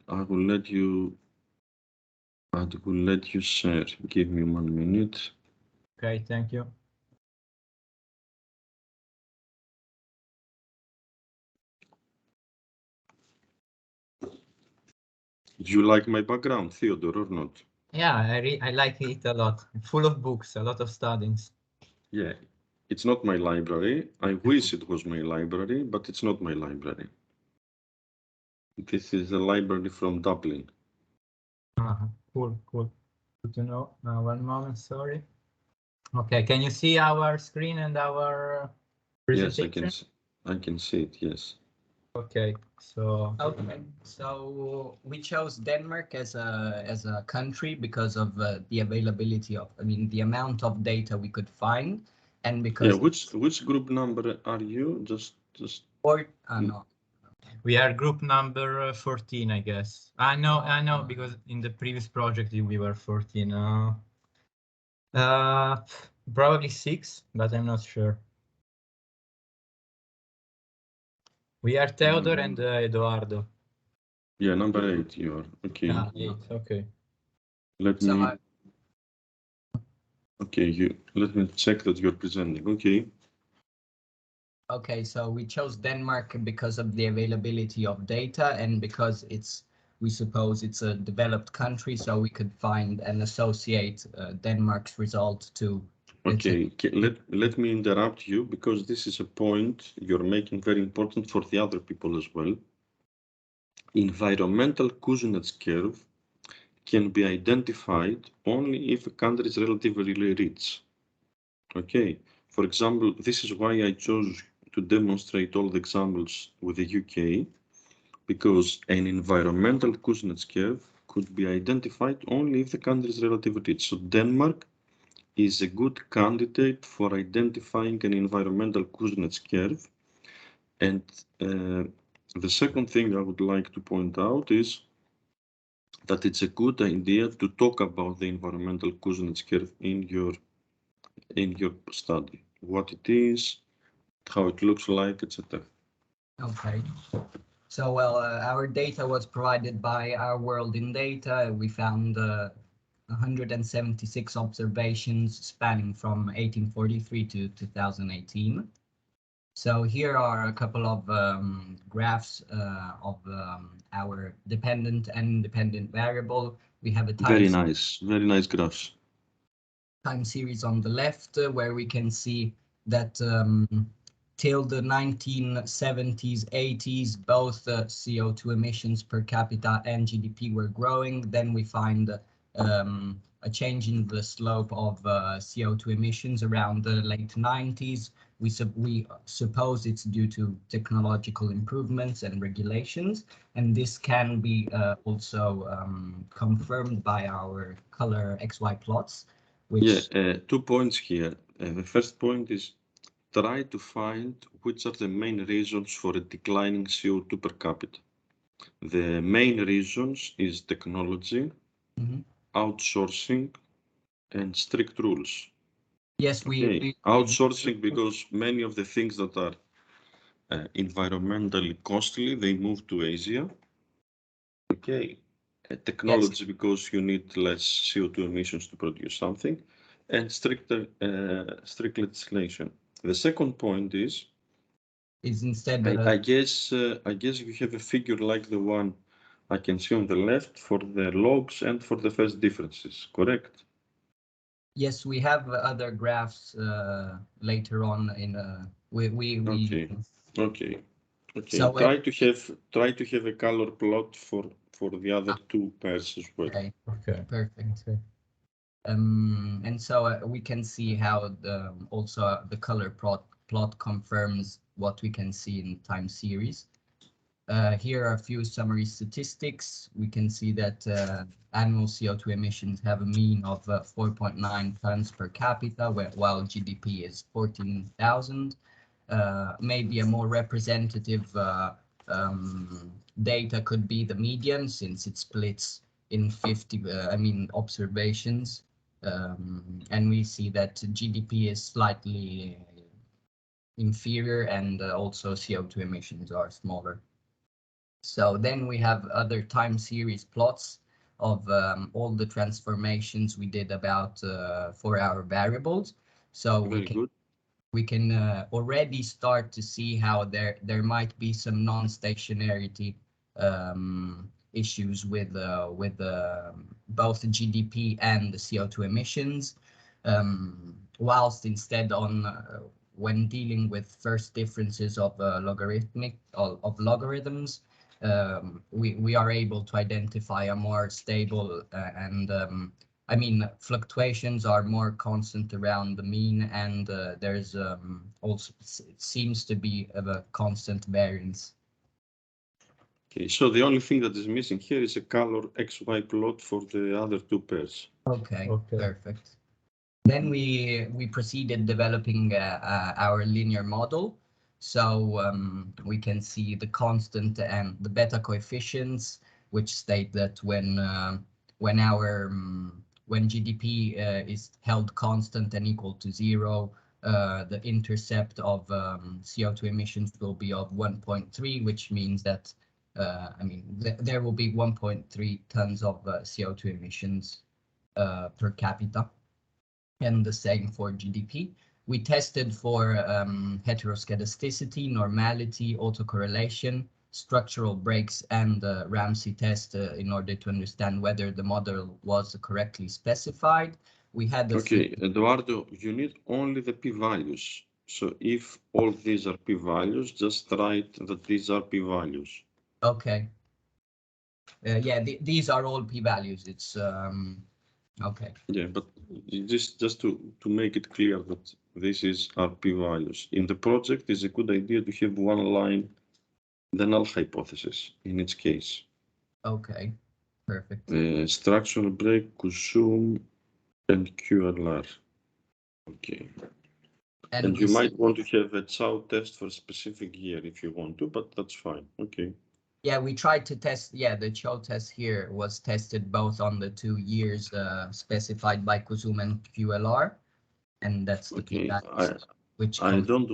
I will let you share. Give me 1 minute. Okay, thank you. Do you like my background, Theodore, or not? Yeah, I like it a lot. Full of books, a lot of studies. Yeah, it's not my library. I wish it was my library, but it's not my library. This is a library from Dublin. Cool. Good to know. 1 moment, sorry. Okay, can you see our screen and our presentation? Yes, I can see it, yes. Okay, so we chose Denmark as a country because of the availability of, the amount of data we could find, and because which group number are you? Just no. We are group number 14, I guess. I know, because in the previous project we were 14. Probably 6, but I'm not sure. We are Theodore and Eduardo. Yeah, number 8 you are. Okay. 8, okay. Let me check that you're presenting. Okay. Okay, so we chose Denmark because of the availability of data and because we suppose it's a developed country, so we could find and associate Denmark's result to. Okay, let me interrupt you because this is a point you're making very important for the other people as well. Environmental Kuznets curve can be identified only if a country is relatively rich. Okay, for example, this is why I chose to demonstrate all the examples with the UK, because an environmental Kuznets curve could be identified only if the country is relatively rich. So Denmark is a good candidate for identifying an environmental Kuznets curve. And the second thing I would like to point out is that it's a good idea to talk about the environmental Kuznets curve in your study, what it is, how it looks like, etc. Okay. So, well, our data was provided by Our World in Data. We found 176 observations spanning from 1843 to 2018. So here are a couple of graphs of our dependent and independent variable. We have a very nice graphs. Time series on the left, where we can see that till the 1970s, 80s, both CO2 emissions per capita and GDP were growing. Then we find a change in the slope of CO2 emissions around the late 90s. We suppose it's due to technological improvements and regulations, and this can be also confirmed by our color XY plots. Which 2 points here. The first point is try to find which are the main reasons for a declining CO2 per capita. The main reasons is technology, outsourcing, and strict rules. Yes, we outsourcing because many of the things that are environmentally costly, they move to Asia. Okay. Technology, yes, because you need less CO2 emissions to produce something, and strict legislation. The second point is instead. I guess you have a figure like the one I can see on the left for the logs and for the phase differences, correct? Yes, we have other graphs later on in Okay. So try to have a color plot for the other two pairs as well. Okay. Perfect. Okay. And so we can see how also the color plot confirms what we can see in time series. Here are a few summary statistics. We can see that annual CO2 emissions have a mean of 4.9 tons per capita, while GDP is 14,000. Maybe a more representative data could be the median, since it splits in 50 observations, and we see that GDP is slightly inferior, and also CO2 emissions are smaller. So then we have other time series plots of all the transformations we did about for our variables. So we can already start to see how there might be some non-stationarity issues with both the GDP and the CO2 emissions, whilst instead when dealing with first differences of logarithms, we are able to identify a more stable and I mean, fluctuations are more constant around the mean, and there's also it seems to be of a constant variance. Okay, so the only thing that is missing here is a color XY plot for the other two pairs. Okay, perfect. Then we proceeded developing our linear model. So we can see the constant and the beta coefficients, which state that when GDP is held constant and equal to 0, the intercept of CO2 emissions will be of 1.3, which means that I mean there will be 1.3 tons of CO2 emissions per capita. And the same for GDP. We tested for heteroscedasticity, normality, autocorrelation, structural breaks, and the Ramsey test in order to understand whether the model was correctly specified. We had the Eduardo, you need only the p-values. So if all these are p-values, just write that these are p-values. Okay. Yeah, these are all p-values. It's okay. Yeah, but just to make it clear that this is our p-values. In the project, it's a good idea to have one line, the null hypothesis in each case. Okay, perfect. Structural break, Kusum, and QLR. Okay. And you might want to have a chow test for a specific year if you want to, but that's fine. Okay. Yeah, we tried to test, the Chow test here was tested both on the 2 years specified by Kusum and QLR, and that's the p-values, which I don't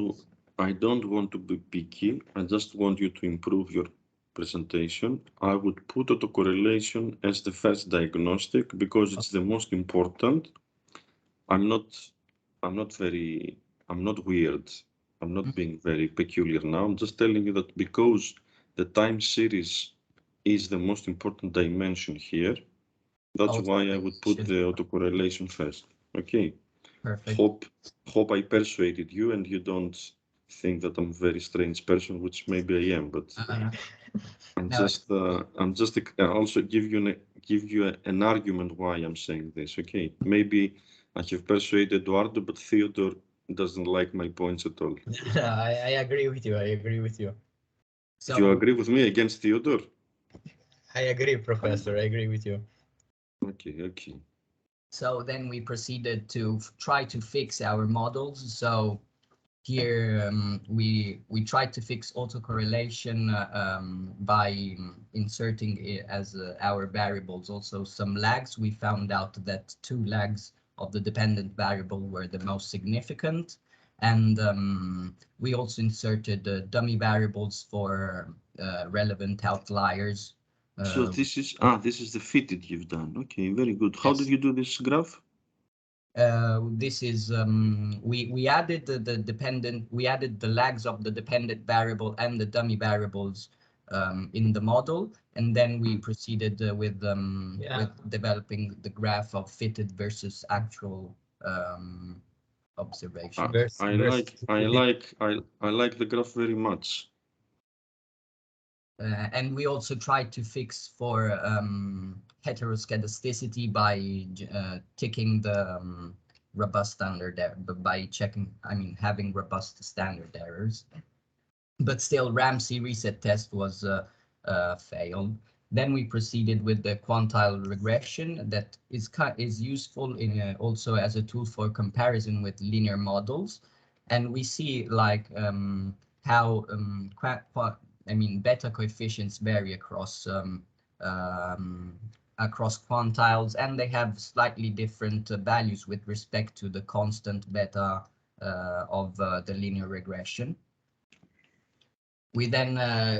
want to be picky. I just want you to improve your presentation. I would put autocorrelation as the first diagnostic because it's the most important. I'm not weird. I'm not being very peculiar now. I'm just telling you that because the time series is the most important dimension here, that's why I would put the autocorrelation first. Okay. Perfect. Hope I persuaded you and you don't think that I'm a very strange person, which maybe I am, but I'm just also give you an argument why I'm saying this. Okay, maybe I have persuaded Eduardo, but Theodore doesn't like my points at all. I agree with you. I agree with you. So you agree with me against Theodore? I agree, Professor. I agree with you. Okay. So then we proceeded to try to fix our models. So here we tried to fix autocorrelation by inserting it as our variables. Also some lags. We found out that 2 lags of the dependent variable were the most significant. And we also inserted dummy variables for relevant outliers. So this is the fitted you've done. Okay, very good. How did you do this graph? This is we added the lags of the dependent variable and the dummy variables in the model, and then we proceeded with developing the graph of fitted versus actual observation. I like the graph very much. And we also tried to fix for heteroscedasticity by ticking the robust standard error, by checking, having robust standard errors. But still, Ramsey reset test was failed. Then we proceeded with the quantile regression that is useful in also as a tool for comparison with linear models. And we see like how beta coefficients vary across quantiles, and they have slightly different values with respect to the constant beta of the linear regression. We then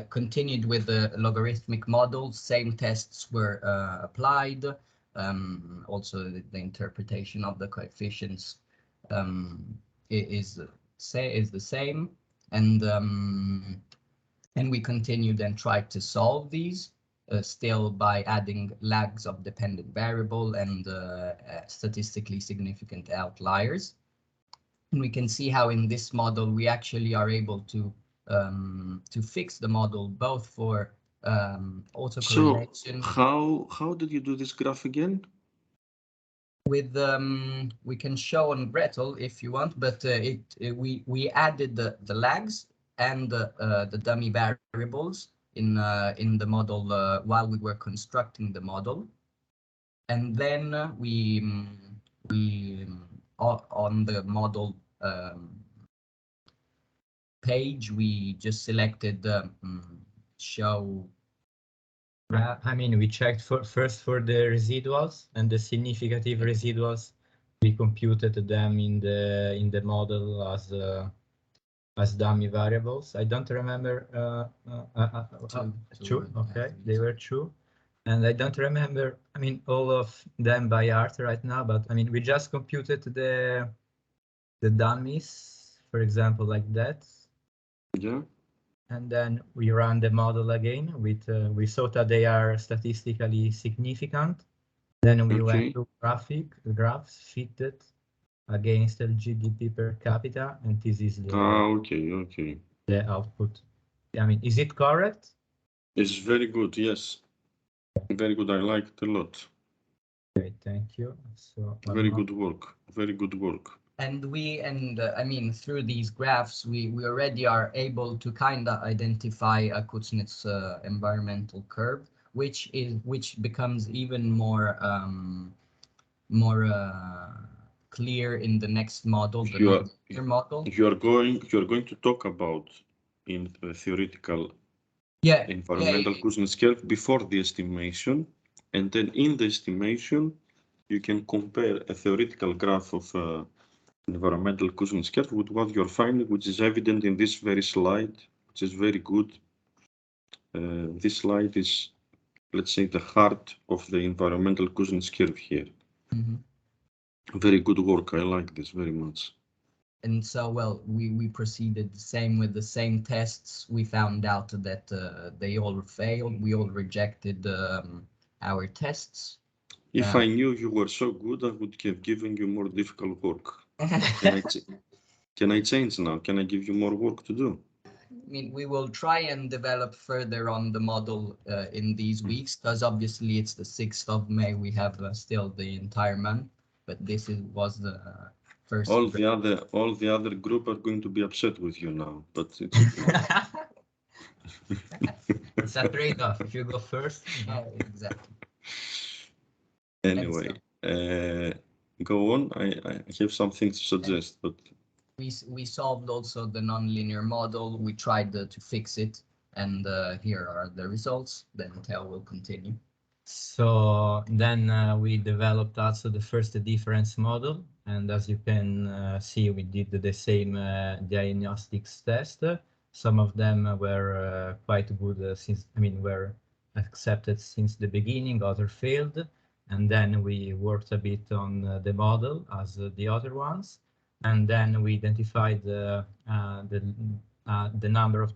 continued with the logarithmic model. Same tests were applied. Also, the interpretation of the coefficients is the same, and we continued and tried to solve these still by adding lags of dependent variable and statistically significant outliers. And we can see how in this model we actually are able to fix the model both for autocorrelation. So how did you do this graph again? With we can show on Gretel if you want, but we added the lags and the dummy variables in the model while we were constructing the model, and then on the model page we just selected show. I mean, we checked first for the residuals and the significant residuals. We computed them in the model as dummy variables. I don't remember. True. Okay, they were true, and I don't remember. I mean, all of them by heart right now. But I mean, we just computed the dummies, for example, like that. Yeah. And then we ran the model again with we saw that they are statistically significant. Then we went to graphs fitted against the GDP per capita, and this is the the output. I mean, is it correct? It's very good. Yes, very good. I like it a lot. Okay, thank you. So very good work. Very good work. And I mean, through these graphs, we already are able to kind of identify a Kuznets environmental curve, which becomes even more clear in the next model, the non-linear model. You're going to talk about in the theoretical environmental Kuznets curve before the estimation, and then in the estimation you can compare a theoretical graph of environmental Kuznets curve with what you're finding, which is evident in this very slide, which is very good. This slide is, let's say, the heart of the environmental Kuznets curve here. Very good work. I like this very much. And so, well, we proceeded the same with the same tests. We found out that they all failed. We all rejected our tests. If I knew you were so good, I would have given you more difficult work. Can I change now? Can I give you more work to do? I mean, we will try and develop further on the model in these weeks, because obviously it's the 6th of May. We have still the entire month, but this was the first. All the other group are going to be upset with you now, but it's okay. It's a trade-off. If you go first, exactly. Anyway, go on. I have something to suggest, but we solved also the nonlinear model. We tried to fix it, and here are the results. Then Theo will continue. So then we developed also the first difference model, and as you can see, we did the same diagnostics test. Some of them were quite good were accepted since the beginning, others failed. And then we worked a bit on the model as the other ones. And then we identified the number of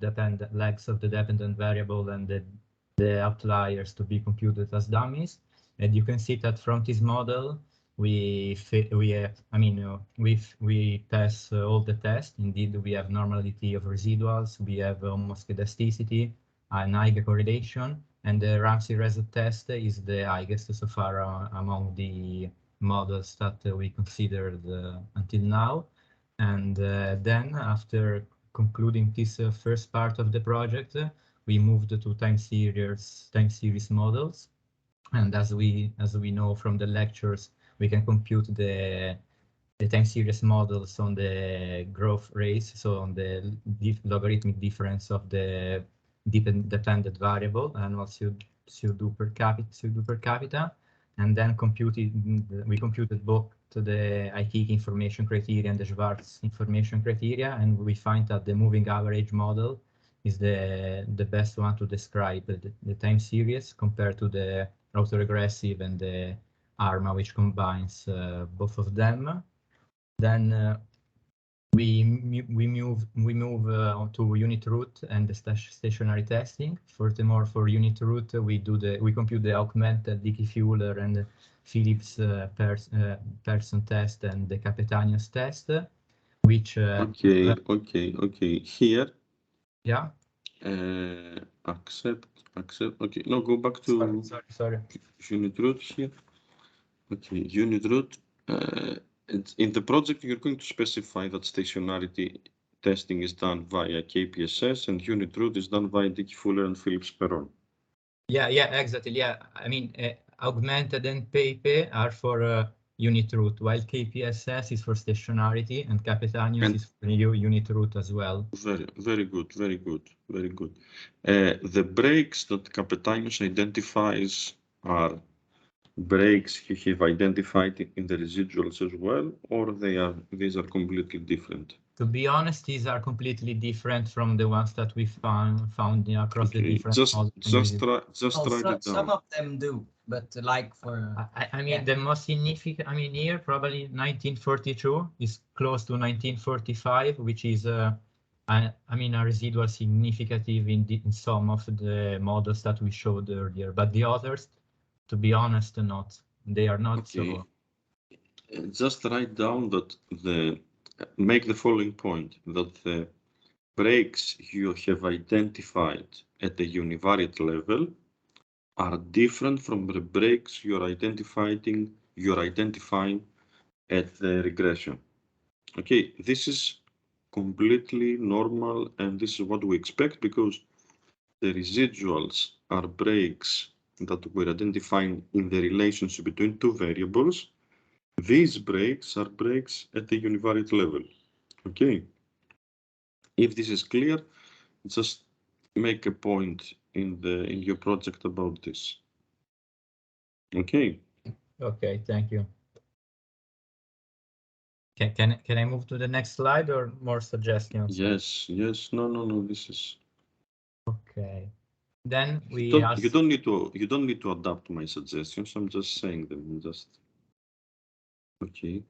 legs of the dependent variable and the outliers to be computed as dummies. And you can see that from this model, we test all the tests. Indeed, we have normality of residuals, we have homoscedasticity, an Eigen correlation, and the Ramsey-Resed test is the highest so far among the models that we considered until now. And then after concluding this first part of the project, we moved to time series models. And as we know from the lectures, we can compute the time series models on the growth rates, so on the logarithmic difference of the dependent variable and also CO2 per capita, and then we computed both the IKEA information criteria and the Schwarz information criteria, and we find that the moving average model is the best one to describe the time series compared to the autoregressive and the ARMA, which combines both of them. Then we move on to unit root and the stationary testing. Furthermore, for unit root, we compute the augmented Dickey-Fuller and Phillips Person test and the Capetanius test, which okay. Here. Yeah. Accept. Okay, no, go back to sorry. Unit root here. Okay, unit root. In the project, you're going to specify that stationarity testing is done via KPSS and unit root is done via Dickey-Fuller and Phillips Perron. Yeah, exactly. Yeah, I mean, augmented and PAPE are for unit root, while KPSS is for stationarity and Capetanius is for unit root as well. Very good. The breaks that Capetanius identifies are breaks he have identified in the residuals as well, or these are completely different? To be honest, these are completely different from the ones that we found across the different models. Just write it down. Some of them do, but like for I mean, the most significant, I mean, here probably 1942 is close to 1945, which is I mean, a residual significant in some of the models that we showed earlier, but the others, to be honest, not. They are not. Okay. So just write down that make the following point, that the breaks you have identified at the univariate level are different from the breaks you're identifying at the regression. Okay, this is completely normal and this is what we expect because the residuals are breaks that we're identifying in the relationship between two variables. These breaks are breaks at the univariate level. Okay. If this is clear, just make a point in your project about this. Okay. Okay, thank you. Can I move to the next slide or more suggestions? Yes. No. This is okay. Then we you don't need to adapt my suggestions. I'm just saying them. Okay.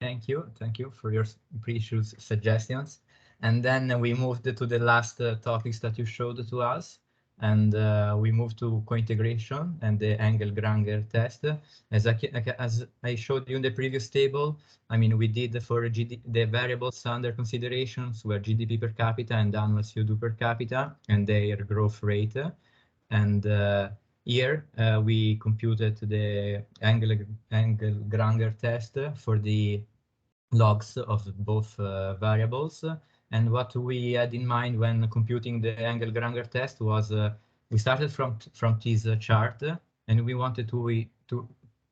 Thank you for your precious suggestions. And then we moved to the last topics that you showed to us. And we moved to co-integration and the Engel-Granger test. As I showed you in the previous table, I mean, we did for the variables under considerations were GDP per capita and annual CO2 per capita and their growth rate. And here we computed the Engel-Granger test for the logs of both variables. And what we had in mind when computing the Engel-Granger test was we started from this chart, and we wanted to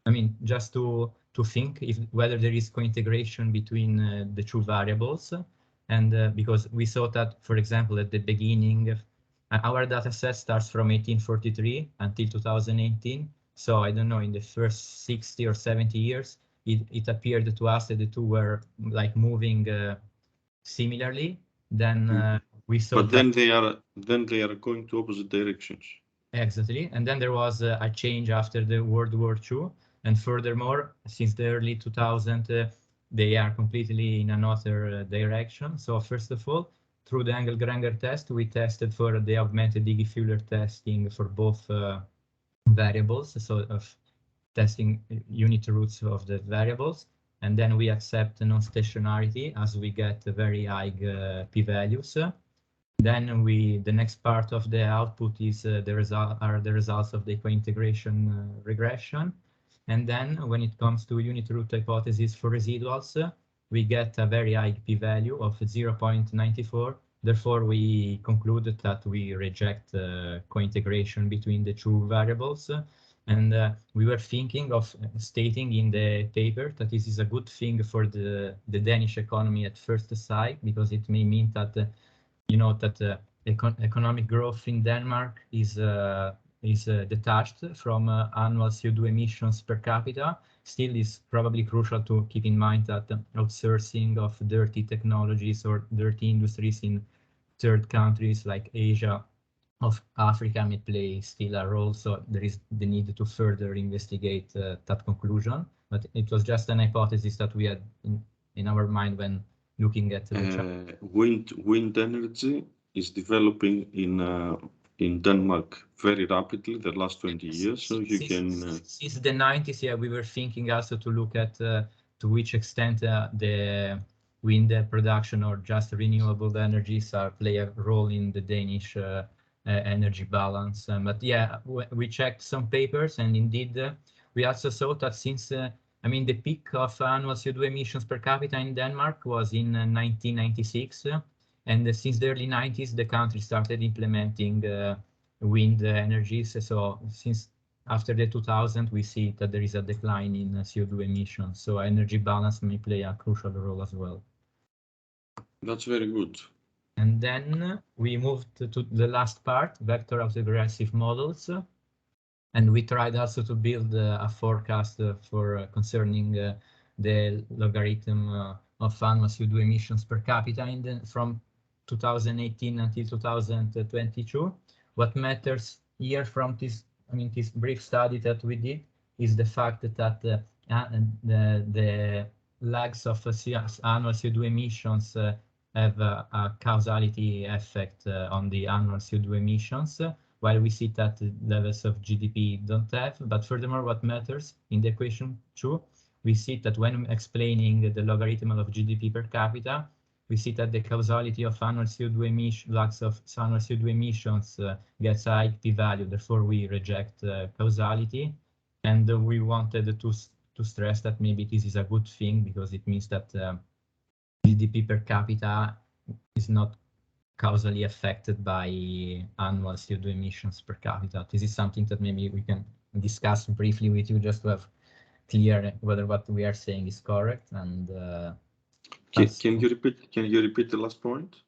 I mean, just to think whether there is co-integration between the two variables, and because we saw that, for example, at the beginning, our data set starts from 1843 until 2018. So I don't know, in the first 60 or 70 years, it appeared to us that the two were like moving similarly. Then we saw. But then they are going to opposite directions. Exactly, and then there was a change after the World War II, and furthermore, since the early 2000s, they are completely in another direction. So first of all, through the Engel-Granger test, we tested for the augmented Dickey-Fuller testing for both variables, so of testing unit roots of the variables, and then we accept non-stationarity as we get very high p-values. Then the next part of the output is the results of the co-integration regression. And then when it comes to unit root hypothesis for residuals, we get a very high p-value of 0.94. Therefore, we concluded that we reject co-integration between the two variables. And we were thinking of stating in the paper that this is a good thing for the Danish economy at first sight, because it may mean that you know that economic growth in Denmark is detached from annual CO2 emissions per capita. Still, is probably crucial to keep in mind that outsourcing of dirty technologies or dirty industries in third countries like Asia, of Africa may play still a role. So there is the need to further investigate that conclusion. But it was just an hypothesis that we had in our mind when looking at the wind energy is developing in Denmark very rapidly the last 20 years. So you since the 90s, yeah, we were thinking also to look at to which extent the wind production or just renewable energies play a role in the Danish energy balance. But yeah, we checked some papers, and indeed we also saw that since I mean, the peak of annual CO2 emissions per capita in Denmark was in 1996, and since the early 90s, the country started implementing wind energies. So since after the 2000, we see that there is a decline in CO2 emissions. So energy balance may play a crucial role as well. That's very good. And then we moved to the last part, vector autoregressive models. And we tried also to build a forecast for concerning the logarithm of annual CO2 emissions per capita from 2018 until 2022. What matters here from this, I mean, this brief study that we did is the fact that the lags of annual CO2 emissions have a causality effect on the annual CO2 emissions, while we see that the levels of GDP don't have. But furthermore, what matters in the equation 2, we see that when explaining the logarithm of GDP per capita, we see that the causality of annual CO2 emission, lags of annual CO2 emissions gets a high p-value. Therefore, we reject causality, and we wanted to stress that maybe this is a good thing, because it means that GDP per capita is not causally affected by annual CO2 emissions per capita. This is something that maybe we can discuss briefly with you, just to have clear whether what we are saying is correct. And can you repeat the last point?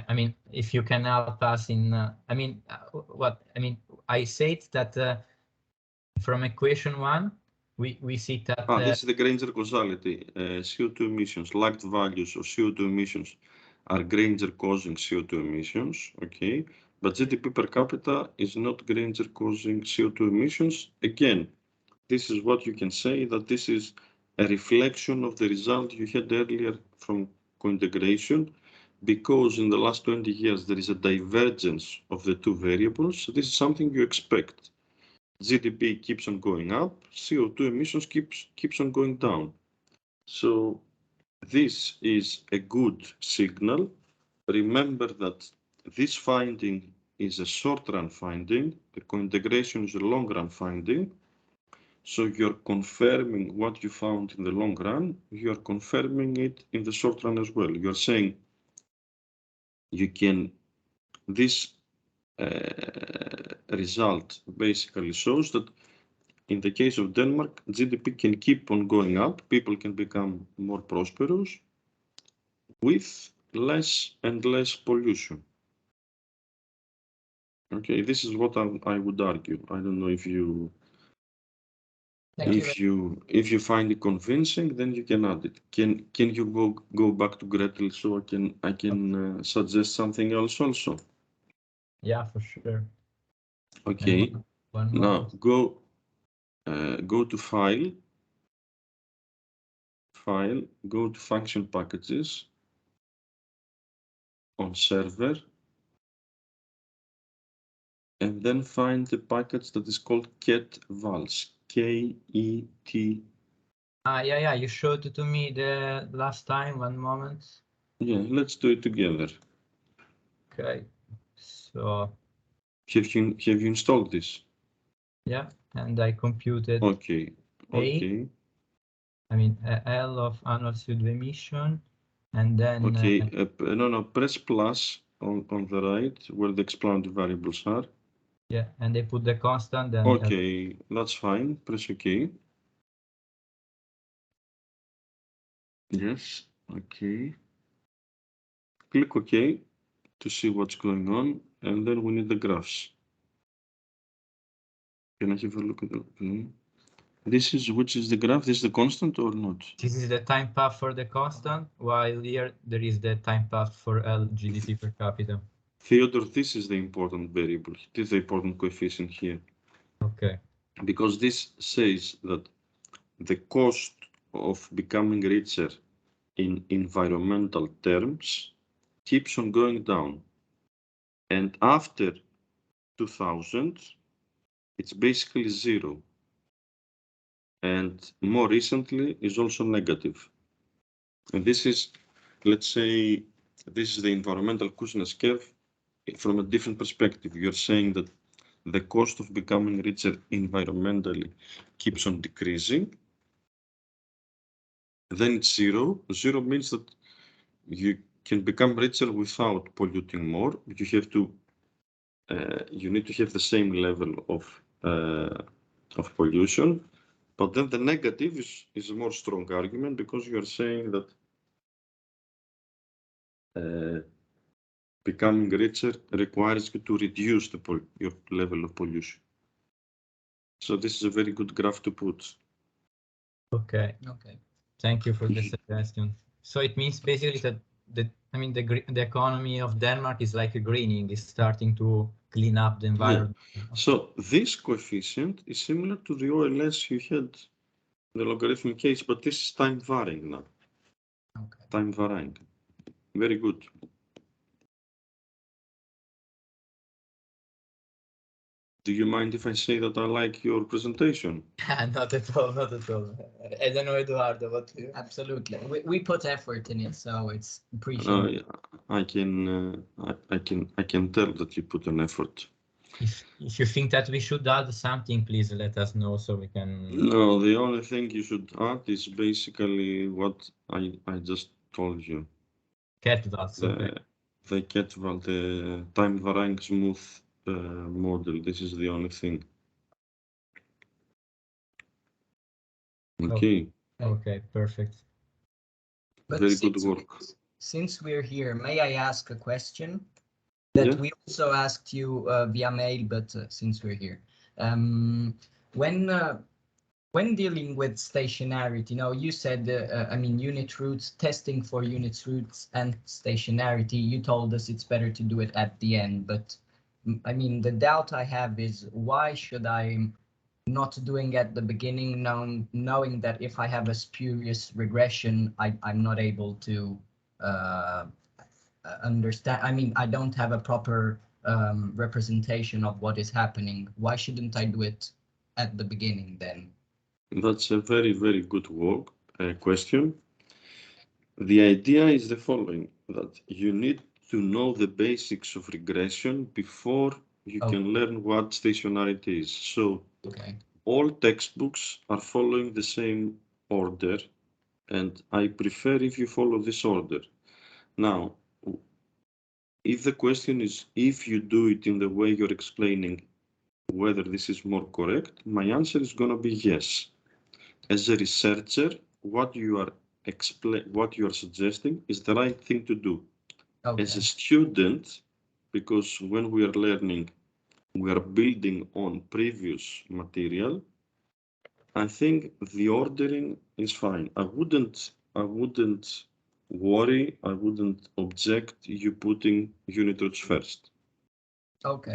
I mean, if you can help us in, I said that from equation 1, we see that this is the Granger causality. CO2 emissions, lagged values of CO2 emissions are Granger causing CO2 emissions, okay? But GDP per capita is not Granger causing CO2 emissions. Again, this is what you can say, that this is a reflection of the result you had earlier from co-integration, because in the last 20 years there is a divergence of the two variables. So this is something you expect. GDP keeps on going up, CO2 emissions keeps on going down. So this is a good signal. Remember that this finding is a short-run finding. The co-integration is a long-run finding. So you're confirming what you found in the long run. You're confirming it in the short run as well. You're saying you can, this result basically shows that in the case of Denmark, GDP can keep on going up, people can become more prosperous with less and less pollution. Okay, this is what I would argue. I don't know if you if you find it convincing, then you can add it. Can you go back to Gretel so I can suggest something else also? Yeah, for sure. Okay. One now go to file, go to function packages on server, and then find the package that is called ketvals, K-E-T. Yeah, you showed it to me the last time. One moment. Yeah, let's do it together. Okay, so have you installed this? Yeah, and I computed. Okay. Okay. I mean, L of annual CO2 emission, and then. Okay. No. Press plus on the right where the explanatory variables are. Yeah, and they put the constant. And okay, that's fine. Press OK. Yes. Okay. Click OK to see what's going on, and then we need the graphs. Can I have a look at them? This is, which is the graph? This is the constant or not? This is the time path for the constant, while here there is the time path for GDP per capita. Theodore, this is the important variable. This is the important coefficient here. Okay. Because this says that the cost of becoming richer in environmental terms keeps on going down. And after 2000, it's basically zero. And more recently is also negative. And this is, let's say, this is the environmental cushioness curve from a different perspective. You're saying that the cost of becoming richer environmentally keeps on decreasing. Then it's zero. Zero means that you can become richer without polluting more. You have to, you need to have the same level of pollution. But then the negative is a more strong argument because you are saying that becoming richer requires you to reduce your level of pollution. So this is a very good graph to put. Okay. Okay. Thank you for the suggestion. So it means basically that the economy of Denmark is like a greening, is starting to clean up the environment. Yeah. So this coefficient is similar to the OLS you had in the logarithm case, but this is time varying now. Okay. Time varying. Very good. Do you mind if I say that I like your presentation? Not at all, not at all. I don't know, Eduardo, but Absolutely. We put effort in it, so it's appreciated. I can tell that you put an effort. if you think that we should add something, please let us know so we can. No, the only thing you should add is basically what I just told you. Ketvals, okay. The Ketval, the time varying smooth model. This is the only thing. Okay. Okay, perfect. But Very good work. Since we're here, may I ask a question that Yeah. we also asked you via mail, but since we're here, when dealing with stationarity, you said, I mean, unit roots, testing for unit roots and stationarity, you told us it's better to do it at the end, but I mean, the doubt I have is why should I not doing at the beginning, knowing that if I have a spurious regression, I'm not able to understand. I mean, I don't have a proper representation of what is happening. Why shouldn't I do it at the beginning then? That's a very, very good question. The idea is the following, that you need to know the basics of regression before you can learn what stationarity is. So all textbooks are following the same order, and I prefer if you follow this order. Now, if the question is if you do it in the way you're explaining, whether this is more correct, my answer is going to be yes. As a researcher, what you are suggesting is the right thing to do. As a student, because when we are learning, we are building on previous material, I think the ordering is fine. I wouldn't worry, I wouldn't object you putting unit roots first. Okay.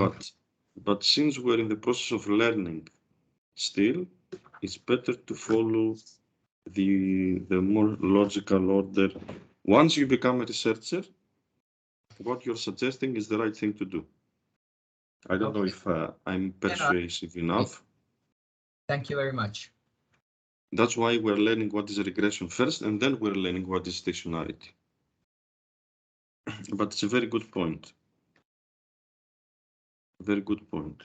But since we're in the process of learning still, it's better to follow the more logical order. Once you become a researcher, what you're suggesting is the right thing to do. I don't know if I'm persuasive enough. Thank you very much. That's why we're learning what is regression first, and then we're learning what is stationarity. But it's a very good point. Very good point.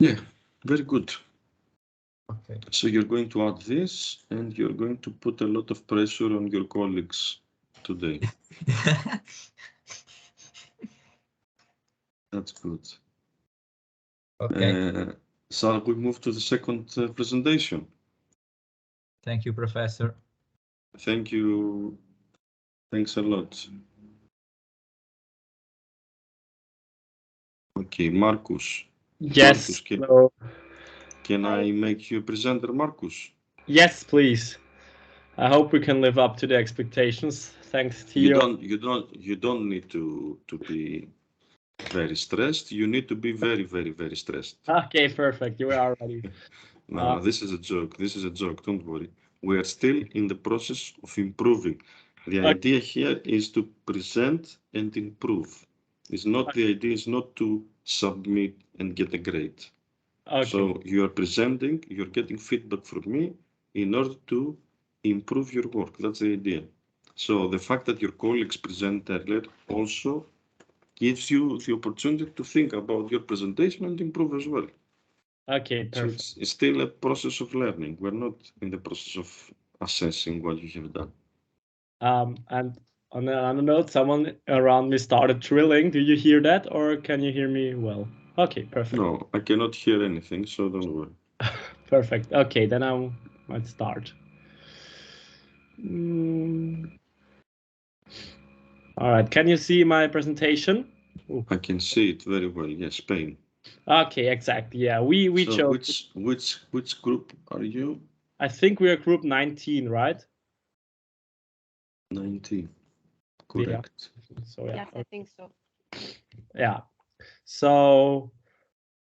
Yeah, very good. Okay. So you're going to add this, and you're going to put a lot of pressure on your colleagues today. That's good. Okay. Shall we move to the second presentation? Thank you, Professor. Thank you. Thanks a lot. Okay, Marcus. Yes. Marcus, can I make you presenter, Marcus? Yes, please. I hope we can live up to the expectations. Thanks to you. You don't need to be very stressed. You need to be very, very, very stressed. Okay, perfect. You are ready. No, this is a joke. This is a joke. Don't worry. We are still in the process of improving. The idea here is to present and improve. The idea is not to submit and get a grade. Okay. So you are presenting, you're getting feedback from me in order to improve your work. That's the idea. So the fact that your colleagues present earlier also gives you the opportunity to think about your presentation and improve as well. Okay, perfect. So it's still a process of learning. We're not in the process of assessing what you have done. And on another note, someone around me started drilling. Do you hear that, or can you hear me well? Okay, perfect. No, I cannot hear anything, so don't worry. Perfect. Okay, then I might start. All right, can you see my presentation? Ooh. I can see it very well. Yes, Spain. Okay, exactly. Yeah, we so chose. Which group are you? I think we are group 19, right? 19. Correct. Yeah. So yeah. Yes, I think so. Yeah. So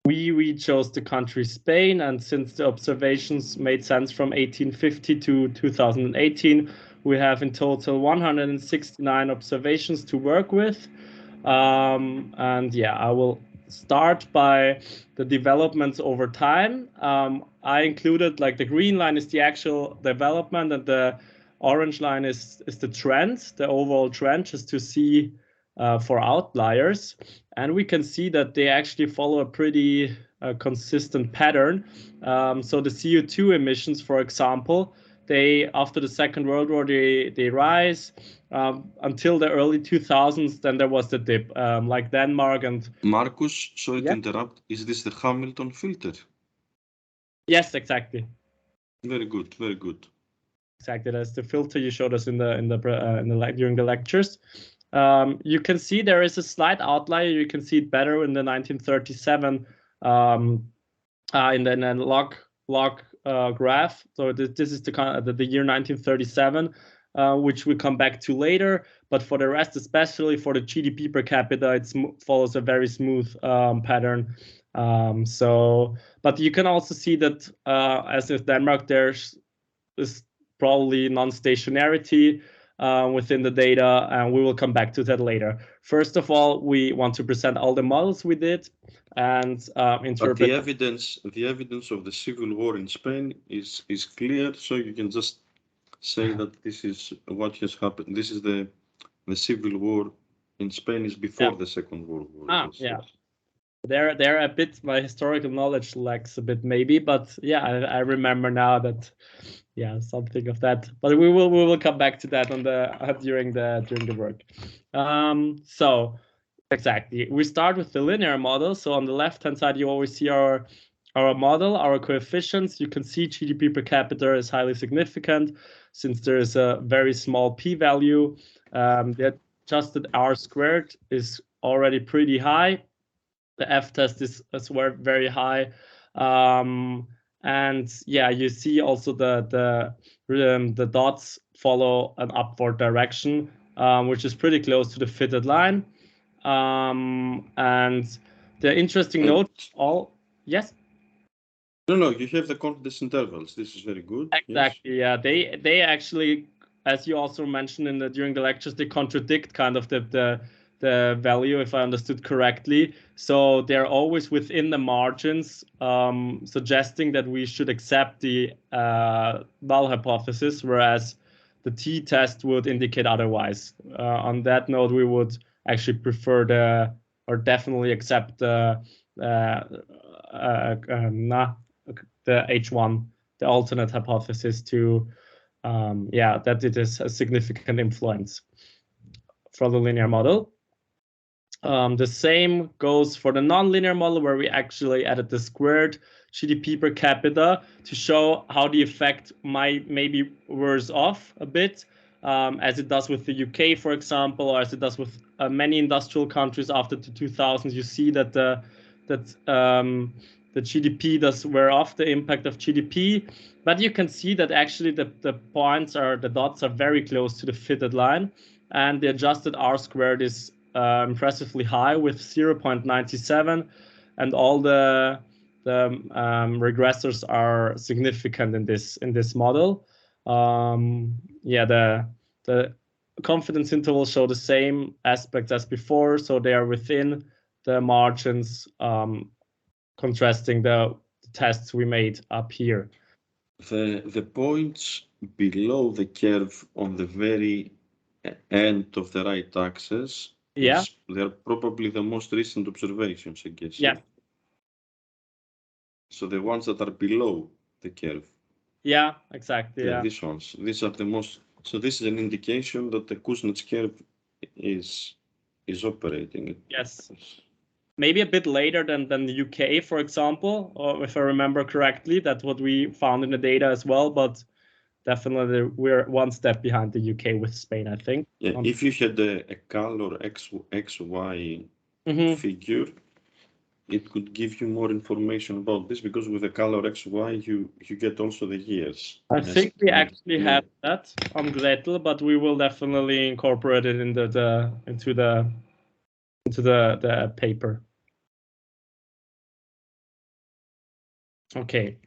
we chose the country Spain, and since the observations made sense from 1850 to 2018, we have in total 169 observations to work with. And yeah, I will start by the developments over time. I included, like, the green line is the actual development, and the orange line is the trend, the overall trend, just to see for outliers. And we can see that they actually follow a pretty consistent pattern. So the CO2 emissions, for example, they, after the Second World War, they rise until the early 2000s. Then there was the dip, like Denmark and. Marcus, sorry to interrupt. Is this the Hamilton filter? Yes, exactly. Very good, very good. Exactly, that's the filter you showed us during the lectures. You can see there is a slight outlier. You can see it better in the 1937 in the log graph. So this is the year 1937, which we'll come back to later. But for the rest, especially for the GDP per capita, it follows a very smooth pattern. But you can also see that, as with Denmark, there's probably non-stationarity within the data, and we will come back to that later. First of all, we want to present all the models we did and interpret. But the evidence of the civil war in Spain is clear, so you can just say that this is what has happened. This is the civil war in Spain is before the Second World War. Yeah. They're a bit, my historical knowledge lacks a bit maybe, but yeah, I remember now that, yeah, something of that. But we will come back to that on the during the work. So exactly, we start with the linear model. So on the left hand side, you always see our model, our coefficients. You can see GDP per capita is highly significant since there is a very small p-value. The adjusted R squared is already pretty high. The F-test is as well very high. And yeah, you see also the dots follow an upward direction, which is pretty close to the fitted line. And the interesting note, yes? No, you have the confidence intervals. This is very good. Exactly. Yes. Yeah, they actually, as you also mentioned during the lectures, they contradict kind of the value, if I understood correctly. So they're always within the margins, suggesting that we should accept the null hypothesis, whereas the t-test would indicate otherwise. On that note, we would actually prefer or definitely accept the H1, the alternate hypothesis, to that it is a significant influence for the linear model. The same goes for the nonlinear model, where we actually added the squared GDP per capita to show how the effect might maybe wears off a bit, as it does with the UK, for example, or as it does with many industrial countries after the 2000s. You see that the that the GDP does wear off the impact of GDP, but you can see that actually the points the dots are very close to the fitted line, and the adjusted R-squared is impressively high with 0.97, and all the regressors are significant in this model. Yeah, the confidence intervals show the same aspects as before, so they are within the margins, contrasting the tests we made up here. The points below the curve on the very end of the right axis, yeah, they're probably the most recent observations, I guess. Yeah. So the ones that are below the curve. Yeah, exactly. Yeah. These ones. These are the most. So this is an indication that the Kuznets curve is operating. Yes. Maybe a bit later than the UK, for example, or if I remember correctly, that's what we found in the data as well. But definitely, we're one step behind the UK with Spain, I think. Yeah, if you had a color XY figure, it could give you more information about this, because with the color XY, you get also the years. I think we actually have that on Gretel, but we will definitely incorporate it into the paper. Okay.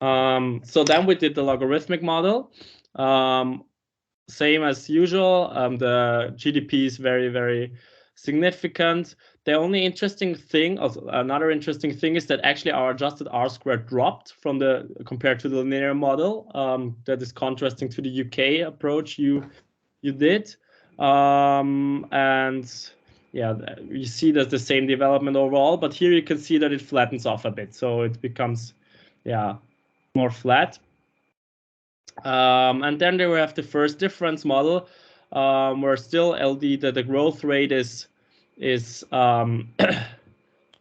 So then we did the logarithmic model. Same as usual. The GDP is very, very significant. The only interesting thing, another interesting thing, is that actually our adjusted R-squared dropped compared to the linear model. That is contrasting to the UK approach you did. And yeah, you see that's the same development overall, but here you can see that it flattens off a bit, so it becomes, yeah, more flat. And then there we have the first difference model, where still LD the growth rate is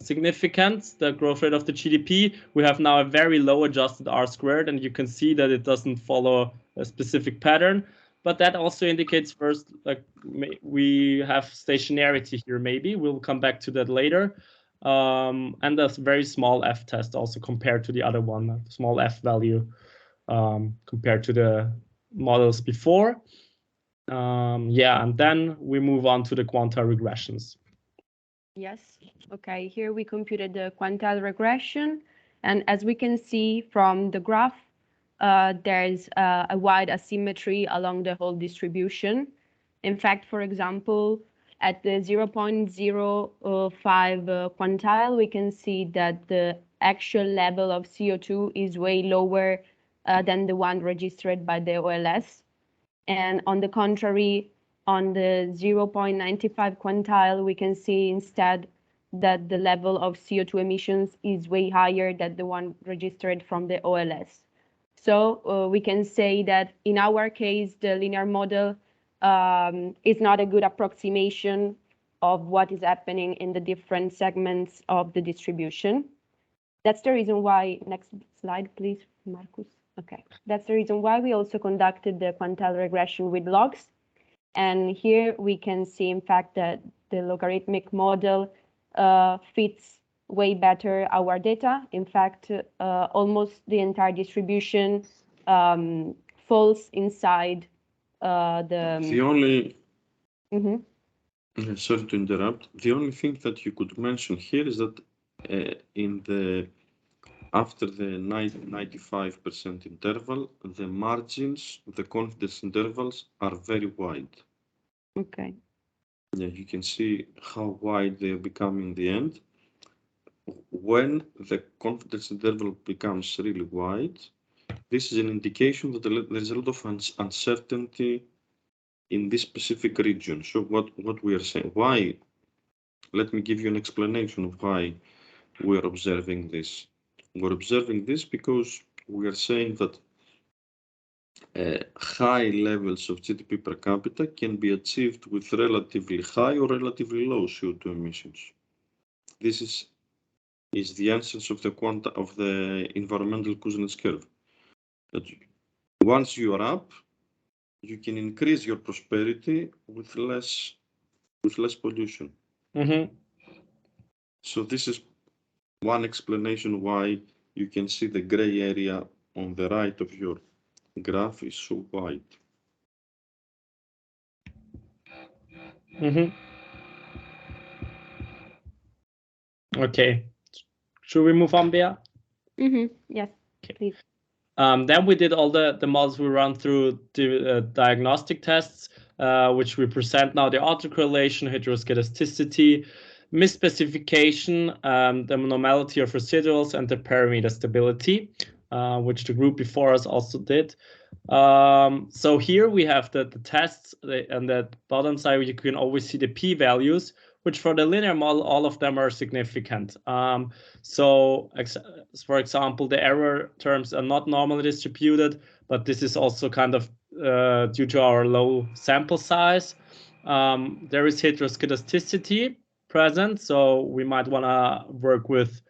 significant, the growth rate of the GDP. We have now a very low adjusted R-squared, and you can see that it doesn't follow a specific pattern. But that also indicates first, like, we have stationarity here. Maybe we'll come back to that later. And a very small F test also compared to the other one, small F value compared to the models before. Yeah, and then we move on to the quantile regressions. Yes, okay, here we computed the quantile regression, and as we can see from the graph, there's a wide asymmetry along the whole distribution. In fact, for example, at the 0.05 quantile, we can see that the actual level of CO2 is way lower than the one registered by the OLS. And on the contrary, on the 0.95 quantile, we can see instead that the level of CO2 emissions is way higher than the one registered from the OLS. So we can say that in our case, the linear model is not a good approximation of what is happening in the different segments of the distribution. That's the reason why, next slide, please, Marcus. Okay, that's the reason why we also conducted the quantile regression with logs. And here we can see, in fact, that the logarithmic model fits way better our data. In fact, almost the entire distribution falls inside the only... Sorry to interrupt. The only thing that you could mention here is that after the 95% interval, the margins, the confidence intervals are very wide. Okay. Yeah, you can see how wide they become in the end. When the confidence interval becomes really wide, this is an indication that there's a lot of uncertainty in this specific region. So what we are saying, why? Let me give you an explanation of why we are observing this. We're observing this because we are saying that high levels of GDP per capita can be achieved with relatively high or relatively low CO2 emissions. This is the essence of the environmental Kuznets curve. That once you are up, you can increase your prosperity with less pollution. Mm-hmm. So this is one explanation why you can see the gray area on the right of your graph is so wide. Okay, should we move on, Bea? Yes, okay. Please. Then we did all the models we run through the diagnostic tests, which we present now: the autocorrelation, heteroscedasticity, misspecification, the normality of residuals, and the parameter stability, which the group before us also did. So here we have the tests, and the bottom side you can always see the p-values, which for the linear model, all of them are significant. So for example, the error terms are not normally distributed, but this is also kind of due to our low sample size. There is heteroscedasticity present, so we might want to work with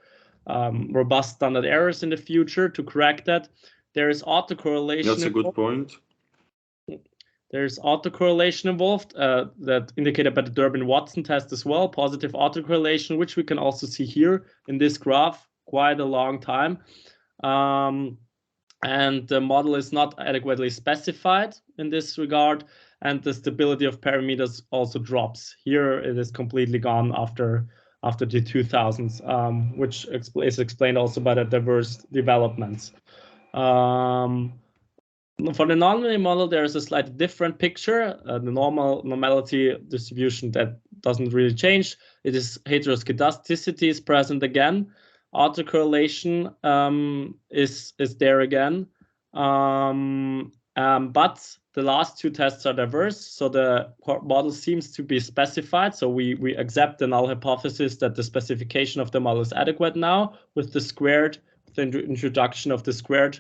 robust standard errors in the future to correct that. There is autocorrelation. That's a good point. There's autocorrelation involved, that indicated by the Durbin-Watson test as well, positive autocorrelation, which we can also see here in this graph quite a long time. And the model is not adequately specified in this regard, and the stability of parameters also drops. Here it is completely gone after the 2000s, which is explained also by the diverse developments. For the nonlinear model, there is a slightly different picture. The normality distribution that doesn't really change. It is heteroscedasticity is present again. Autocorrelation is there again. But the last two tests are diverse, so the model seems to be specified. So we accept the null hypothesis that the specification of the model is adequate now with the introduction of the squared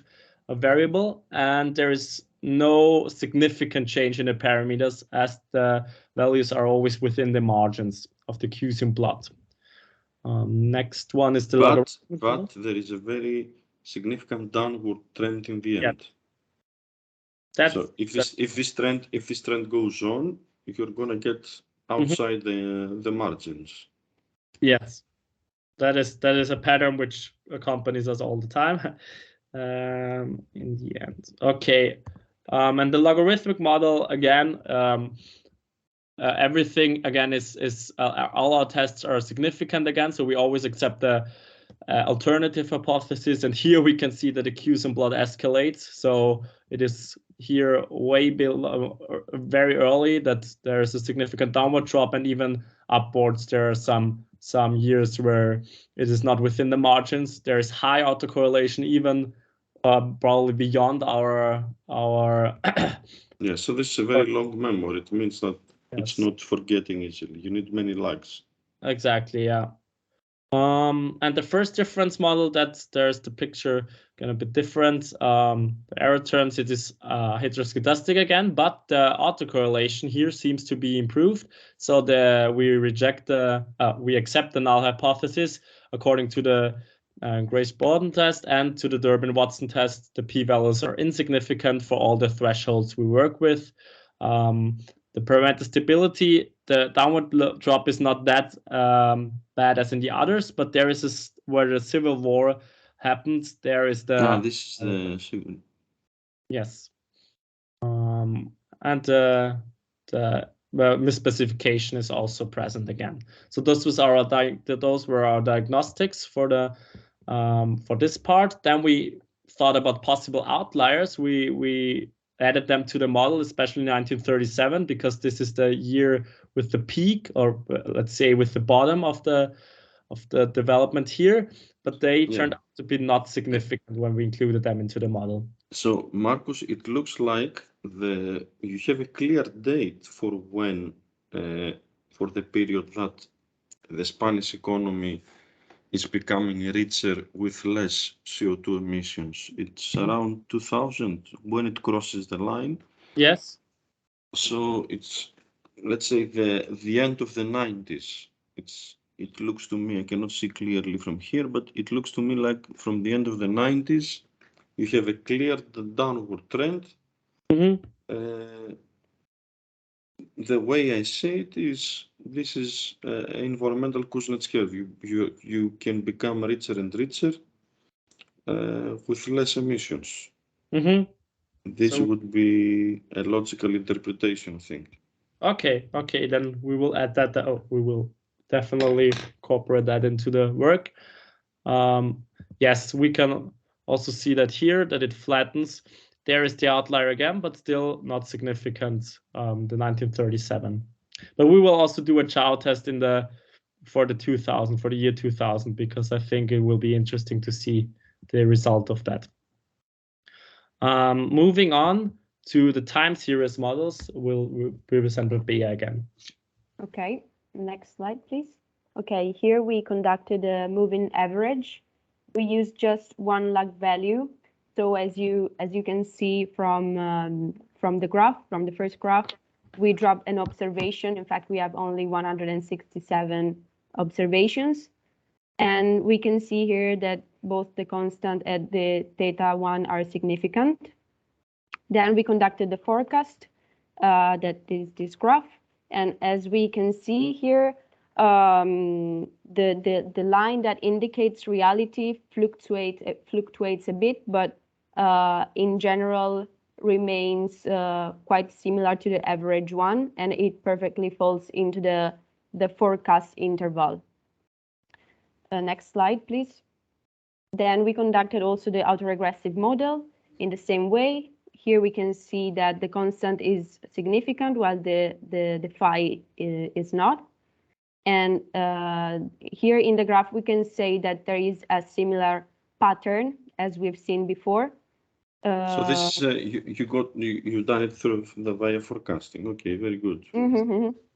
variable, and there is no significant change in the parameters as the values are always within the margins of the Q-sim plot. Next one is the logarithmic. But there is a very significant downward trend in the end. So if this trend goes on, you're gonna get outside the margins. Yes, that is a pattern which accompanies us all the time. In the end, okay, and the logarithmic model again, everything again is all our tests are significant again, so we always accept the alternative hypothesis, and here we can see that the Q-sim plot escalates. So it is here way below, very early, that there is a significant downward drop, and even upwards there are some years where it is not within the margins. There is high autocorrelation, even probably beyond our yeah, so this is a very long memory. It means that it's not forgetting easily. You need many lags. Exactly, yeah. And the first difference model, that there's the picture gonna be different. The error terms, it is heteroscedastic again, but the autocorrelation here seems to be improved. So we accept the null hypothesis according to the Grace-Borden test and to the Durbin-Watson test. The p-values are insignificant for all the thresholds we work with. The parameter stability, the downward drop is not that bad as in the others, but there is where the civil war happens. There is the this is the civil. Yes, and the misspecification is also present again. So those were our diagnostics for the for this part. Then we thought about possible outliers. We added them to the model, especially in 1937, because this is the year with the peak, or let's say with the bottom of the development here. But they turned out to be not significant when we included them into the model. So Marcus, it looks like you have a clear date for when for the period that the Spanish economy is becoming richer with less CO2 emissions. It's around 2000 when it crosses the line. Yes. So it's, let's say, the end of the 90s. It looks to me, I cannot see clearly from here, but it looks to me like from the end of the 90s, you have a clear downward trend. The way I say it is this is environmental Kuznets curve. You can become richer and richer with less emissions. This So- would be a logical interpretation thing. Okay, then we will add that. We will definitely incorporate that into the work. Yes, we can also see that here, that it flattens. There is the outlier again, but still not significant, the 1937. But we will also do a chow test for the year 2000, because I think it will be interesting to see the result of that. Moving on to the time series models, we'll be presented by Bea again. Okay, next slide, please. Okay, here we conducted a moving average. We used just one lag value. So as you can see from the graph, from the first graph, we dropped an observation. In fact, we have only 167 observations. And we can see here that both the constant and the theta 1 are significant. Then we conducted the forecast, that is this graph. And as we can see here, the line that indicates reality fluctuates a bit, but in general remains quite similar to the average one, and it perfectly falls into the forecast interval. Next slide, please. Then we conducted also the autoregressive model in the same way. Here we can see that the constant is significant while the phi is not. And here in the graph, we can say that there is a similar pattern as we've seen before. So this is you done it through the via forecasting. Okay, very good.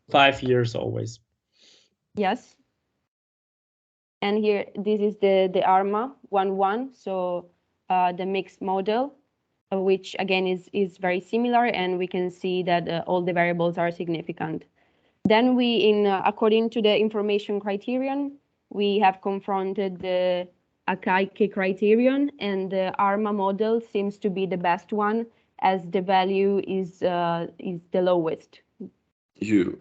5 years always. Yes. And here, this is the ARMA 1.1, so the mixed model, which again is very similar, and we can see that all the variables are significant. Then we, according to the information criterion, we have confronted the Akaike criterion, and the ARMA model seems to be the best one, as the value is the lowest. You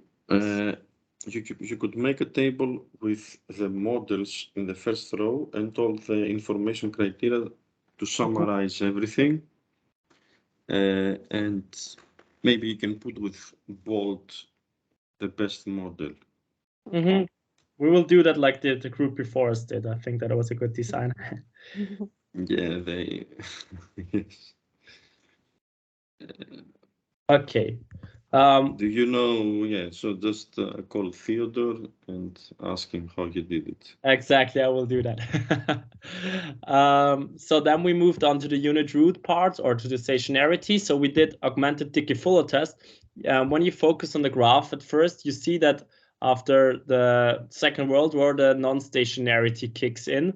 could make a table with the models in the first row and all the information criteria to summarize everything. And maybe you can put with bold the best model. Okay. We will do that like the group before us did. I think that was a good design. Yeah, they. Yes. Okay. Do you know? Yeah, so just call Theodore and ask him how you did it. Exactly, I will do that. So then we moved on to the unit root parts, or to the stationarity. So we did augmented Dickey-Fuller test. When you focus on the graph at first, you see that after the Second World War, the non-stationarity kicks in.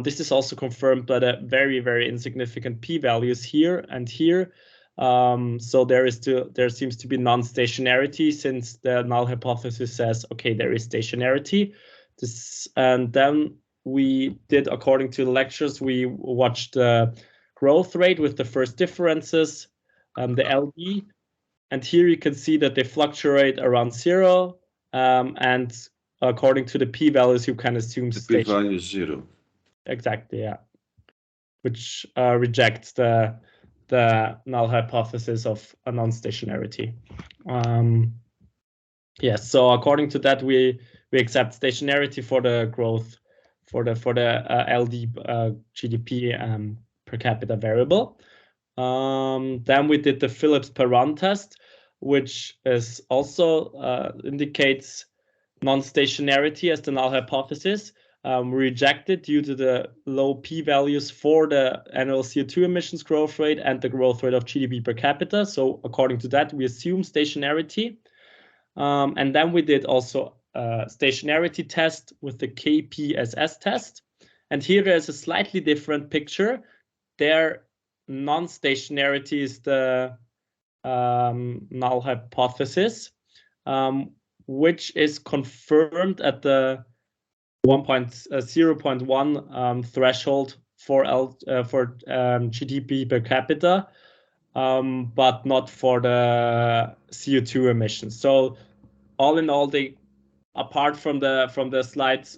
This is also confirmed by the very, very insignificant p-values here and here. So there seems to be non-stationarity, since the null hypothesis says, okay, there is stationarity. And then we did, according to the lectures, we watched the growth rate with the first differences, the LD. And here you can see that they fluctuate around 0. And according to the p-values, you can assume the p-value is 0. Exactly, yeah. Which rejects the null hypothesis of a non-stationarity. Yes, so according to that, we accept stationarity for the growth for the LD GDP per capita variable. Then we did the Phillips per run test, which is also indicates non-stationarity as the null hypothesis. Rejected due to the low p-values for the annual CO2 emissions growth rate and the growth rate of GDP per capita. So according to that, we assume stationarity. And then we did also a stationarity test with the KPSS test. And here there's a slightly different picture. There, non-stationarity is the null hypothesis, which is confirmed at the 0.1 threshold for GDP per capita, but not for the CO2 emissions. So all in all, they apart from the slight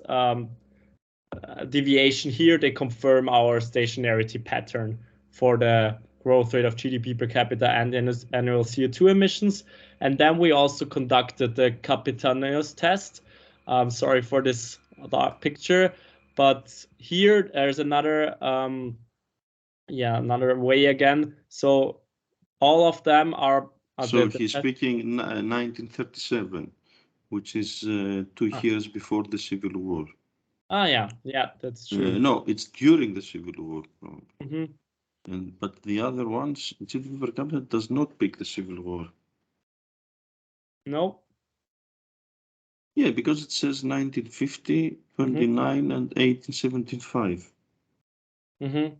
deviation here, they confirm our stationarity pattern for the growth rate of GDP per capita and annual CO2 emissions. And then we also conducted the Capitaneous test. Sorry for this dark picture, but here there's another another way again. So all of them are. So he's speaking 1937, which is 2 years before the Civil War. Yeah, that's true. No, it's during the Civil War. Mm-hmm. But the other ones, GDP per capita does not pick the Civil War. No. Yeah, because it says 1950, 29, and 1875. Mm-hmm.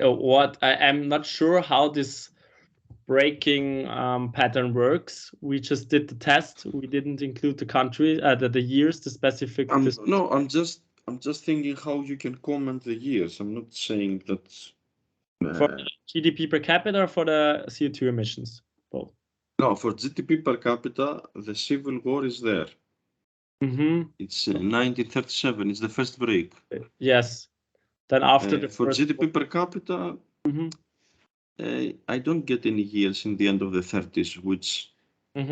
What I'm not sure how this breaking pattern works. We just did the test. We didn't include the country, the years, the specific. No, I'm just thinking how you can comment the years. I'm not saying that. For GDP per capita or for the CO2 emissions, both. No, for GDP per capita, the Civil War is there. Mm-hmm. It's 1937. It's the first break. Yes. Then after the for GDP per capita, I don't get any years in the end of the 30s, which is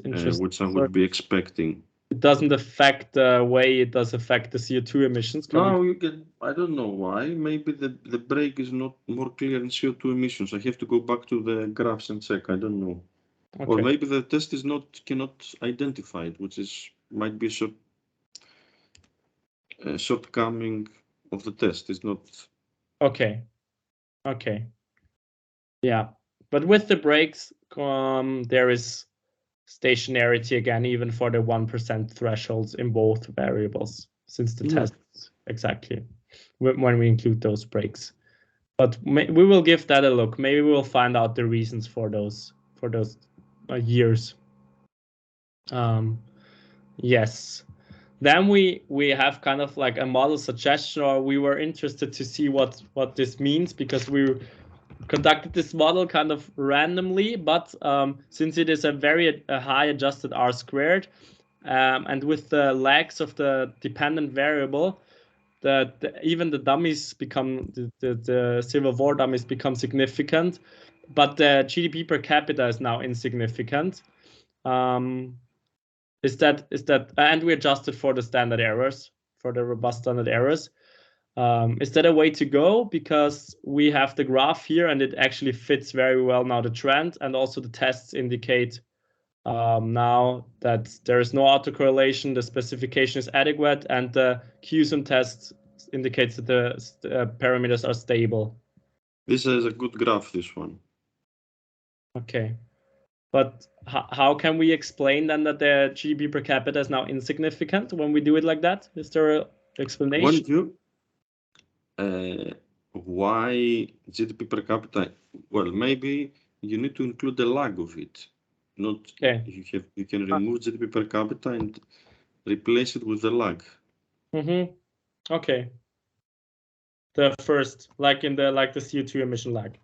interesting. Which I would be expecting. It doesn't affect the way it does affect the CO2 emissions. No, you can. I don't know why. Maybe the break is not more clear in CO2 emissions. I have to go back to the graphs and check. I don't know. Okay. Or maybe the test is cannot identify it, which might be a shortcoming of the test. It's not. Okay. Yeah, but with the breaks, there is stationarity again, even for the 1% thresholds in both variables, since the tests exactly when we include those breaks. But we will give that a look. Maybe we'll find out the reasons for those years. Yes. Then we have kind of like a model suggestion, or we were interested to see what this means, because we conducted this model kind of randomly, but since it is a very high adjusted R squared, and with the lags of the dependent variable, even the dummies become the Civil War dummies become significant, but the GDP per capita is now insignificant. Is that and we adjusted for the standard errors, for the robust standard errors. Is that a way to go? Because we have the graph here and it actually fits very well now the trend, and also the tests indicate now that there is no autocorrelation, the specification is adequate, and the QSUM test indicates that the parameters are stable. This is a good graph, this one. Okay. But how can we explain then that the GDP per capita is now insignificant when we do it like that? Is there an explanation? Why GDP per capita? Well, maybe you need to include the lag of it. Not you can remove GDP per capita and replace it with the lag. Okay. The first, like the CO2 emission lag.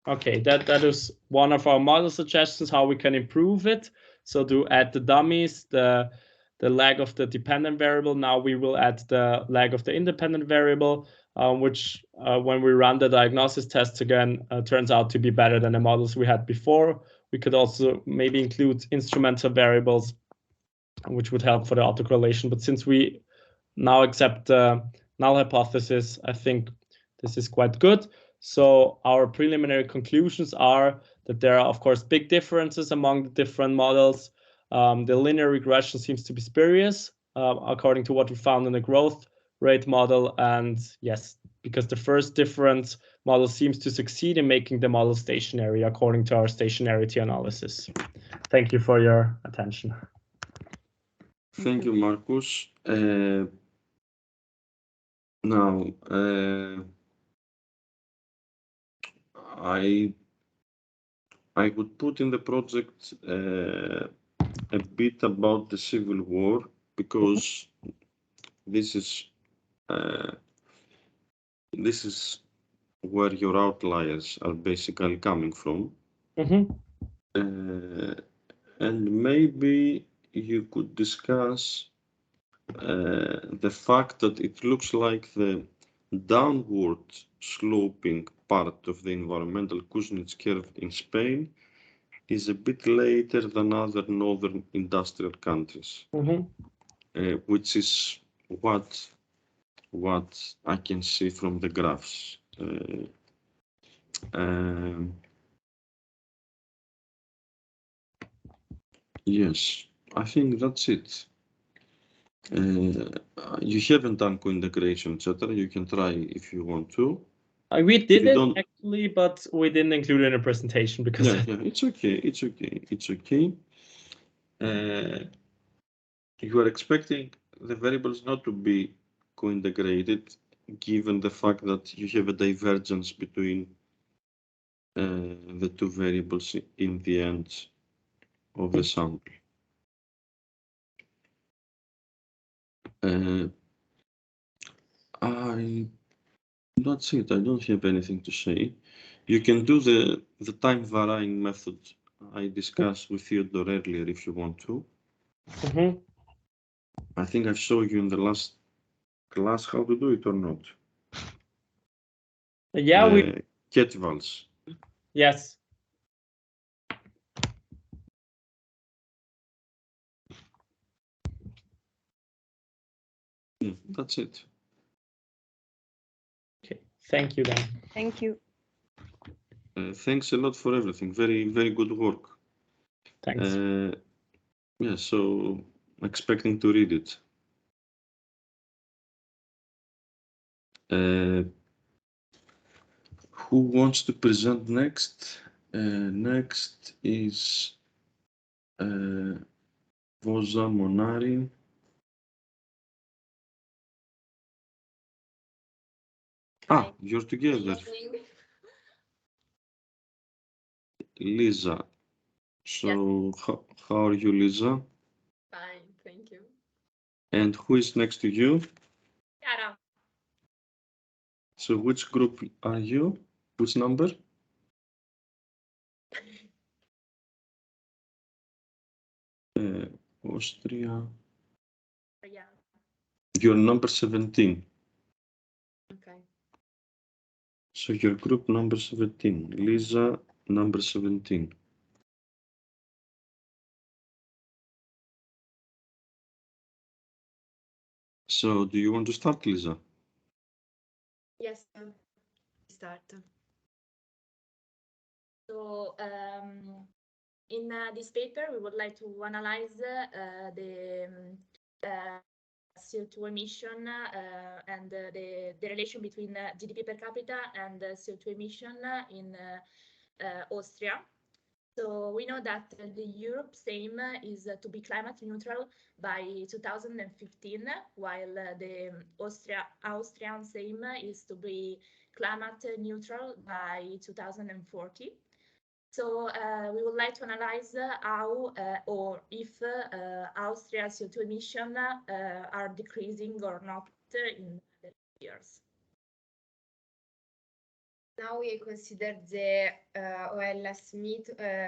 Okay, that is one of our model suggestions, how we can improve it. So to add the dummies, the lag of the dependent variable. Now we will add the lag of the independent variable, which when we run the diagnosis tests again, turns out to be better than the models we had before. We could also maybe include instrumental variables, which would help for the autocorrelation. But since we now accept the null hypothesis, I think this is quite good. So our preliminary conclusions are that there are, of course, big differences among the different models. The linear regression seems to be spurious, according to what we found in the growth rate model. And yes, because the first difference model seems to succeed in making the model stationary, according to our stationarity analysis. Thank you for your attention. Thank you, Marcus. Now, I would put in the project a bit about the Civil War, because this is where your outliers are basically coming from. And maybe you could discuss the fact that it looks like the downward sloping part of the environmental Kuznets curve in Spain is a bit later than other northern industrial countries, which is what I can see from the graphs. Yes, I think that's it. You haven't done co-integration, etc. You can try if you want to. We did it actually, but we didn't include it in a presentation because it's okay. It's okay. You are expecting the variables not to be co-integrated, given the fact that you have a divergence between the two variables in the end of the sample. That's it. I don't have anything to say. You can do the time varying method I discussed with Theodore earlier if you want to. I think I showed you in the last class how to do it or not. Yeah, Ketvals. Yes. That's it. Okay. Thank you, Dan. Thank you. Thanks a lot for everything. Very, very good work. Thanks. Yeah, so expecting to read it. Who wants to present next? Next is Voza Monari. Ah, you're together. Lisa. So, yes. How are you, Lisa? Fine, thank you. And who is next to you? Chiara. So, which group are you? Which number? Austria. Yeah. You're number 17. Okay. So, your group number 17. Lisa, number 17. So, do you want to start, Lisa? Yes, start. So, in this paper, we would like to analyze the CO2 emission and the relation between GDP per capita and CO2 emission in Austria. So we know that the Europe's aim is to be climate neutral by 2015, while the Austrian's aim is to be climate neutral by 2040. So we would like to analyze how or if Austria's CO2 emissions are decreasing or not in the years. Now we consider the OLS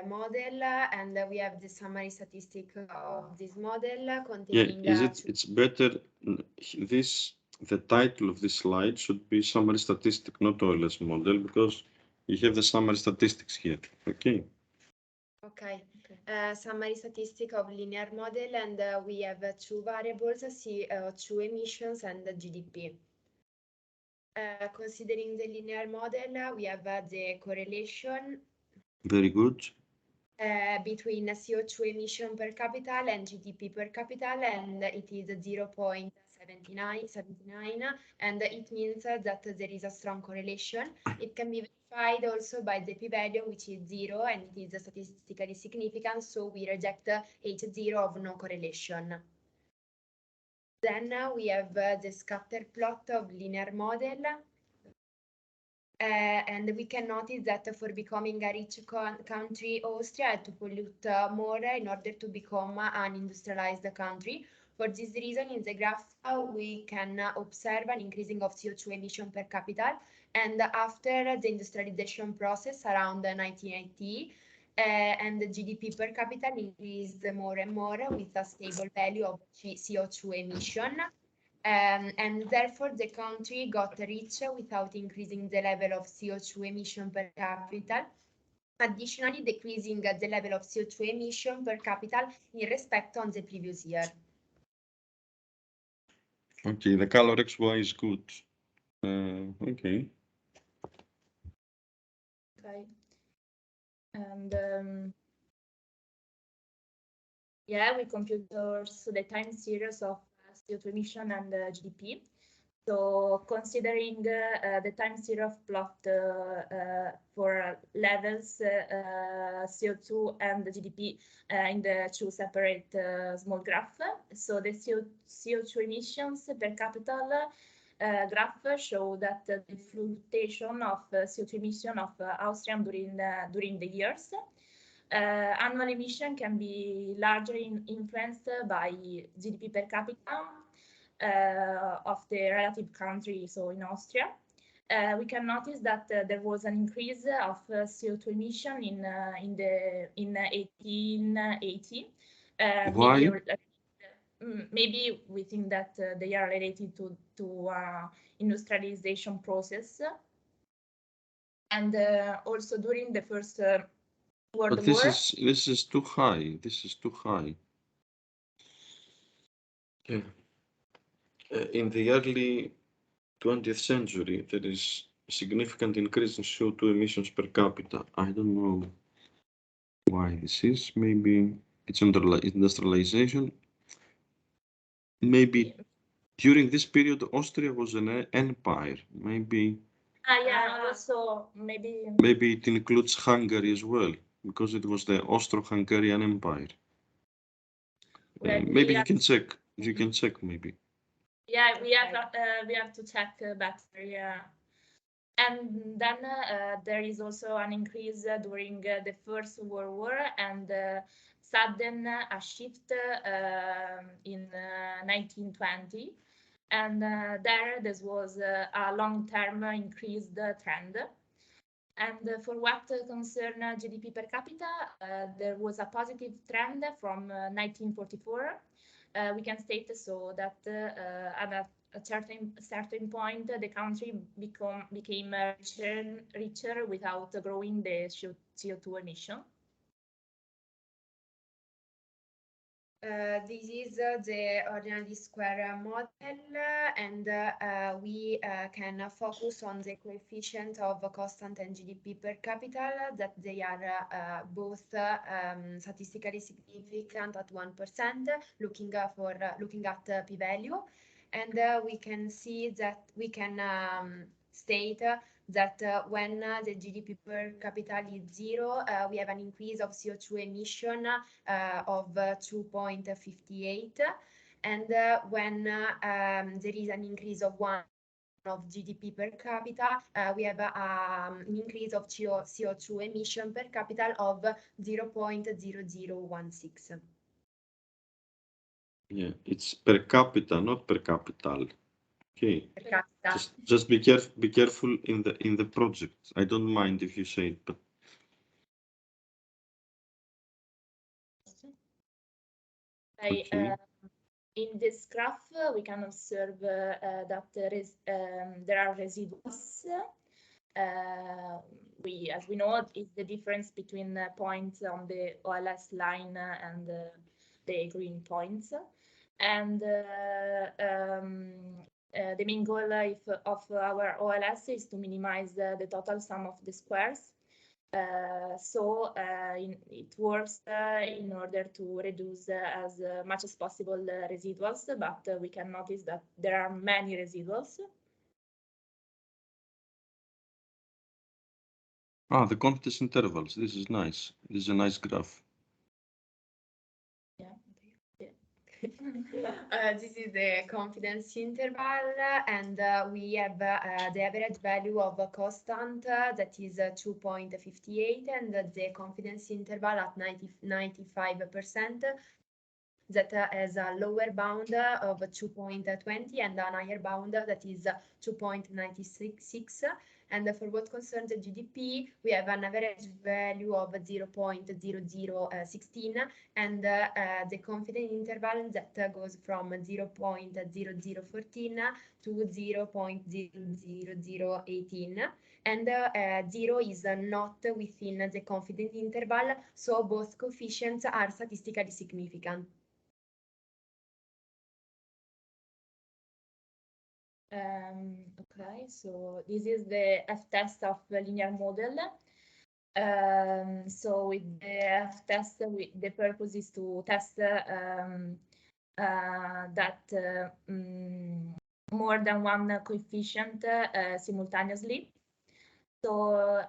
model, and we have the summary statistic of this model containing. Yeah, it's better. The title of this slide should be summary statistic, not OLS model, because you have the summary statistics here. Okay. Okay. Summary statistic of linear model, and we have two variables: CO2 emissions and GDP. Considering the linear model, we have the correlation. Very good. Between CO2 emission per capita and GDP per capita, and it is 0.79, and it means that there is a strong correlation. It can be verified also by the p-value, which is 0, and it is statistically significant, so we reject H0 of no correlation. Then we have the scatter plot of linear model. And we can notice that for becoming a rich country, Austria had to pollute more in order to become an industrialized country. For this reason, in the graph, we can observe an increasing of CO2 emission per capita, And after the industrialization process around 1980, and the GDP per capita increased more and more with a stable value of CO2 emission. And therefore, the country got rich without increasing the level of CO2 emission per capita, additionally decreasing the level of CO2 emission per capita in respect on the previous year. Okay, the color XY is good. Okay. Okay. And yeah, we compute also the time series of CO2 emission and GDP. So considering the time series plot for levels CO2 and the GDP in the two separate small graph. So the CO2 emissions per capita graph show that the fluctuation of CO2 emission of Austria during the years. Annual emission can be largely influenced by GDP per capita of the relative country, so in Austria. We can notice that there was an increase of CO2 emission in 1880. Why? Maybe we think that they are related to industrialization process. And also during the First World But War. This is too high. This is too high. Yeah. In the early 20th century, there is a significant increase in CO2 emissions per capita. I don't know why this is. Maybe it's industrialization. Maybe during this period, Austria was an empire. Maybe. Yeah, also maybe. Maybe it includes Hungary as well, because it was the Austro-Hungarian Empire. Maybe you can check. You can check, maybe. Yeah, we have to check better. Yeah. And then there is also an increase during the First World War and sudden a shift in 1920. And this was a long-term increased trend. And for what concerns GDP per capita, there was a positive trend from 1944. We can state so that at a certain point, the country became richer without growing the CO2 emission. This is the ordinary square model, and we can focus on the coefficient of constant and GDP per capita, that they are both statistically significant at 1%, looking at p-value, and we can see that we can state that when the GDP per capita is 0, we have an increase of CO2 emission of 2.58, and when there is an increase of 1 of GDP per capita, we have an increase of CO2 emission per capita of 0.0016. Yeah, it's per capita, not per capital. Okay. Per capita. Just be careful in the project. I don't mind if you say it, but okay. In this graph, we can observe that there are residuals. As we know, it's the difference between points on the OLS line and the green points. And the main goal of our OLS is to minimize the total sum of the squares. So it works in order to reduce as much as possible the residuals, but we can notice that there are many residuals. the confidence intervals. This is nice. This is a nice graph. Yeah. This is the confidence interval, and we have the average value of a constant that is 2.58, and the confidence interval at 95%, that has a lower bound of 2.20 and a higher bound that is 2.96, And for what concerns the GDP, we have an average value of 0.0016 and the confidence interval that goes from 0.0014 to 0.00018. And 0 is not within the confidence interval, so both coefficients are statistically significant. Okay, so this is the F-test of the linear model. So with the F-test, the purpose is to test that more than one coefficient simultaneously. So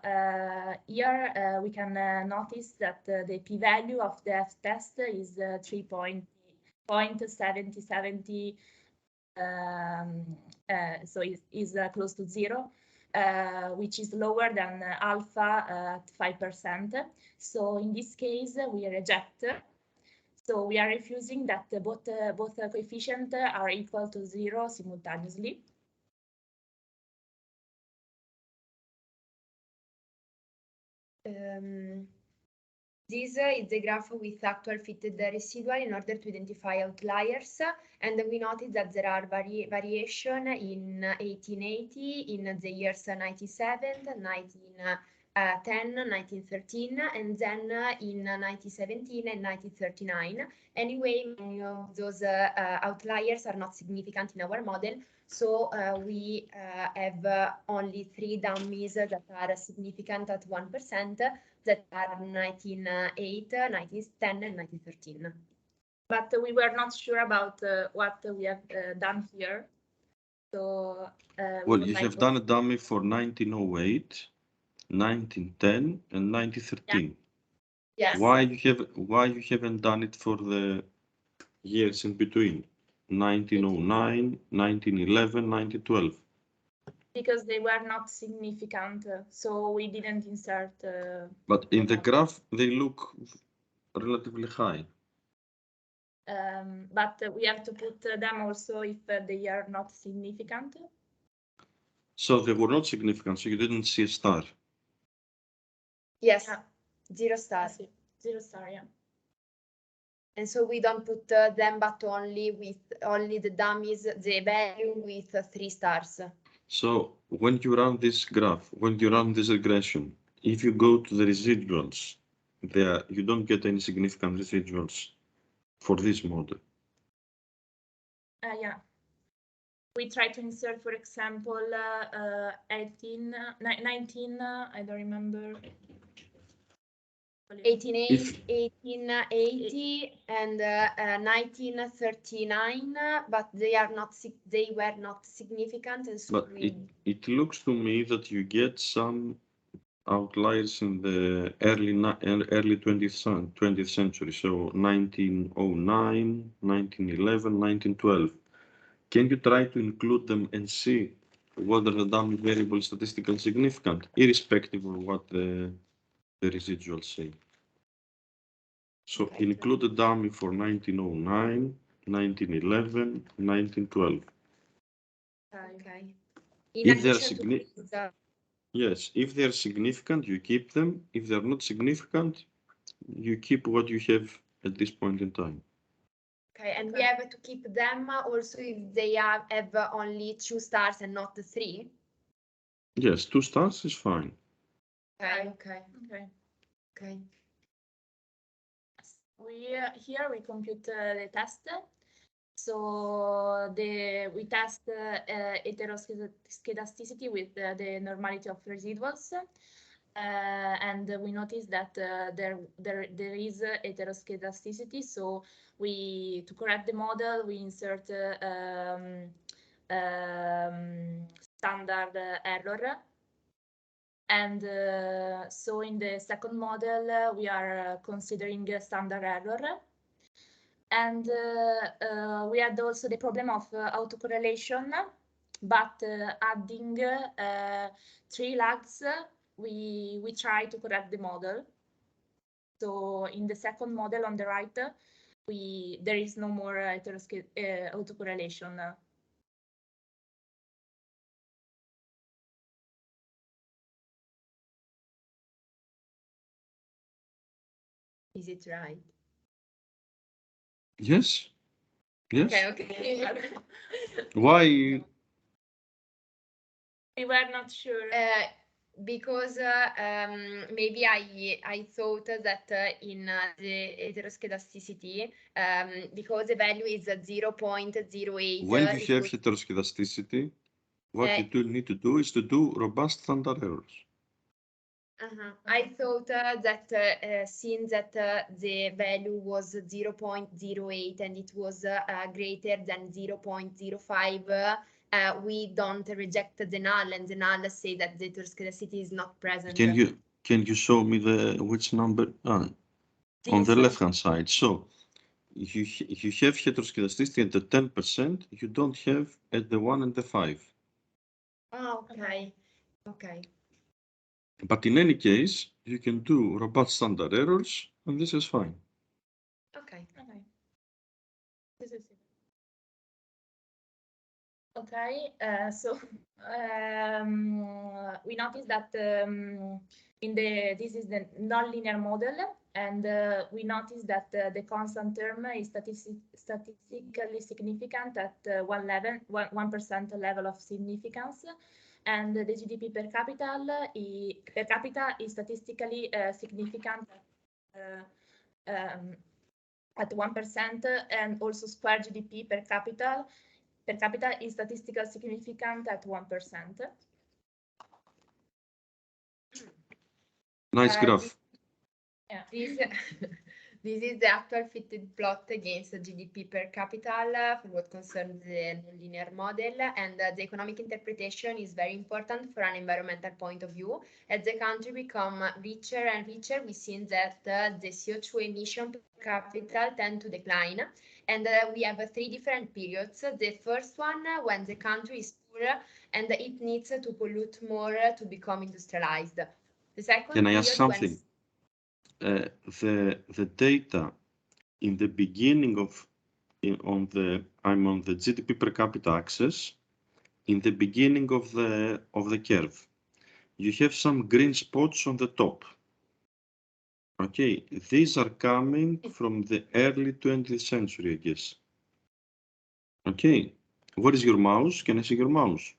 here we can notice that the p-value of the F-test is 3.7070. So is close to 0, which is lower than alpha at 5%. So in this case, we reject. So we are refusing that both coefficients are equal to 0 simultaneously. This is the graph with actual fitted residual in order to identify outliers, and we notice that there are variation in 1880, in the years 97, 1910, 1913, and then in 1917 and 1939. Anyway, many of those outliers are not significant in our model, so we have only 3 dummies that are significant at 1%, that are 1908, 1910, and 1913. But we were not sure about what we have done here. So well, you have done a dummy for 1908, 1910, and 1913. Yeah. Yes. Why you haven't done it for the years in between? 1909, 1911, 1912. Because they were not significant, so we didn't insert. But in the graph, they look relatively high. But we have to put them also if they are not significant. So they were not significant, so you didn't see a star. Yes, Yeah. 0 stars. 0 star, yeah. And so we don't put them, but only the dummies, the value with 3 stars. So when you run this graph, when you run this regression, if you go to the residuals, there you don't get any significant residuals for this model. Yeah. We try to insert, for example, 19, I don't remember. 1880 and 1939, but they were not significant, and so but it looks to me that you get some outliers in the early 20th century, so 1909, 1911, 1912. Can you try to include them and see whether the dummy variable is statistically significant, irrespective of what the residuals say? So Okay. include the dummy for 1909, 1911, 1912. Okay. If they're yes, if they're significant, you keep them. If they're not significant, you keep what you have at this point in time. Okay, and we have to keep them also if they have only 2 stars and not 3? Yes, 2 stars is fine. Okay. Here we compute the test. So we test heteroskedasticity with the normality of residuals, and we notice that there is heteroskedasticity. So to correct the model, we insert standard error. And so in the second model, we are considering standard error. And we had also the problem of autocorrelation, but adding 3 lags, we try to correct the model. So in the second model on the right, there is no more autocorrelation. Is it right? Yes. Yes. Okay. Why? We were not sure. Because maybe I thought that in the heteroskedasticity, because the value is 0.08. When you have heteroskedasticity, what you do need to do is to do robust standard errors. I thought that since that the value was 0.08 and it was greater than 0.05, we don't reject the null, and the null say that the heteroskedasticity is not present. Can you show me which number? On the left hand side. So you have heteroskedasticity at the 10%. You don't have at the 1 and the 5. Oh, okay. But in any case, you can do robust standard errors, and this is fine. Okay. This is it. Okay, so we noticed that this is the nonlinear model, and we noticed that the constant term is statistically significant at 1% level of significance, and the GDP per capita is statistically significant at 1%, and also square GDP per capita is statistically significant at 1%. Nice graph. This is the actual fitted plot against the GDP per capita for what concerns the linear model, and the economic interpretation is very important for an environmental point of view. As the country become richer and richer, we see that the CO2 emission per capita tend to decline, and we have 3 different periods. The first one, when the country is poor and it needs to pollute more to become industrialized. The second Can I period, ask something? The data in the beginning I'm on the GDP per capita axis. In the beginning of the curve, you have some green spots on the top. Okay, these are coming from the early 20th century, I guess. Okay, what is your mouse? Can I see your mouse?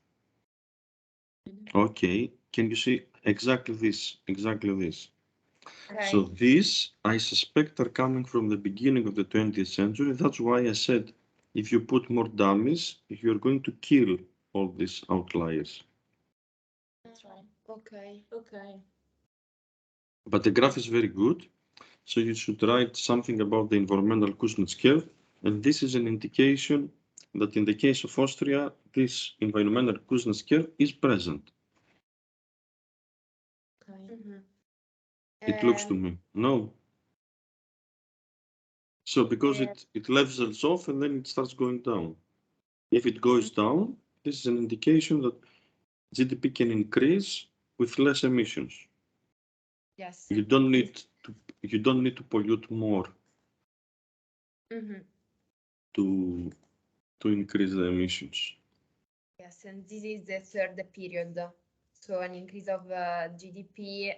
Okay, can you see exactly this? Exactly this. Okay. So these, I suspect, are coming from the beginning of the 20th century. That's why I said, if you put more dummies, you're going to kill all these outliers. That's right. Okay. But the graph is very good. So you should write something about the environmental Kuznets curve. And this is an indication that in the case of Austria, this environmental Kuznets curve is present. Okay. It looks to me. No. So because it levels off and then it starts going down. If it goes down, this is an indication that GDP can increase with less emissions. Yes. You don't need to pollute more to increase the emissions. Yes, and this is the third period. So an increase of GDP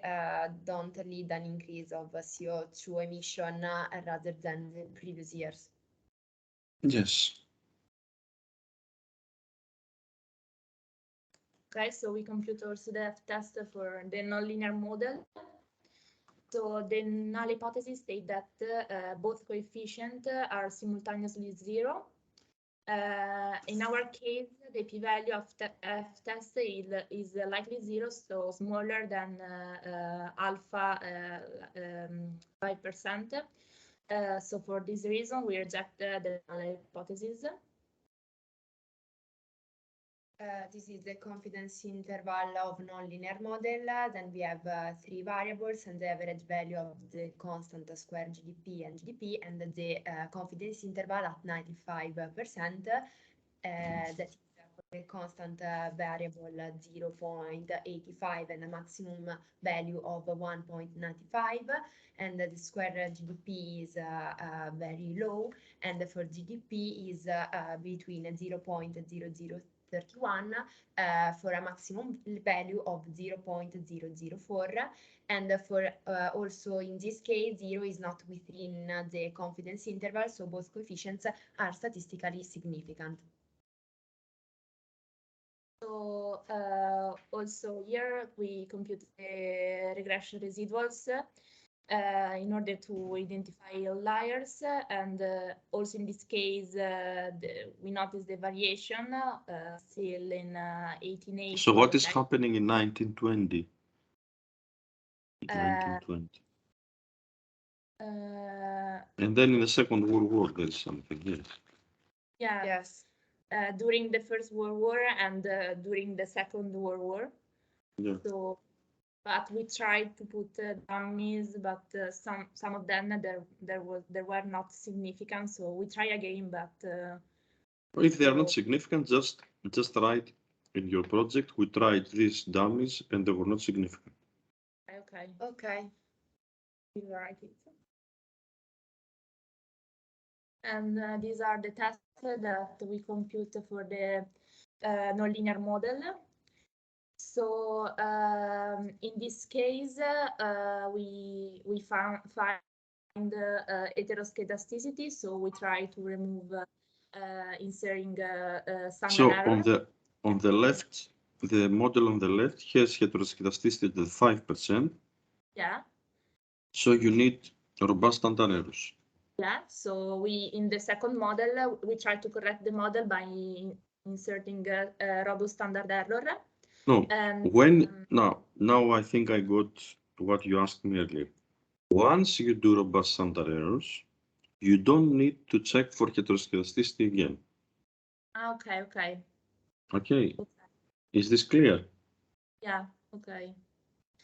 don't lead an increase of CO2 emission rather than the previous years. Yes. Okay, so we compute also the F-test for the nonlinear model. So the null hypothesis states that both coefficients are simultaneously 0. In our case, the p-value of F-test is likely 0, so smaller than alpha 5%. So for this reason, we reject the null hypothesis. This is the confidence interval of nonlinear model. Then we have 3 variables and the average value of the constant square GDP, and the confidence interval at 95%. That is for a constant variable 0.85 and a maximum value of 1.95, and the square GDP is very low, and for GDP is between 0.003 31 for a maximum value of 0.004. And for also in this case, 0 is not within the confidence interval, so both coefficients are statistically significant. So also here we compute the regression residuals in order to identify outliers, and also in this case we notice the variation still in 1880. So what is happening in 1920? 1920. And then in the Second World War there is something, yes. Yeah. Yes. During the First World War and during the Second World War. Yeah. So, but we tried to put dummies, but some of them there were not significant. So we try again, but if they are not significant, just write in your project. We tried these dummies and they were not significant. okay. Okay. We write it. And these are the tests that we compute for the nonlinear model. So in this case, we find heteroscedasticity. So we try to remove inserting standard So error. on the left, the model on the left has heteroscedasticity at 5%. Yeah. So you need robust standard errors. Yeah. So we in the second model we try to correct the model by inserting a robust standard error. No, And now I think I got what you asked me earlier. Once you do robust standard errors, you don't need to check for heteroscedasticity again. Okay. Okay. Is this clear? Yeah. Okay.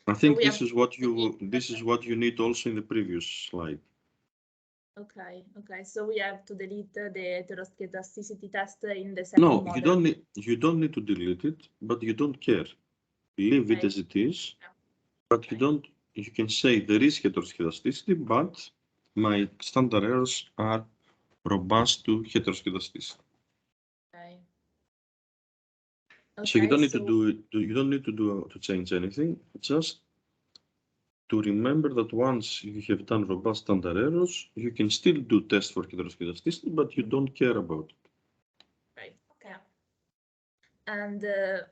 I think So this is what you need also in the previous slide. Okay. So we have to delete the heteroscedasticity test in the second model. No, you don't need to delete it, but you don't care. Leave it as it is. Yeah. But you can say there is heteroscedasticity, but my standard errors are robust to heteroscedasticity. Okay. So you don't need to do to change anything. Just to remember that once you have done robust standard errors, you can still do tests for heteroscedasticity, but you don't care about it. Right. Okay. And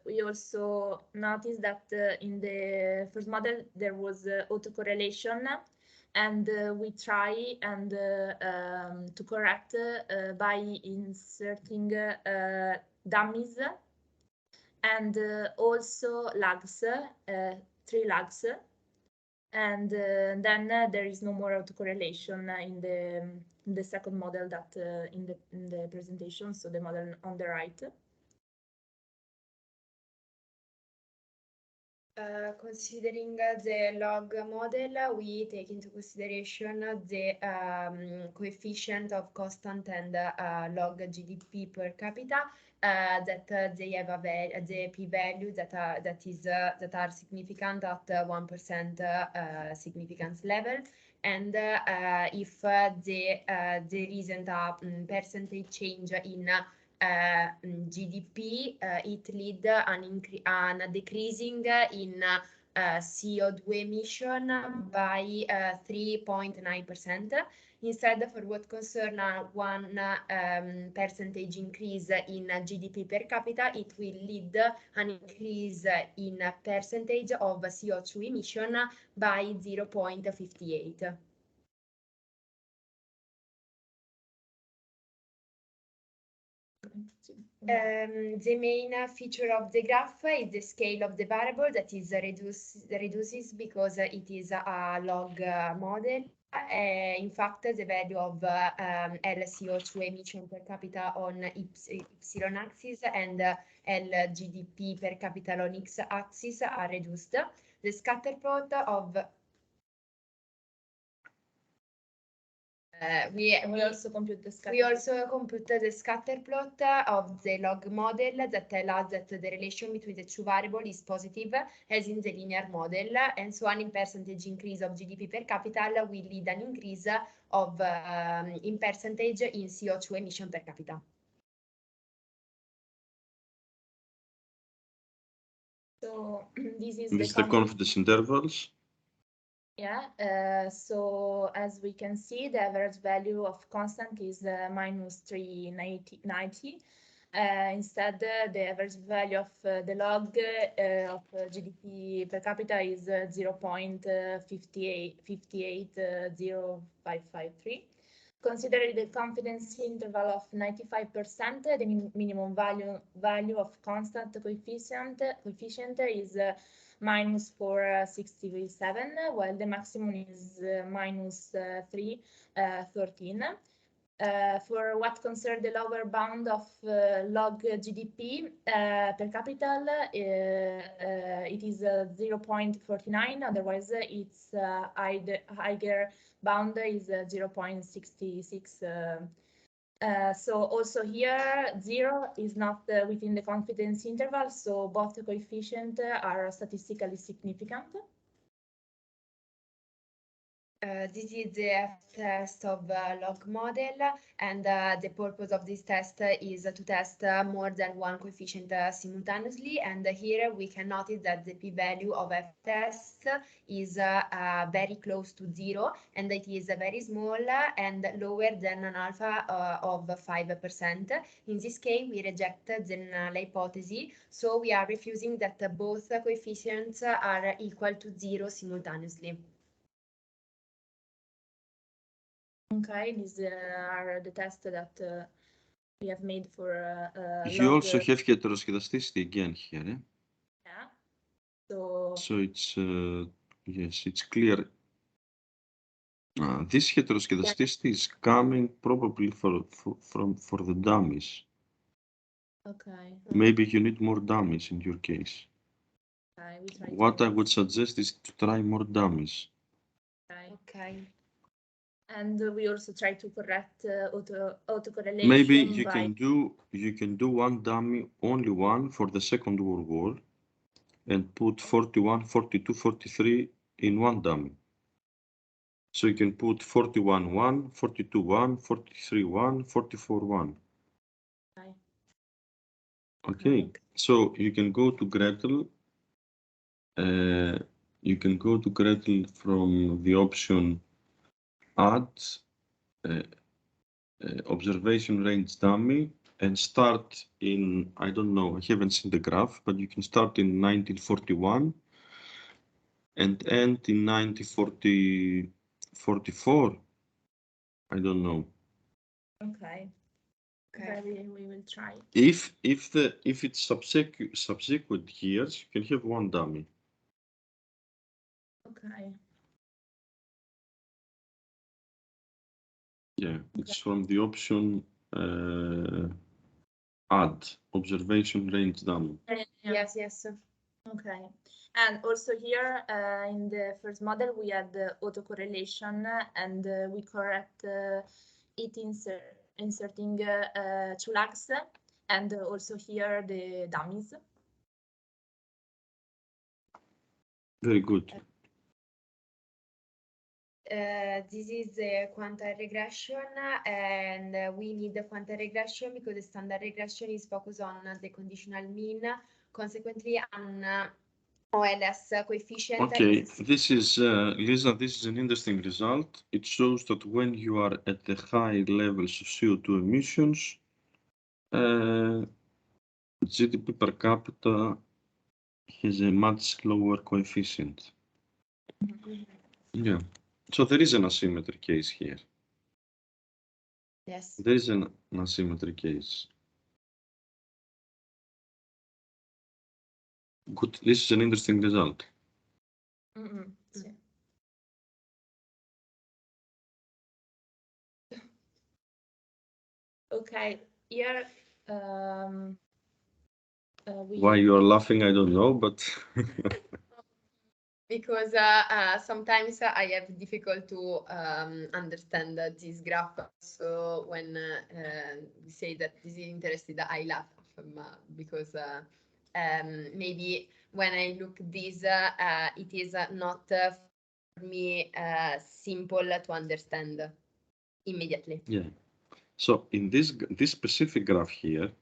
we also noticed that in the first model there was autocorrelation, and we try and to correct by inserting dummies and also lags, 3 lags. And then there is no more autocorrelation in the second model that in the presentation, so the model on the right. Considering the log model, we take into consideration the coefficient of constant and log GDP per capita, that they have the p-value that are significant at 1% significance level, and if there isn't a percentage change in GDP, it lead an decreasing in CO2 emission by 3.9%. Instead, for what concern 1% increase in GDP per capita, it will lead an increase in percentage of CO2 emission by 0.58. The main feature of the graph is the scale of the variable that is reduces because it is a log model. In fact, the value of LCO2 emission per capita on Y axis and LGDP per capita on X axis are reduced. The scatter plot of we also compute the scatter plot of the log model that tells us that the relation between the two variables is positive, as in the linear model, and so an in percentage increase of GDP per capita will lead an increase of in percentage in CO2 emission per capita. So this is This is the confidence intervals. Yeah, so as we can see, the average value of constant is minus 390. Instead, the average value of the log of GDP per capita is 0.58053. Considering the confidence interval of 95%, the minimum value of constant coefficient is minus 467, while the maximum is minus 313. For what concerns the lower bound of log GDP per capita, it is 0.49. Otherwise, its higher bound is 0.66. So also here, 0 is not within the confidence interval, so both coefficients are statistically significant. This is the test of log model, and the purpose of this test is to test more than one coefficient simultaneously. And here we can notice that the p-value of F test is very close to 0, and it is very small and lower than an alpha of 5%. In this case, we reject the null hypothesis, so we are refusing that both coefficients are equal to 0 simultaneously. Okay, these are the tests that we have made for You also have heteroscedasticity again here. Eh? Yeah. So it's yes, it's clear. This heteroscedasticity is coming probably for the dummies. Okay. Maybe you need more dummies in your case. Okay, what I would suggest is to try more dummies. Okay. And we also try to correct autocorrelation. Maybe you can do one dummy, only one for the Second World War, and put 41, 42, 43 in one dummy. So you can put 41, 1, 42, 1, 43, 1, 44, 1. Okay, so you can go to Gretel. You can go to Gretel from the option add observation range dummy and start in, I don't know, I haven't seen the graph, but you can start in 1941 and end in 1944. I don't know. Okay. Okay. We will try. If it's subsequent years, you can have one dummy. Okay. Yeah, it's from the option add observation range dummy. Yes, yes. Okay, and also here in the first model we had the autocorrelation, and we correct it inserting two lags, and also here the dummies. Very good. This is the quantile regression, and we need the quantile regression because the standard regression is focused on the conditional mean. Consequently, an OLS coefficient. Okay, this is Lisa. This is an interesting result. It shows that when you are at the high levels of CO2 emissions, GDP per capita has a much lower coefficient. Yeah. So there is an asymmetry case here. Yes. There is an asymmetry case. Good. This is an interesting result. Sì. Okay, here why you are laughing, I don't know, but because sometimes I have difficult to understand this graph. So when we say that this is interesting, I laugh because maybe when I look this, it is not for me simple to understand immediately. Yeah. So in this specific graph here,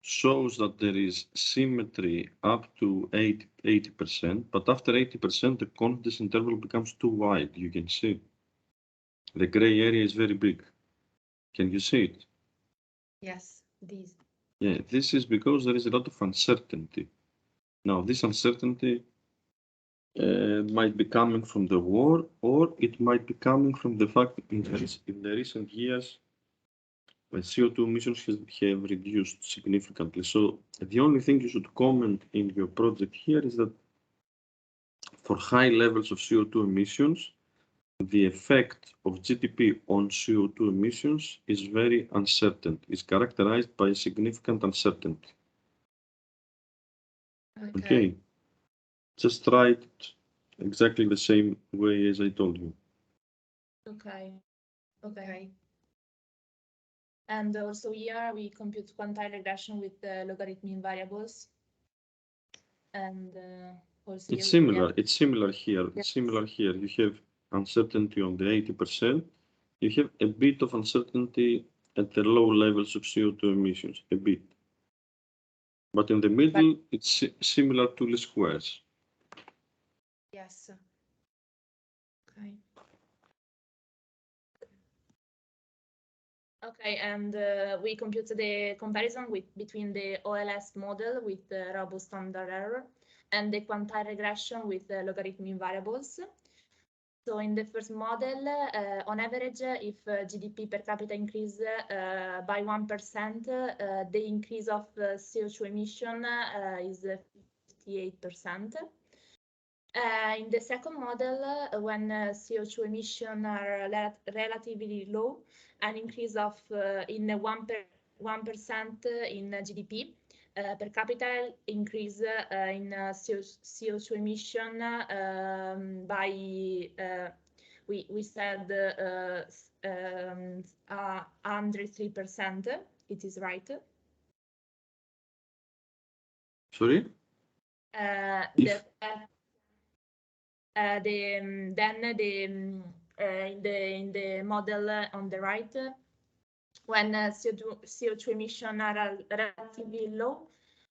shows that there is symmetry up to 80%, but after 80%, the confidence interval becomes too wide. You can see the gray area is very big. Can you see it? Yes, these. Yeah, this is because there is a lot of uncertainty. Now, this uncertainty might be coming from the war, or it might be coming from the fact that in the recent years, CO2 emissions have reduced significantly. So the only thing you should comment in your project here is that for high levels of CO2 emissions, the effect of GDP on CO2 emissions is very uncertain. It's characterized by significant uncertainty. Okay. Just write it exactly the same way as I told you. Okay. Okay. And also here we compute quantile regression with logarithmic variables. And also it's similar. It's similar here. It's similar here. You have uncertainty on the 80%. You have a bit of uncertainty at the low levels of CO2 emissions, a bit. But in the middle, it's similar to least squares. Yes. Okay. Okay, and we compute the comparison between the OLS model with robust standard error and the quantile regression with logarithmic variables. So in the first model, on average, if GDP per capita increase by 1%, the increase of CO2 emission is 58%. In the second model, when CO2 emissions are relatively low, an increase of in 1% in GDP per capita increase in CO2 emission by we said 103%. It is right. Sorry? In the model on the right, when CO2 emissions are relatively low,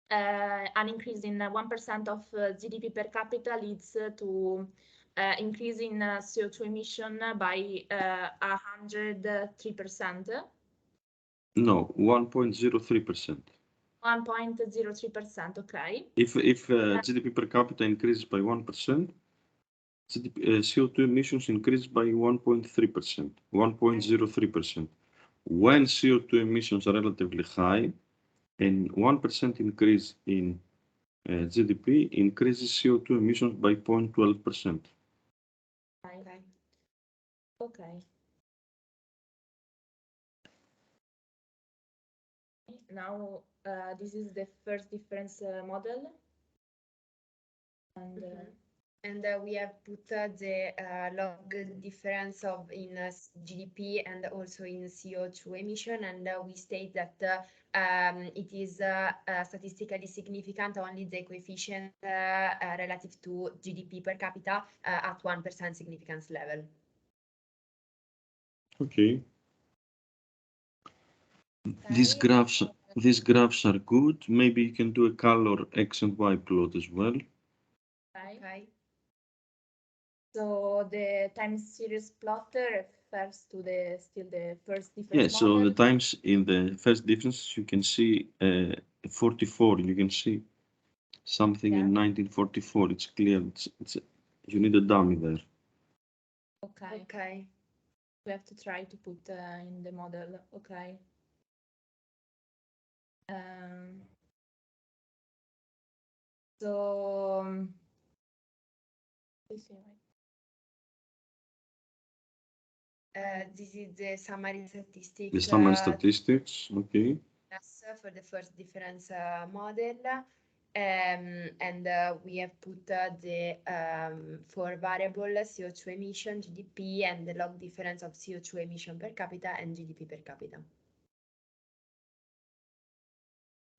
an increase in 1% of GDP per capita leads to increase in CO2 emission by 103%. No, 1.03%. 1.03%, okay. If GDP per capita increases by 1%, CO2 emissions increase by 1.3%, 1.03%. When CO2 emissions are relatively high, and 1% increase in GDP increases CO2 emissions by 0.12%. Okay. Okay. Now this is the first difference model. And we have put the log difference of in GDP and also in CO2 emission, and we state that it is statistically significant only the coefficient relative to GDP per capita at 1% significance level. Okay. These graphs are good. Maybe you can do a color X and Y plot as well. Okay. So the time series plot refers to the first difference model. So the times in the first difference, you can see 44. You can see something in 1944. It's clear. You need a dummy there. Okay. We have to try to put in the model. Okay. So this is the summary statistics. The summary statistics, okay. Yes, for the first difference model. And we have put the for variable CO2 emission, GDP, and the log difference of CO2 emission per capita and GDP per capita.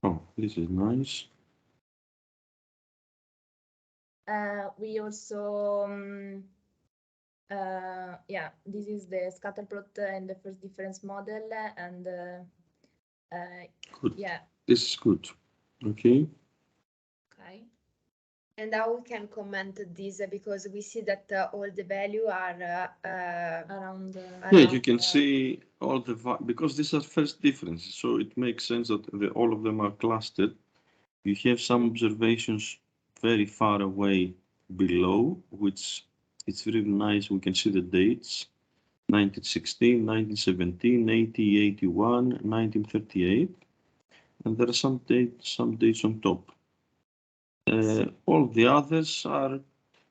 Oh, this is nice. We also, this is the scatter plot in the first difference model, and Good. yeah, This is good. Okay. Okay. And how we can comment this because we see that all the value are Around. Yeah, you can see all the because these are first differences, so it makes sense that all of them are clustered. You have some observations very far away below, which it's really nice. We can see the dates: 1916, 1917, 80, 81, 1938, and there are some dates on top. All the others are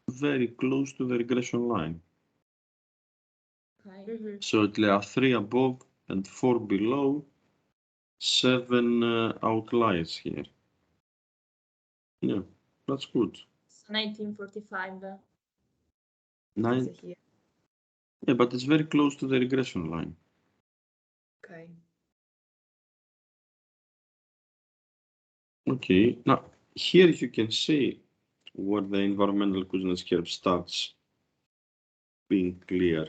very close to the regression line. Okay. So there are 3 above and 4 below, 7 outliers here. Yeah, that's good. So 1945. 9. Yeah, but it's very close to the regression line. Okay. Okay, now here you can see where the environmental cousins curve starts being clear.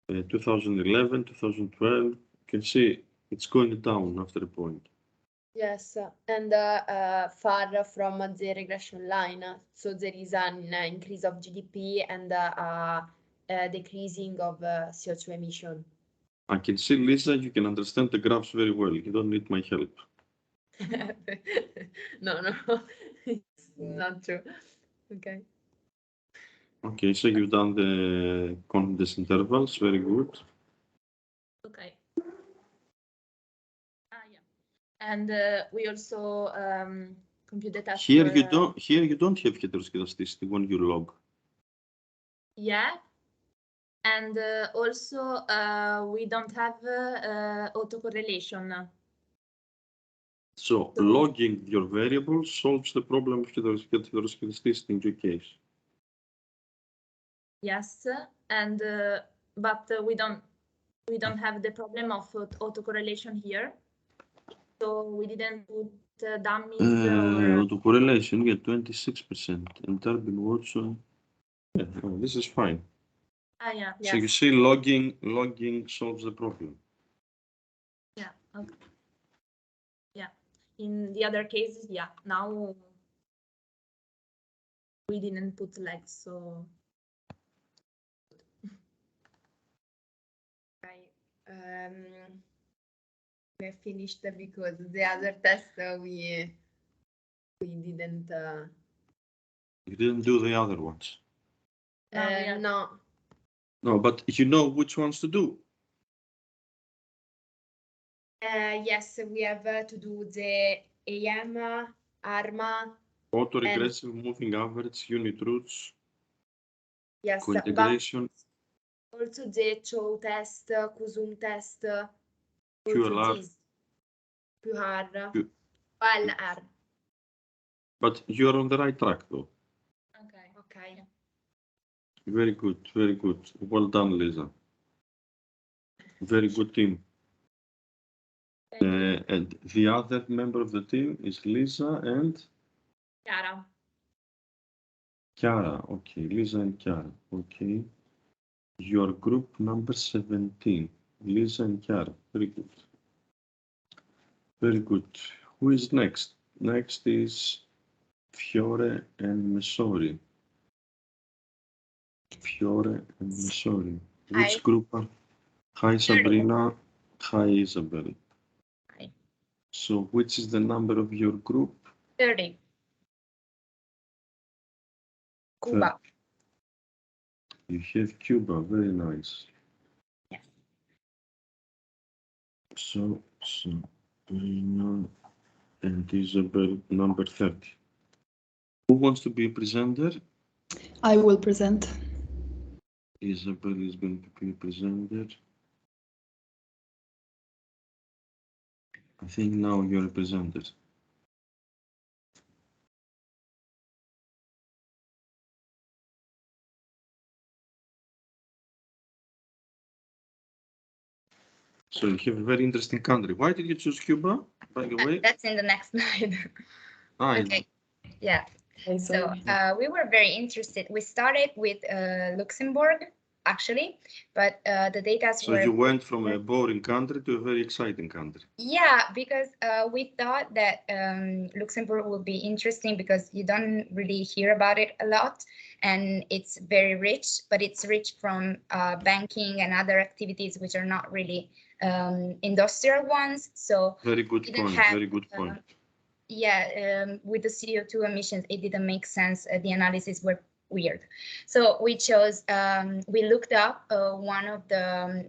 2011, 2012, you can see it's going down after a point. Yes, and far from the regression line. So there is an increase of GDP and a decreasing of CO2 emission. I can see, Lisa, you can understand the graphs very well. You don't need my help. No, it's not true. Okay. Okay, so you've done the confidence intervals, very good. Okay. Yeah. And we also compute the test. Here you don't have heteroscedasticity when you log. Yeah. And also we don't have autocorrelation. So logging your variables solves the problem of heteroscedasticity in your case. Yes, and but we don't have the problem of autocorrelation here. So we didn't put dummies or autocorrelation, yeah, 26%. And Turbine Watson, yeah, oh, this is fine. yeah. So you see logging solves the problem. Yeah, okay. Yeah. In the other cases, yeah. Now we didn't put legs, so we finished because the other test we didn't. You didn't do the other ones. No. No, but you know which ones to do. Yes, we have to do the AM, ARMA. Autoregressive, moving average, unit roots. Yes, co-integration. Also the CHO test, CUSUM test. QLR. QR. OLR. But you're on the right track, though. Okay. Very good, very good. Well done, Lisa. Very good team. And the other member of the team is Lisa and Chiara. Chiara. Okay, Lisa and Chiara. Okay. Your group number 17. Lisa and Chiara. Very good. Very good. Who is next? Next is Fiore and Messori. Fiore and Messori. Which group are? Hi, Sabrina. Hi, Isabel. Hi. So, which is the number of your group? 30. Cuba. You have Cuba. Very nice. Yes. So Sabrina and Isabel, number 30. Who wants to be a presenter? I will present. Isabel is going to be a presenter. I think now you're a presenter. So you have a very interesting country. Why did you choose Cuba, by the way? That's in the next slide. Okay. Yeah. So we were very interested. We started with Luxembourg actually, but the data So you went from a boring country to a very exciting country. Yeah, because we thought that Luxembourg would be interesting because you don't really hear about it a lot, and it's very rich, but it's rich from banking and other activities which are not really industrial ones. So very good point. Very good point. Yeah, with the CO2 emissions, it didn't make sense. The analysis were weird. So we chose, we looked up one of the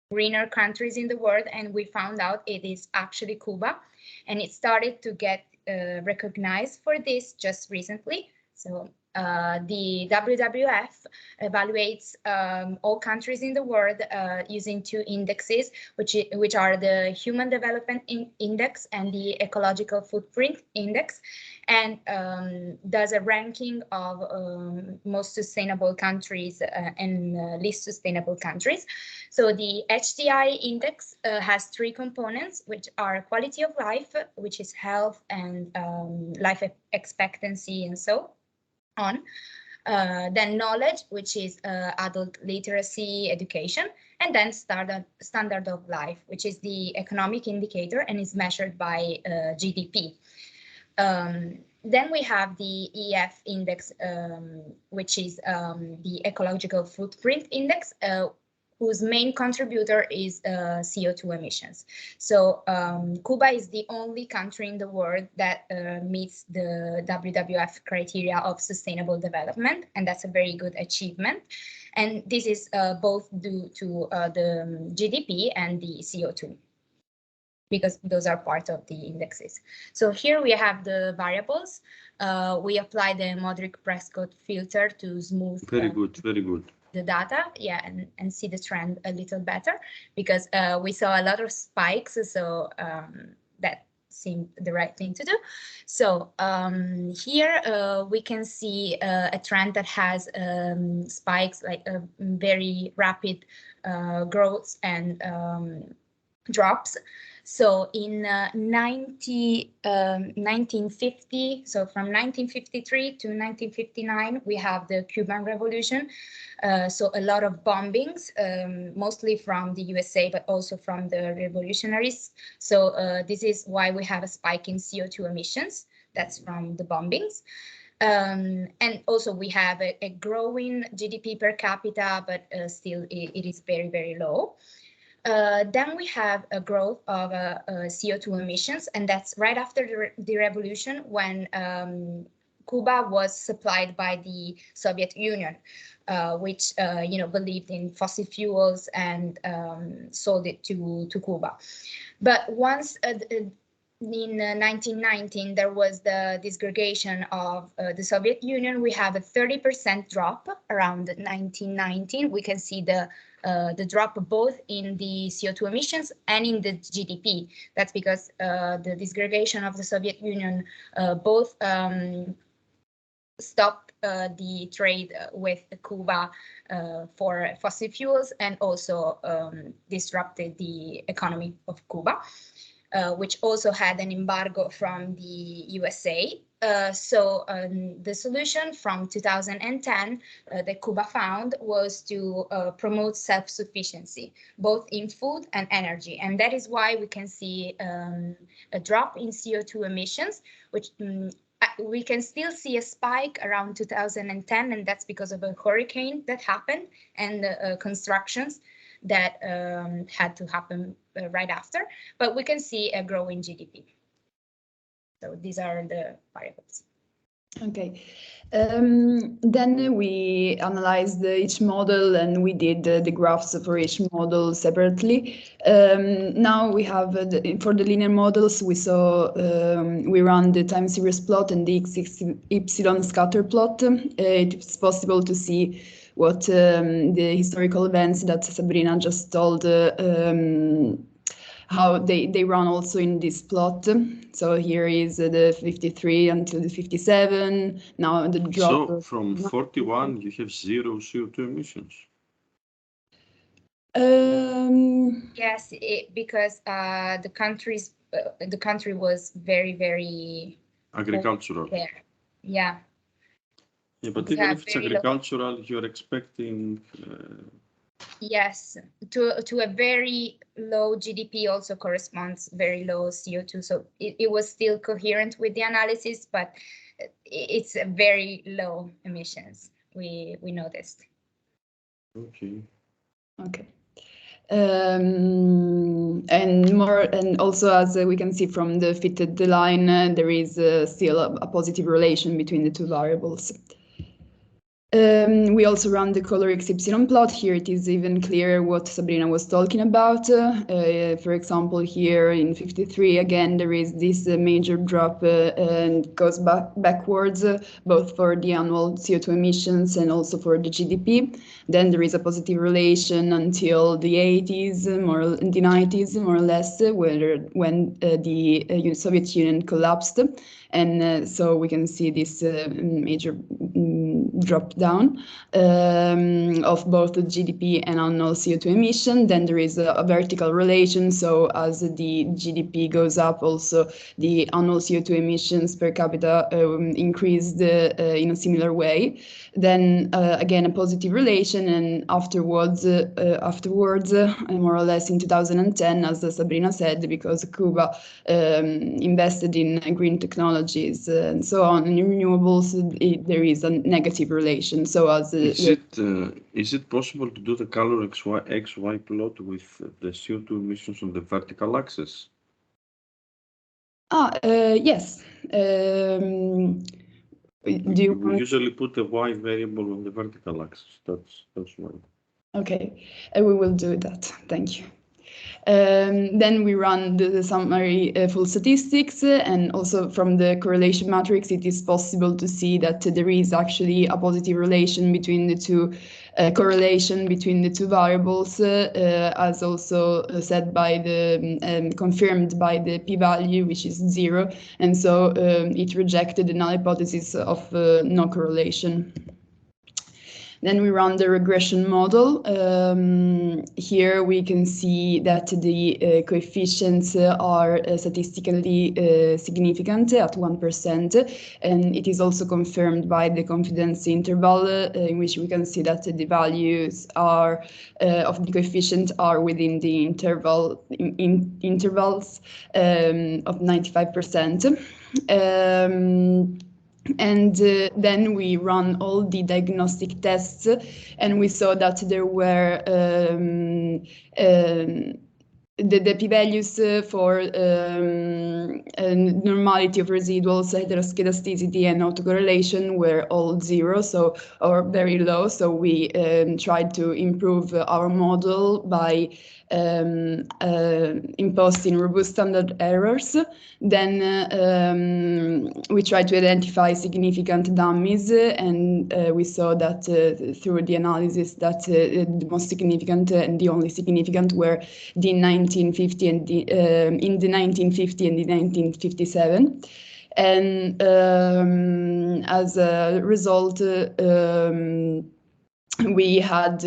greener countries in the world, and we found out it is actually Cuba, and it started to get recognized for this just recently. So the WWF evaluates all countries in the world using two indexes, which are the Human Development Index and the Ecological Footprint Index, and does a ranking of most sustainable countries and least sustainable countries. So the HDI index has three components, which are quality of life, which is health and life expectancy and so on. Then knowledge, which is adult literacy, education, and then standard of life, which is the economic indicator and is measured by GDP. Then we have the EF index, which is the ecological footprint index, whose main contributor is CO2 emissions. So Cuba is the only country in the world that meets the WWF criteria of sustainable development, and that's a very good achievement. And this is both due to the GDP and the CO2, because those are part of the indexes. So here we have the variables. We apply the Modric-Prescott filter to smooth. Very good, very good. The data, yeah, and see the trend a little better, because we saw a lot of spikes, so that seemed the right thing to do. So here we can see a trend that has spikes, like a very rapid growth and drops. So in 1950, so from 1953 to 1959, we have the Cuban Revolution. So a lot of bombings, mostly from the USA, but also from the revolutionaries. So this is why we have a spike in CO2 emissions. That's from the bombings. And also we have a growing GDP per capita, but still it is very, very low. Then we have a growth of CO2 emissions, and that's right after the revolution, when Cuba was supplied by the Soviet Union, which believed in fossil fuels and sold it to Cuba. But once in 1919, there was the disgregation of the Soviet Union. We have a 30% drop around 1919. We can see the drop both in the CO2 emissions and in the GDP. That's because the disgregation of the Soviet Union both stopped the trade with Cuba for fossil fuels, and also disrupted the economy of Cuba, which also had an embargo from the USA. So the solution from 2010 that Cuba found was to promote self-sufficiency, both in food and energy. And that is why we can see a drop in CO2 emissions, which we can still see a spike around 2010, and that's because of a hurricane that happened and constructions that had to happen right after, but we can see a growing GDP. So these are the variables. Okay, then we analyzed each model and we did the graphs for each model separately. Now we have, for the linear models, we saw, we run the time series plot and the y scatter plot. It's possible to see what the historical events that Sabrina just told, how they run also in this plot. So here is the 53 until the 57. Now the drop. So from 41, you have 0 CO2 emissions. Yes, because the country was very, very agricultural. There. Yeah. Yeah, but We even have if it's very low- agricultural, you're expecting. Yes, to a very low GDP also corresponds very low CO2. So it was still coherent with the analysis, but it's a very low emissions. We noticed. Okay. Okay. And also, as we can see from the fitted line, there is still a positive relation between the two variables. We also run the color XY plot. Here it is even clearer what Sabrina was talking about. For example, here in 53, again, there is this major drop and goes backwards, both for the annual CO2 emissions and also for the GDP. Then there is a positive relation until the 80s, the 90s, more or less, when the Soviet Union collapsed. And so we can see this major drop down of both the GDP and annual CO2 emission. Then there is a vertical relation. So as the GDP goes up, also the annual CO2 emissions per capita increased in a similar way. Then again, a positive relation, and afterwards, more or less in 2010, as Sabrina said, because Cuba invested in green technologies and so on, and in renewables, there is a negative relation. So as is it possible to do the color XY plot with the CO2 emissions on the vertical axis? Yes. We usually put the Y variable on the vertical axis. That's why. Okay, we will do that. Thank you. Then we run the summary full statistics, and also from the correlation matrix, it is possible to see that there is actually a positive relation between the two, correlation between the two variables, as also said by the, confirmed by the p-value, which is 0. And so it rejected the null hypothesis of no correlation. Then we run the regression model. Here we can see that the coefficients are statistically significant at 1%, and it is also confirmed by the confidence interval, in which we can see that the values are of the coefficient are within the intervals of 95%. And then we run all the diagnostic tests, and we saw that there were the p-values for normality of residuals, heteroscedasticity, and autocorrelation were all 0, so or very low. So we tried to improve our model by imposing robust standard errors. Then we tried to identify significant dummies, and we saw that through the analysis that the most significant and the only significant were the 1950 and the in the 1950 and the 1957. And as a result, we solved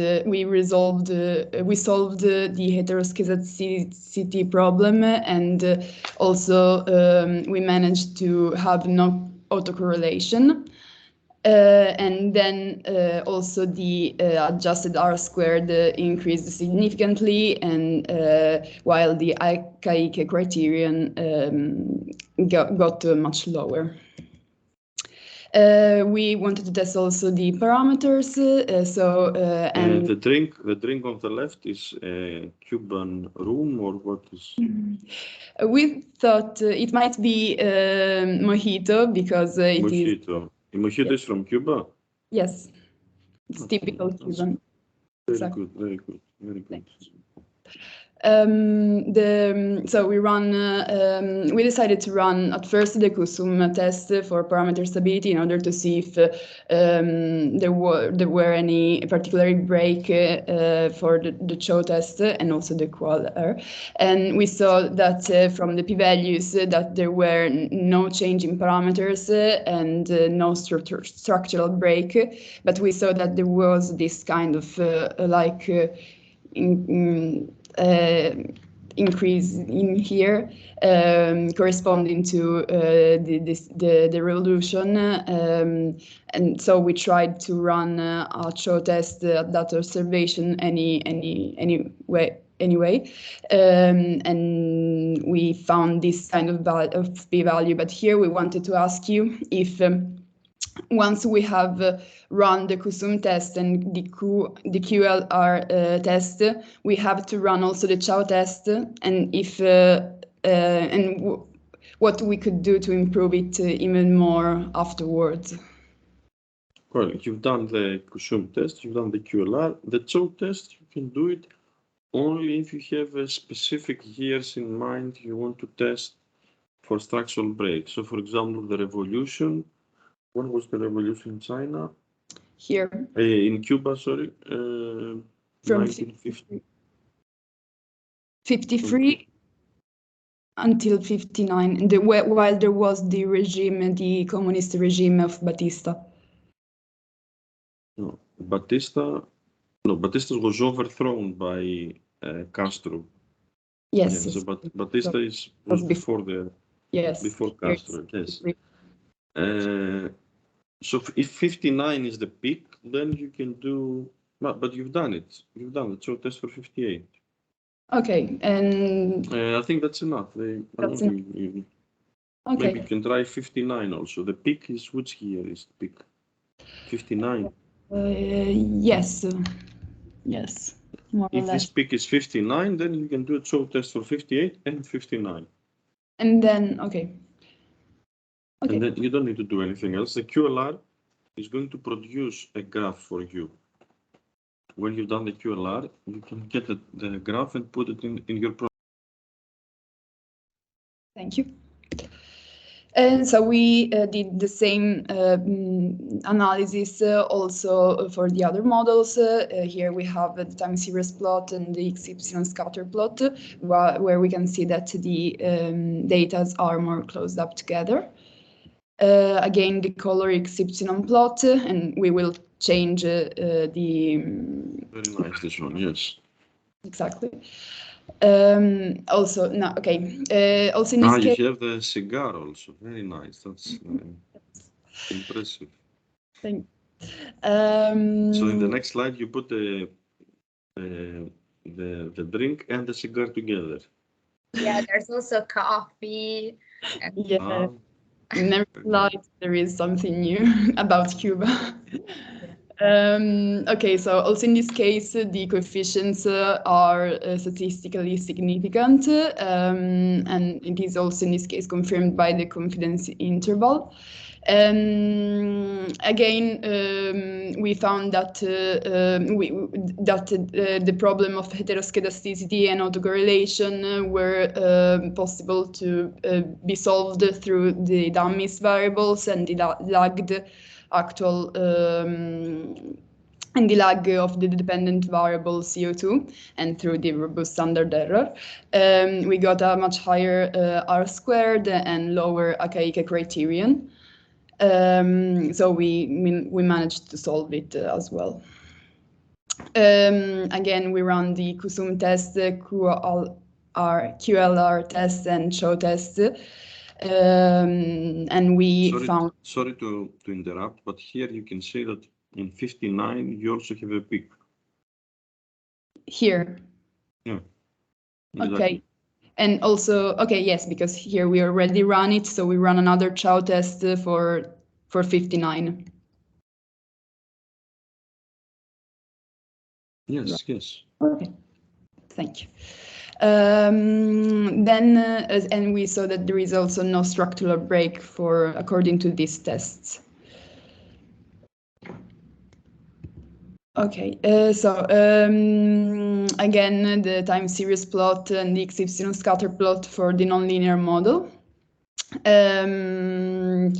the heteroscedasticity problem, and also we managed to have no autocorrelation. And then also the adjusted R-squared increased significantly, and while the archaic criterion got much lower. We wanted to test also the parameters. And the drink on the left is a Cuban rum, or what is? We thought it might be mojito, because it is. Mojito is from Cuba? Yes, it's typical Cuban. Very good, very good, very good. So we decided to run at first the CUSUM test for parameter stability in order to see if there were any particular break for the CHO test and also the QUAL-R. And we saw that from the p-values that there were no change in parameters and no structural break, but we saw that there increase in here, corresponding to the revolution. And so we tried to run a show test at that observation anyway, and we found this kind of p-value. But here we wanted to ask you if once we have run the QSUM test and the QLR test, we have to run also the chow test, and if what we could do to improve it even more afterwards. Well, you've done the QSUM test, you've done the QLR. The chow test, you can do it only if you have a specific years in mind you want to test for structural break. So, for example, the revolution. When was the revolution in China? Here. In Cuba, sorry. From 1950. 53 until 59, while there was the regime, the communist regime of Batista. No, Batista was overthrown by Castro. Yes. So Batista was before Castro. Yes. So if 59 is the peak, then you can do. But you've done it. You've done the chow test for 58. Okay, and I think that's enough. Okay. Maybe you can try 59 also. The peak is which year is the peak? 59. Yes. Yes. More or if less. this peak is 59, then you can do a chow test for 58 and 59. And then okay. And then you don't need to do anything else. The QLR is going to produce a graph for you. When you've done the QLR, you can get the graph and put it in your program. Thank you. And so we did the same analysis also for the other models. Here we have the time series plot and the XY scatter plot, where we can see that the data are more closed up together. Again, the color XY plot, and we will change the... Very nice, this one, yes. Exactly. Also, no, okay. Also in this case... you have the cigar also. Very nice. That's impressive. Thank you. So in the next slide, you put the drink and the cigar together. Yeah, there's also coffee. Yeah. In every slide, there is something new about Cuba. Okay, so also in this case, the coefficients are statistically significant, and it is also in this case confirmed by the confidence interval. Again, we found that the problem of heteroskedasticity and autocorrelation were possible to be solved through the dummies variables and the lagged actual and the lag of the dependent variable CO2, and through the robust standard error. We got a much higher R squared and lower Akaiike criterion. So we managed to solve it as well. Again, we run the QSUM test, QLR test, and show test. And we found... Sorry to interrupt, but here you can see that in 59 you also have a peak. Here? Yeah. Okay. Exactly. And also, okay, yes, because here we already run it, so we run another chow test for 59. Yes, right. Yes. Okay, thank you. Then, and we saw that there is also no structural break according to these tests. Okay, so again, the time series plot and the XY scatter plot for the nonlinear model. Then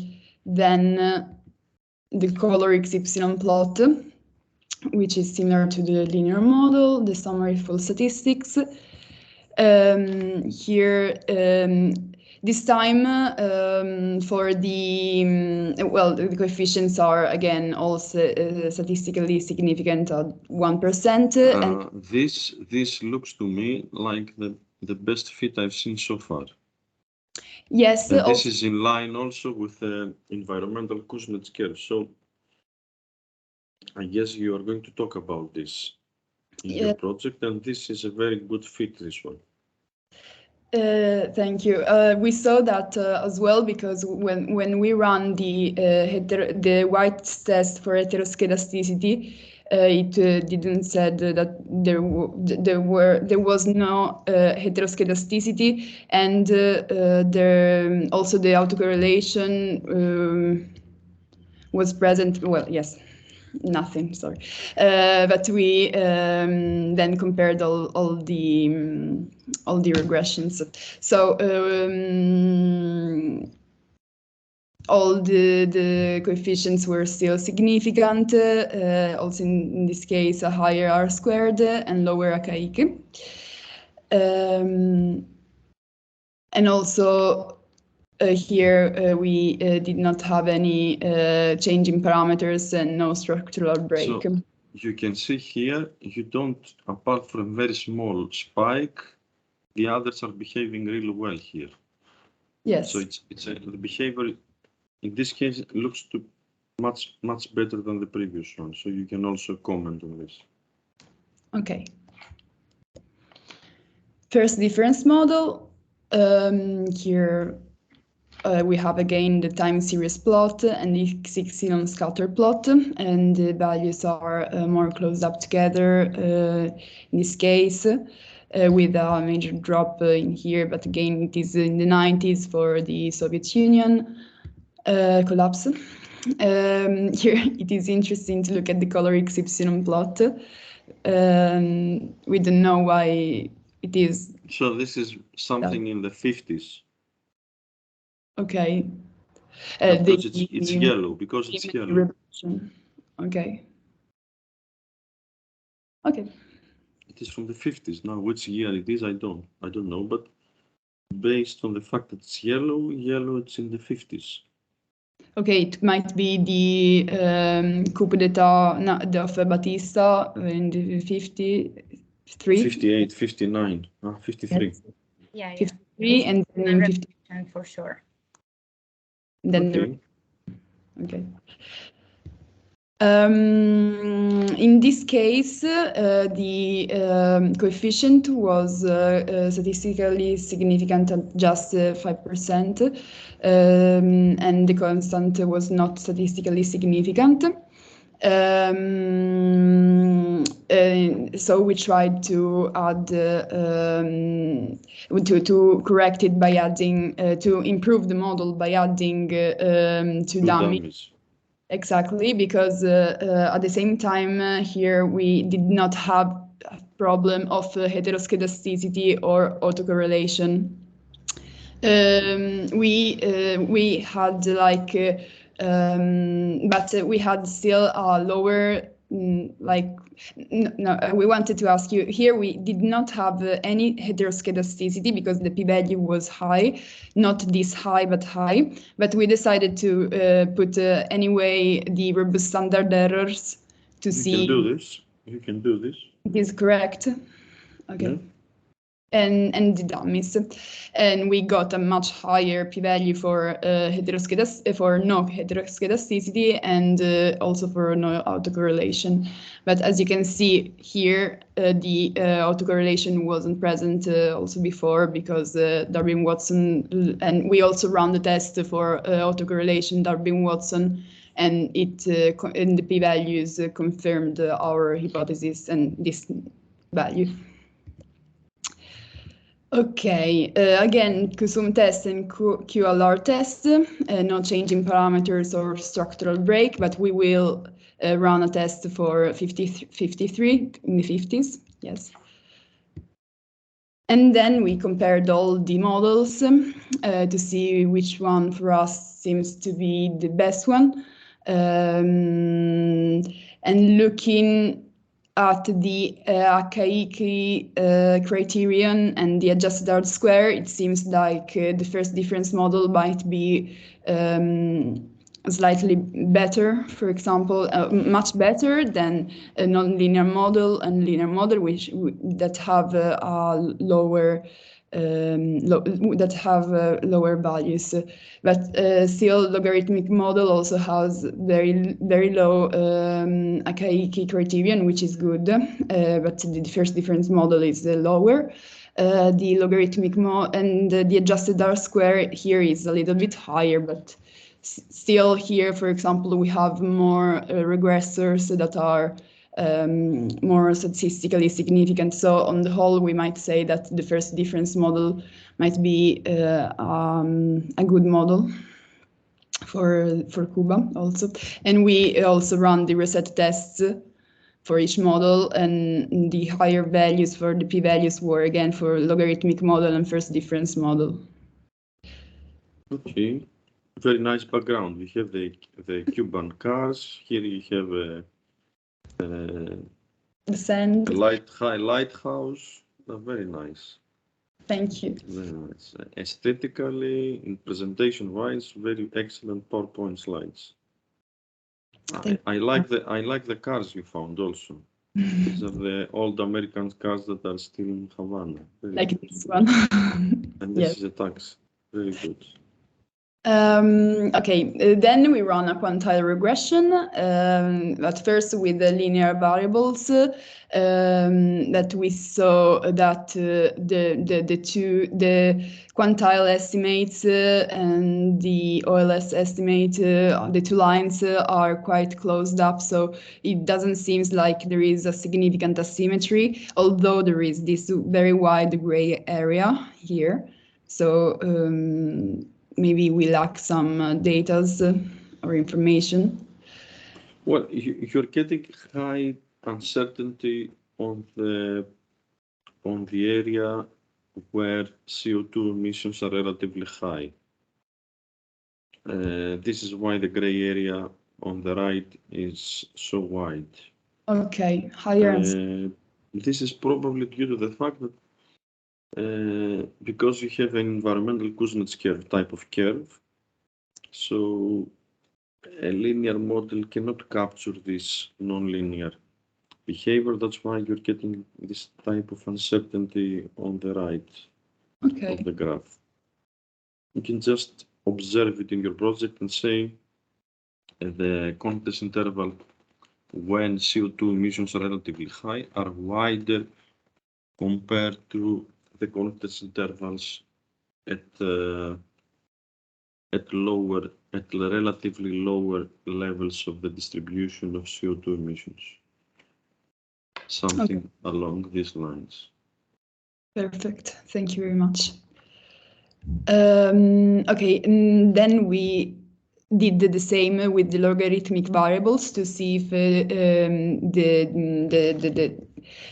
the color XY plot, which is similar to the linear model, the summary full statistics. Here, this time for the, the coefficients are again also statistically significant at 1%. This looks to me like the the best fit I've seen so far. Yes, And this is in line also with the environmental Kuznets curve. So I guess you are going to talk about this in your project, and this is a very good fit, this one. Thank you. We saw that as well, because when we run the white test for heteroskedasticity, it didn't said that there was no heteroskedasticity, and also the autocorrelation was present. Well, yes. Nothing, sorry. But we then compared all the regressions. So all the coefficients were still significant. Also in this case, a higher R squared and lower archaic. And also here we did not have any change in parameters and no structural break. So you can see here, you don't, apart from very small spike, the others are behaving really well here. Yes. So the behavior in this case looks to much better than the previous one. So you can also comment on this. Okay. First difference model. Here we have again the time series plot and the X-epsilon scatter plot, and the values are more close up together in this case, with a major drop in here, but again it is in the 90s for the Soviet Union collapse. Here it is interesting to look at the color X-epsilon plot. We don't know why it is. So this is something in the 50s. Okay. Because it's yellow, because it's yellow. Okay. Okay. It is from the 50s. Now, which year it is, I don't know, but based on the fact that it's yellow, it's in the 50s. Okay, it might be the coup d'etat of Batista in the 53. 58, 59, 53. Yes. Yeah, 53 and then in 50. For sure. Then okay. In this case, the coefficient was statistically significant at just 5%, and the constant was not statistically significant. So we tried to add to correct it by adding to improve the model by adding two dummies. Exactly, because at the same time here we did not have a problem of heteroskedasticity or autocorrelation. We had like, but we had still a lower, like, no, we wanted to ask you, here we did not have any heteroskedasticity because the p-value was high, not this high, but high. But we decided to put anyway the robust standard errors to see. You can do this. You can do this. It is correct. Okay. Yeah. And the dummies, and we got a much higher p-value for no heteroskedasticity and also for no autocorrelation. But as you can see here, the autocorrelation wasn't present also before, because Darwin-Watson, and we also ran the test for autocorrelation Darwin-Watson, and it and the p-values confirmed our hypothesis and this value. Okay, again, QSUM test and QLR test, no change in parameters or structural break, but we will run a test for 53 in the 50s, yes. And then we compared all the models to see which one for us seems to be the best one. And looking at the archaic criterion and the adjusted R-square, it seems like the first difference model might be slightly better, for example, much better than a nonlinear model and linear model, that have a lower lower values. But still, logarithmic model also has very low archaic criterion, which is good. But the first difference model is lower. The logarithmic and the adjusted R-square here is a little bit higher, but still here, for example, we have more regressors that are more statistically significant. So on the whole, we might say that the first difference model might be a good model for Cuba also. And we also run the reset tests for each model, and the higher values for the p-values were again for logarithmic model and first difference model. Okay, very nice background. We have the Cuban cars. Here you have the sand. High lighthouse. Very nice. Thank you. Very nice. Aesthetically, in presentation-wise, very excellent PowerPoint slides. I like the cars you found also. These are the old American cars that are still in Havana. Very like good. this one. And this Yes. is a taxi. Very good. Okay, then we run a quantile regression, at first with the linear variables, that we saw that the quantile estimates and the OLS estimate, the two lines are quite closed up, so it doesn't seem like there is a significant asymmetry, although there is this very wide gray area here. So maybe we lack some data or information. Well, you're getting high uncertainty on the area where CO2 emissions are relatively high. This is why the gray area on the right is so wide. Okay, higher. This is probably due to the fact that because you have an environmental Kuznets curve type of curve, so a linear model cannot capture this nonlinear behavior. That's why you're getting this type of uncertainty on the right of the graph. You can just observe it in your project and say the confidence interval when CO2 emissions are relatively high are wider compared to the confidence intervals at relatively lower levels of the distribution of CO2 emissions. Something along these lines. Perfect. Thank you very much. Okay, and then we did the same with the logarithmic variables to see if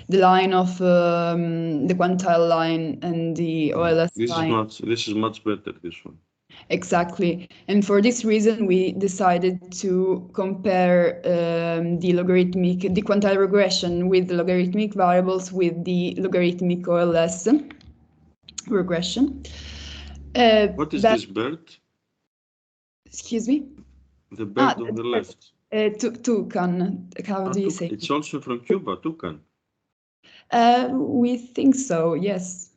the line of the quantile line and the OLS line. This is much better, this one. Exactly. And for this reason, we decided to compare the quantile regression with the logarithmic variables with the logarithmic OLS regression. What is this bird? Excuse me? The bird on the left. Toucan. How do you say? It's also from Cuba, toucan. We think so, yes.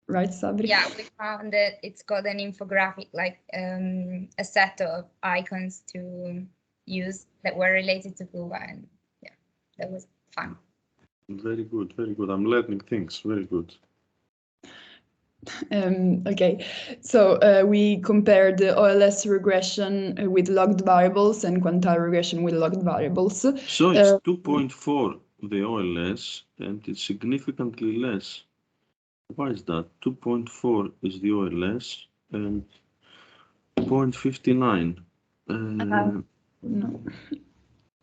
Right, Sabri? Yeah, we found that it's got an infographic, like a set of icons to use that were related to Cuba, and yeah, that was fun. Very good, very good. I'm learning things, very good. Okay, so we compared the OLS regression with logged variables and quantile regression with logged variables. So it's 2.4 the OLS, and it's significantly less. Why is that? 2.4 is the OLS and 0.59. No.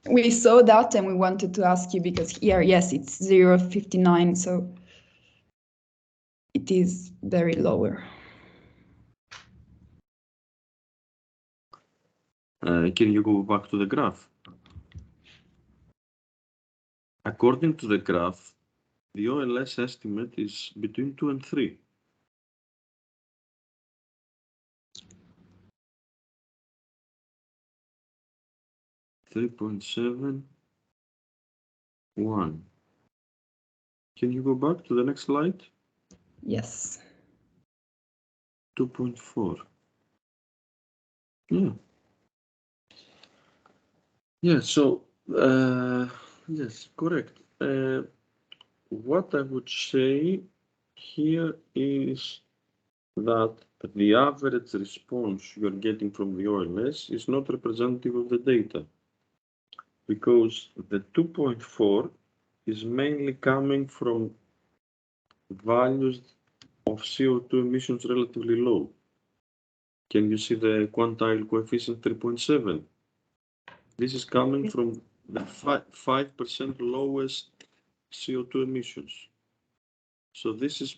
We saw that and we wanted to ask you because here, yes, it's 0.59, so it is very lower. Can you go back to the graph? According to the graph, the OLS estimate is between 2 and 3. 3.7, 1. Can you go back to the next slide? Yes. 2.4. Yeah. Yeah, so, yes, correct. What I would say here is that the average response you're getting from the OLS is not representative of the data, because the 2.4 is mainly coming from values of CO2 emissions relatively low. Can you see the quantile coefficient 3.7? This is coming from the 5% lowest CO2 emissions. So this is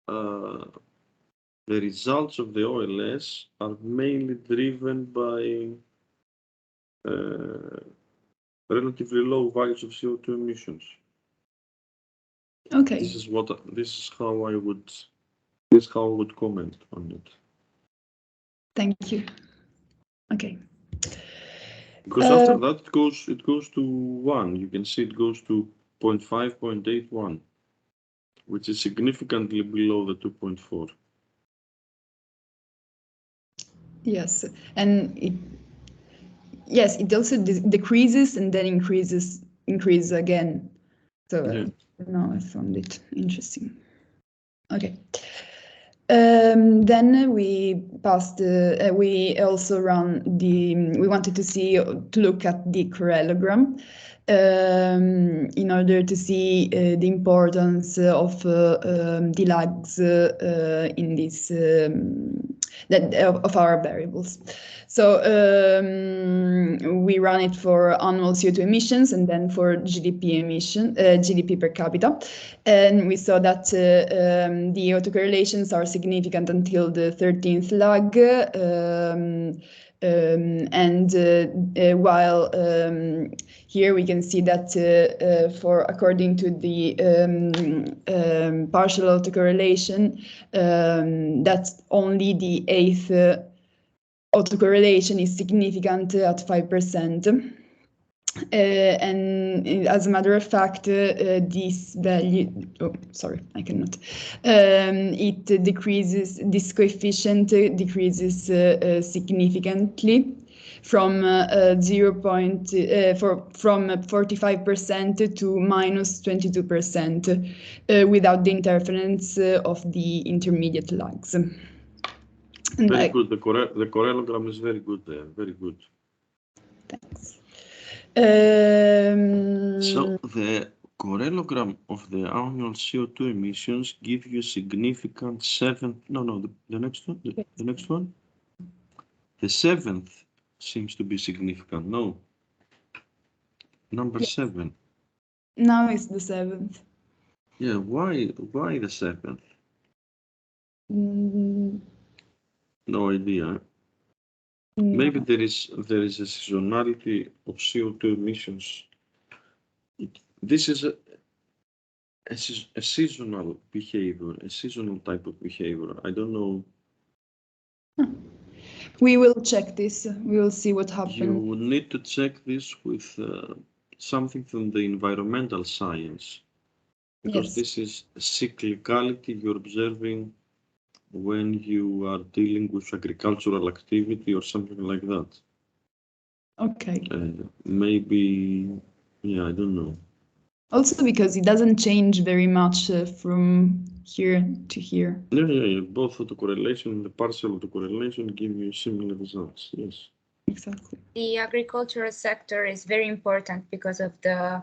the results of the OLS are mainly driven by relatively low values of CO2 emissions. Okay. This is how I would comment on it. Thank you. Okay. Because after that it goes to 1. You can see it goes to 0.5, 0.81, which is significantly below the 2.4. Yes, and it also decreases and then increases again. So Yeah. now I found it interesting. Okay. Then we passed. We also we wanted to look at the correlogram in order to see the importance of the lags in this of our variables. So we run it for annual CO2 emissions and then for GDP per capita, and we saw that the autocorrelations are significant until the 13th lag, and while here we can see that according to the partial autocorrelation, that's only the 8th autocorrelation is significant at 5%. And as a matter of fact, this value, I cannot. It decreases, this coefficient decreases significantly from from 45% to minus 22% without the interference of the intermediate lags. Very good. The correlogram is very good there. Very good. Thanks. So the correlogram of the annual CO2 emissions give you significant the next one. The next one. The 7th seems to be significant. No. Number 7. Now it's the 7th. Yeah. Why the 7th? No idea. Maybe there is a seasonality of CO2 emissions. This is a seasonal behavior, a seasonal type of behavior. I don't know. We will check this. We will see what happens. You need to check this with something from the environmental science, because this is cyclicality you're observing when you are dealing with agricultural activity or something like that. Okay. Maybe, yeah, I don't know. Also because it doesn't change very much from here to here. Yeah. Both autocorrelation and the partial autocorrelation give you similar results. Yes. Exactly. The agricultural sector is very important because of the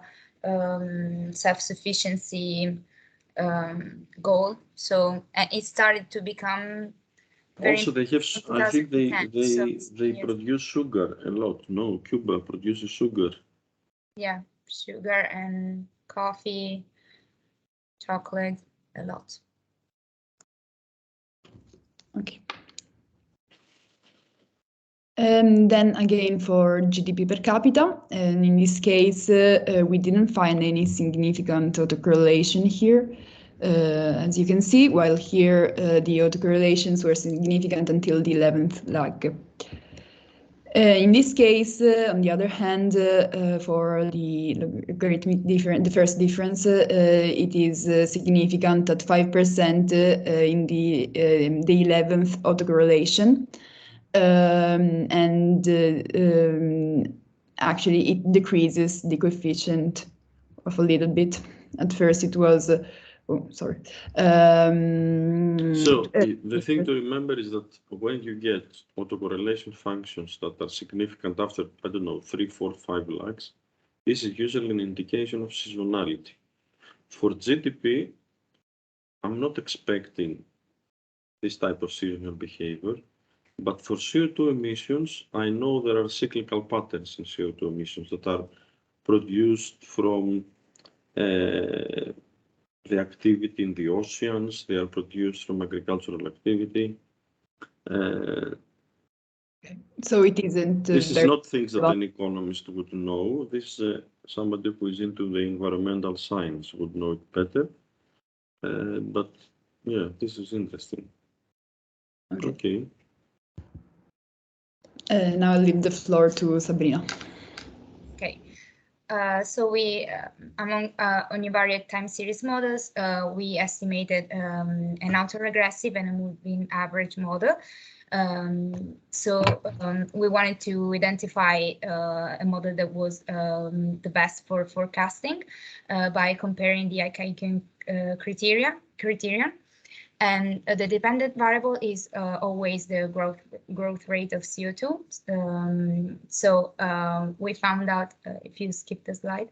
self-sufficiency goal. So it started to become very also they have, I think they produce sugar a lot. No, Cuba produces sugar. Yeah, sugar and coffee, chocolate, a lot. Okay. And then again for GDP per capita, and in this case we didn't find any significant autocorrelation here, as you can see, while here the autocorrelations were significant until the 11th lag. In this case, on the other hand, for the logarithmic the first difference, it is significant at 5% in the 11th autocorrelation. And actually it decreases the coefficient of a little bit. At first it was, oh, sorry. So the thing to remember is that when you get autocorrelation functions that are significant after, I don't know, 3, 4, 5 lags, this is usually an indication of seasonality. For GDP, I'm not expecting this type of seasonal behavior, but for CO2 emissions, I know there are cyclical patterns in CO2 emissions that are produced from the activity in the oceans, they are produced from agricultural activity. So it isn't. This is not things that an economist would know. This somebody who is into the environmental science would know it better. But yeah, this is interesting. Okay. Now I'll leave the floor to Sabrina. Okay. So we, among univariate time series models, we estimated an autoregressive and a moving average model. We wanted to identify a model that was the best for forecasting by comparing the ICAIC criterion. And the dependent variable is always the growth rate of CO2. We found out, if you skip the slide,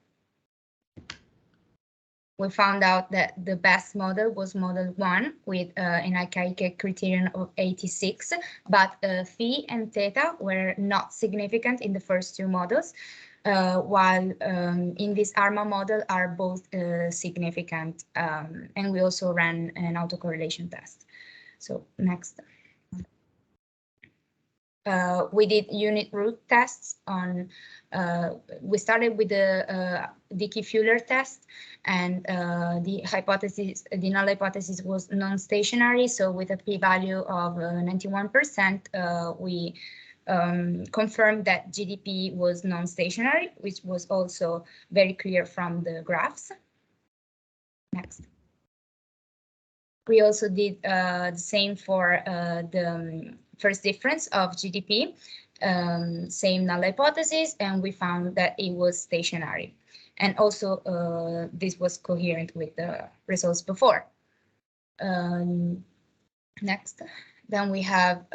we found out that the best model was model 1 with an ICAIC criterion of 86, but phi and theta were not significant in the first two models, while in this ARMA model are both significant, and we also ran an autocorrelation test. So next. We did unit root tests on, we started with the Dickey-Fuller test, and the null hypothesis was non-stationary. So with a p-value of 91%, we confirmed that GDP was non-stationary, which was also very clear from the graphs. Next. We also did the same for the first difference of GDP, same null hypothesis, and we found that it was stationary. And also this was coherent with the results before. Next. Then we have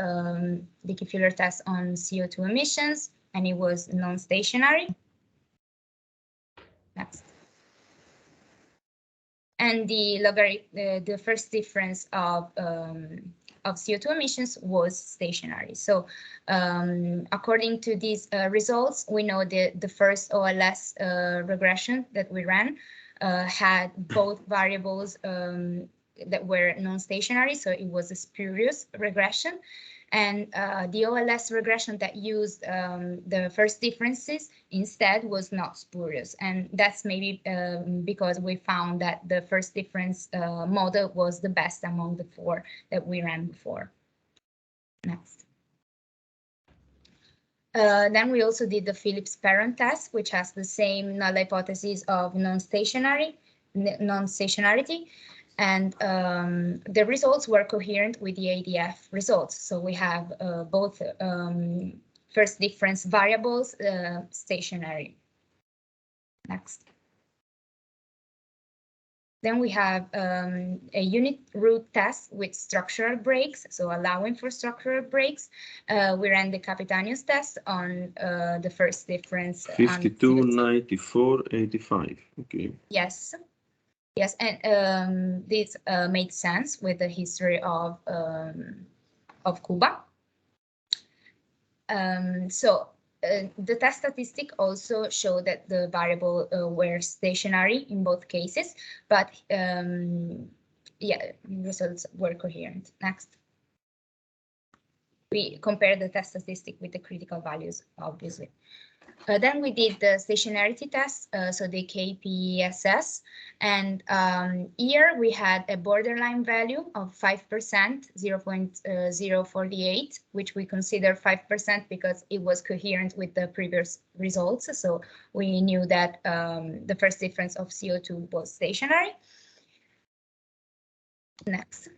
Dickey-Fuller test on CO2 emissions, and it was non-stationary. Next. And the first difference of CO2 emissions was stationary. So according to these results, we know that the first OLS regression that we ran had both variables that were non-stationary, so it was a spurious regression. And the OLS regression that used the first differences instead was not spurious. And that's maybe because we found that the first difference model was the best among the 4 that we ran before. Next. Then we also did the Phillips-Perron test, which has the same null hypothesis of non-stationarity. And the results were coherent with the ADF results. So we have both first difference variables stationary. Next. Then we have a unit root test with structural breaks, so allowing for structural breaks. We ran the Capitanius test on the first difference. 52, 94, 85. Okay. Yes. Yes, and this made sense with the history of Cuba. The test statistic also showed that the variable were stationary in both cases, but yeah, results were coherent. Next. We compare the test statistic with the critical values, obviously. Then we did the stationarity test, so the KPSS, and here we had a borderline value of 5%, 0.048, which we consider 5% because it was coherent with the previous results. So we knew that the first difference of CO2 was stationary. Next.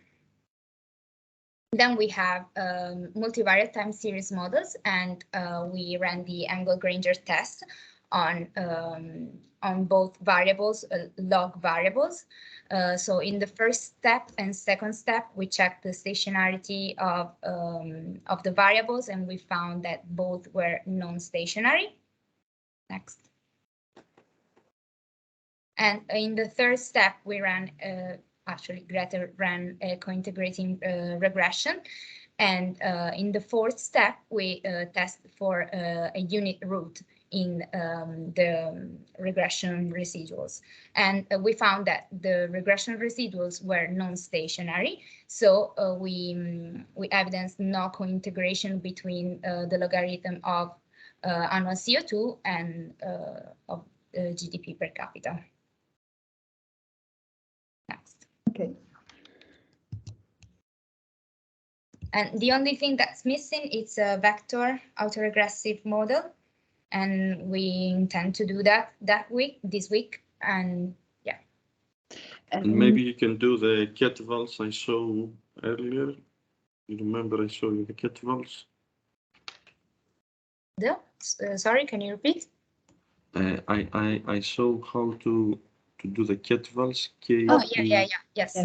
Then we have multivariate time series models, and we ran the Angle-Granger test on both variables, log variables. So in the first step and second step, we checked the stationarity of the variables, and we found that both were non-stationary. Next. And in the third step, we ran actually Greta ran a co-integrating regression, and in the fourth step we tested for a unit root in the regression residuals, and we found that the regression residuals were non-stationary, so we evidenced no co-integration between the logarithm of annual CO2 and of GDP per capita. Next. Okay. And the only thing that's missing is a vector autoregressive model, and we intend to do that this week, and yeah. And maybe you can do the Ketvals I saw earlier. You remember I showed you the Ketvals? Sorry, can you repeat? I saw how to do the Ketvals. Oh yeah, yes.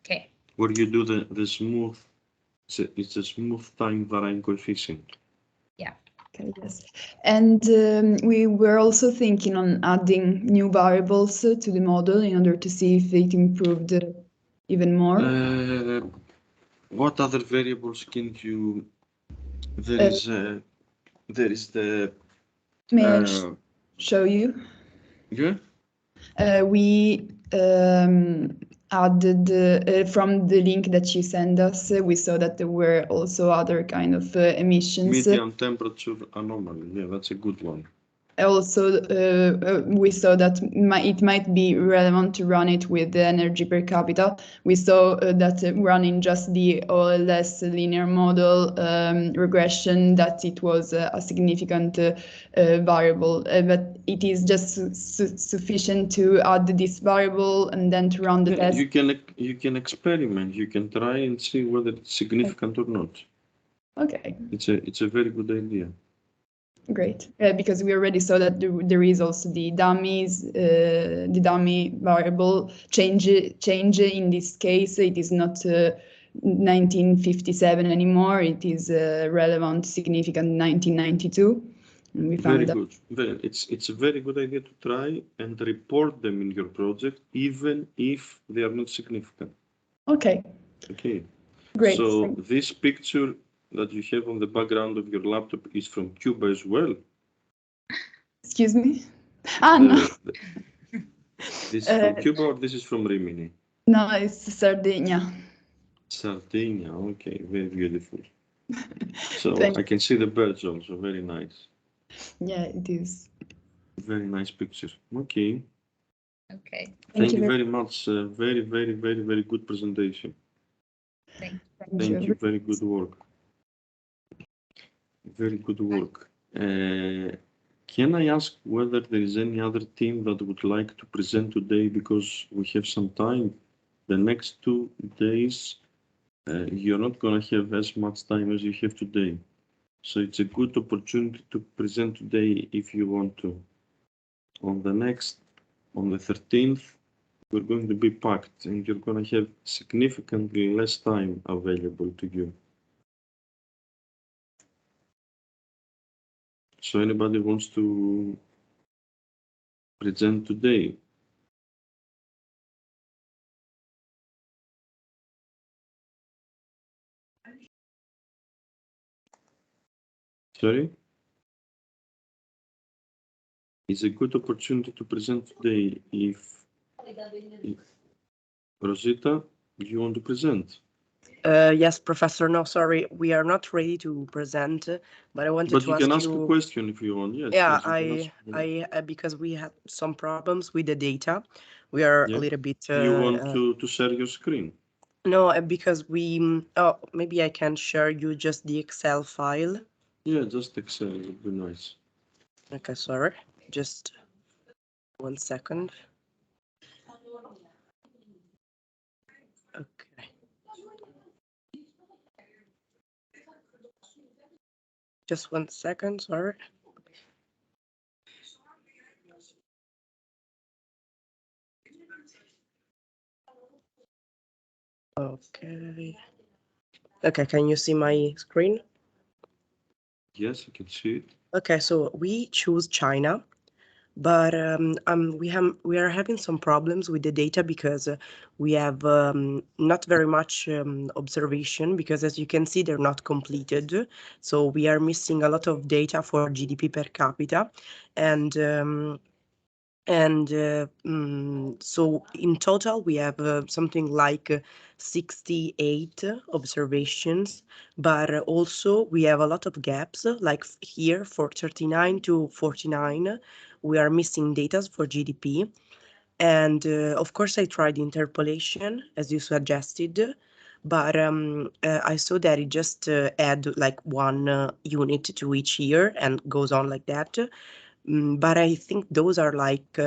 Okay. Where you do the smooth. It's a smooth time varying coefficient. Yeah. Okay, yes. And we were also thinking on adding new variables to the model in order to see if it improved even more. What other variables can you? There is the. May I show you? Yeah. We added from the link that you sent us, we saw that there were also other kind of emissions. Medium temperature anomaly. Yeah, that's a good one. Also, we saw that it might be relevant to run it with the energy per capita. We saw that running just the OLS linear model regression, that it was a significant variable, but it is just sufficient to add this variable and then to run the test. You can experiment. You can try and see whether it's significant or not. Okay. It's a very good idea. Great, because we already saw that there is also the dummy variable change. In this case, it is not 1957 anymore. It is relevant, significant 1992. And we found very good. It's a very good idea to try and report them in your project, even if they are not significant. Okay. Okay. Great. So this picture that you have on the background of your laptop is from Cuba as well. Excuse me? No. This is from Cuba or this is from Rimini? No, it's Sardinia. Sardinia, okay, very beautiful. So I can see the birds also, very nice. Yeah, it is. Very nice picture. Okay. Okay. Thank you very much. Very, very, very, very good presentation. Thank you. Very good work. Very good work. Can I ask whether there is any other team that would like to present today, because we have some time? The next 2 days, you're not going to have as much time as you have today. So it's a good opportunity to present today if you want to. On the 13th, we're going to be packed and you're going to have significantly less time available to you. So anybody wants to present today? Sorry? It's a good opportunity to present today if Rosita, you want to present? Yes, Professor. No, sorry, we are not ready to present, but I wanted But to you can ask ask a question if you want. Yes. Yeah, yes, you can ask. because we had some problems with the data. We are a Yeah. little bit. You want to share your screen? No, because we. Oh, maybe I can share you just the Excel file. Yeah, just Excel would be nice. Okay, sorry. Just 1 second. Okay. Just 1 second, sorry. Okay. Okay, can you see my screen? Yes, I can see it. Okay, so we choose China, but we are having some problems with the data because we have not very much observation, because as you can see they're not completed, so we are missing a lot of data for GDP per capita, and so in total we have something like 68 observations, but also we have a lot of gaps, like here for 39 to 49 we are missing data for GDP. And of course I tried interpolation as you suggested, but I saw that it just add like one unit to each year and goes on like that. But I think those are like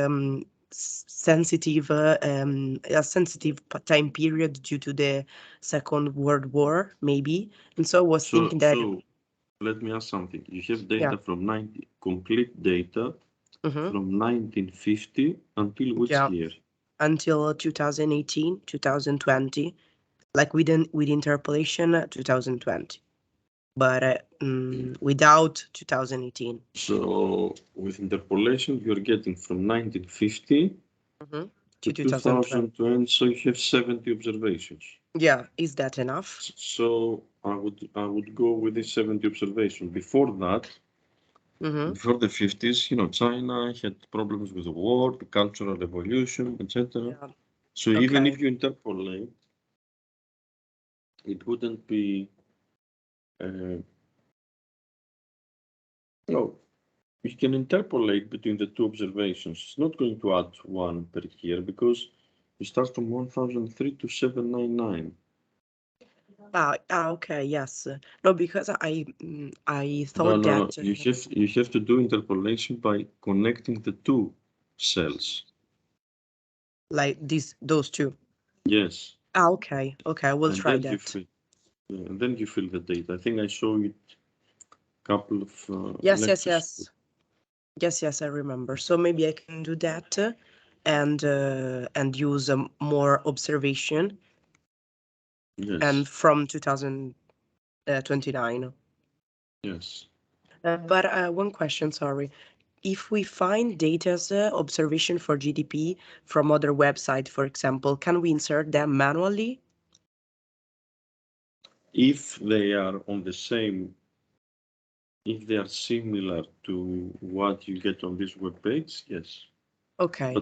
sensitive, a sensitive time period due to the Second World War, maybe. And so I was thinking that. So let me ask something. You have data Yeah. from complete data from 1950 until which year? Until 2018, 2020, like with interpolation 2020. But without 2018. So with interpolation, you're getting from 1950 to 2020. So you have 70 observations. Yeah, is that enough? So I would go with the 70 observation. Before that, before the 50s, China had problems with the war, the cultural revolution, etc. Yeah. So even if you interpolate, it wouldn't be. No, you can interpolate between the two observations. It's not going to add one per year because you start from 1003 to 799. Okay, yes. No, because I thought that you have to do interpolation by connecting the two cells. Like those two. Yes. Okay, we'll try that. And then you fill the data. I think I showed it a couple of yes, lectures. Yes, I remember. So maybe I can do that and use more observation. Yes. And from 2029. Yes. But one question, sorry. If we find data's observation for GDP from other websites, for example, can we insert them manually? If they are on the same, if they are similar to what you get on this web page, yes. Okay.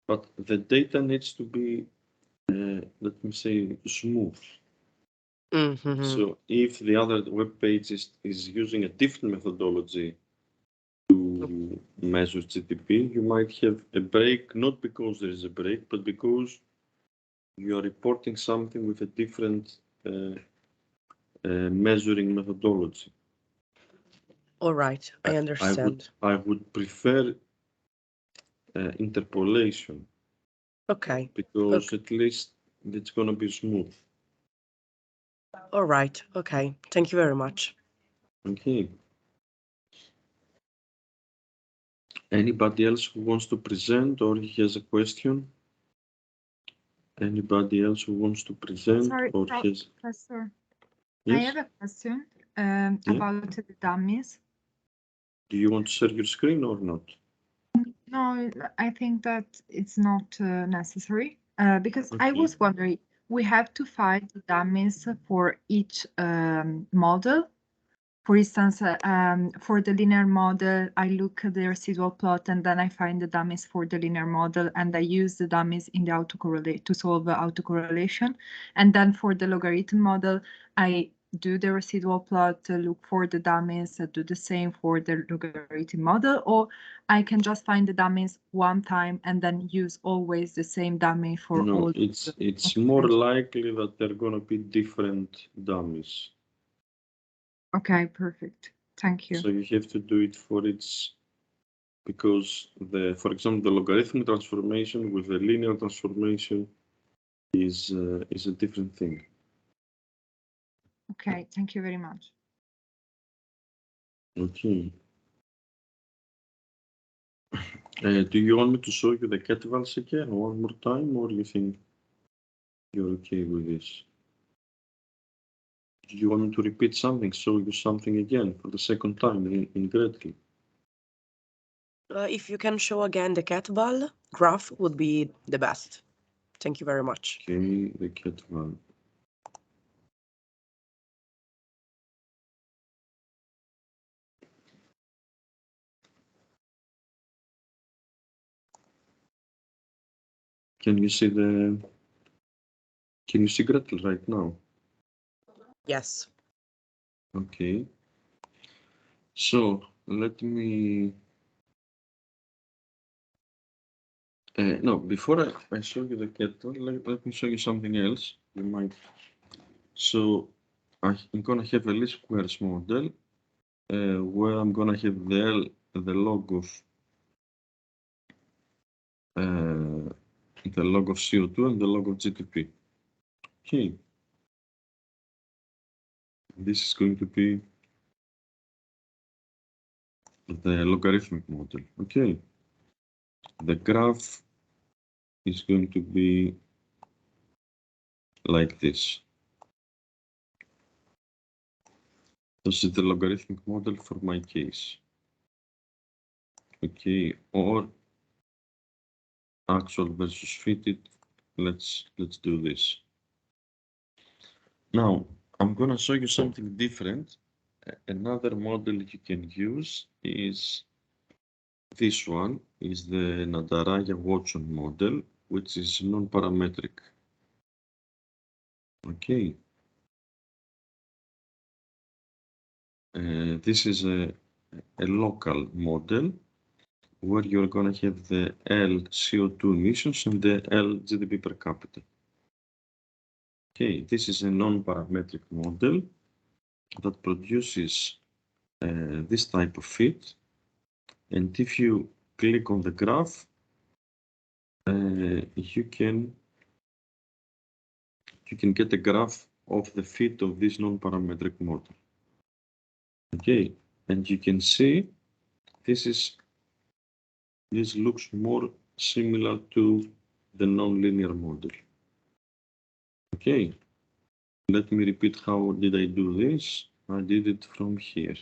But the data needs to be, let me say, smooth. So if the other web page is using a different methodology to measure GDP, you might have a break, not because there is a break, but because you are reporting something with a different measuring methodology. All right, I understand. I would prefer interpolation. Okay. Because at least it's going to be smooth. All right. Okay. Thank you very much. Okay. Anybody else who wants to present or has a question? Anybody else who wants to present? Sorry, or has... Professor. Yes? I have a question about the dummies. Do you want to share your screen or not? No, I think that it's not necessary because I was wondering, we have to find the dummies for each model, for instance, for the linear model, I look at the residual plot and then I find the dummies for the linear model and I use the dummies in the autocorrelate to solve the autocorrelation. And then for the logarithm model, I do the residual plot, look for the dummies, do the same for the logarithm model, or I can just find the dummies one time and then use always the same dummy for all. No, it's more likely that they're gonna be different dummies. Okay, perfect. Thank you. So you have to do it for each, because for example, the logarithmic transformation with the linear transformation is a different thing. Okay, thank you very much. Okay. Do you want me to show you the ketvals again one more time, or you think you're okay with this? Do you want me to repeat something, show you something again for the second time in Gretzky? If you can show again the ketval graph would be the best. Thank you very much. Okay, the ketval. Can you see Gretel right now? Yes. Okay. So let me. No, before I show you the kettle, let me show you something else. You might. So I'm gonna have a least squares model where I'm gonna have the log of CO2 and the log of GDP. Okay. This is going to be the logarithmic model. Okay. The graph is going to be like this. This is the logarithmic model for my case. Okay, or actual versus fitted. Let's do this. Now, I'm gonna show you something different. Another model you can use is this one, is the Nadaraya-Watson model, which is non-parametric. Okay. This is a local model where you're going to have the L CO2 emissions and the L GDP per capita. Okay, this is a non-parametric model that produces this type of fit. And if you click on the graph, you can get a graph of the fit of this non-parametric model. Okay, and you can see this looks more similar to the nonlinear model. Okay, let me repeat how did I do this. I did it from here.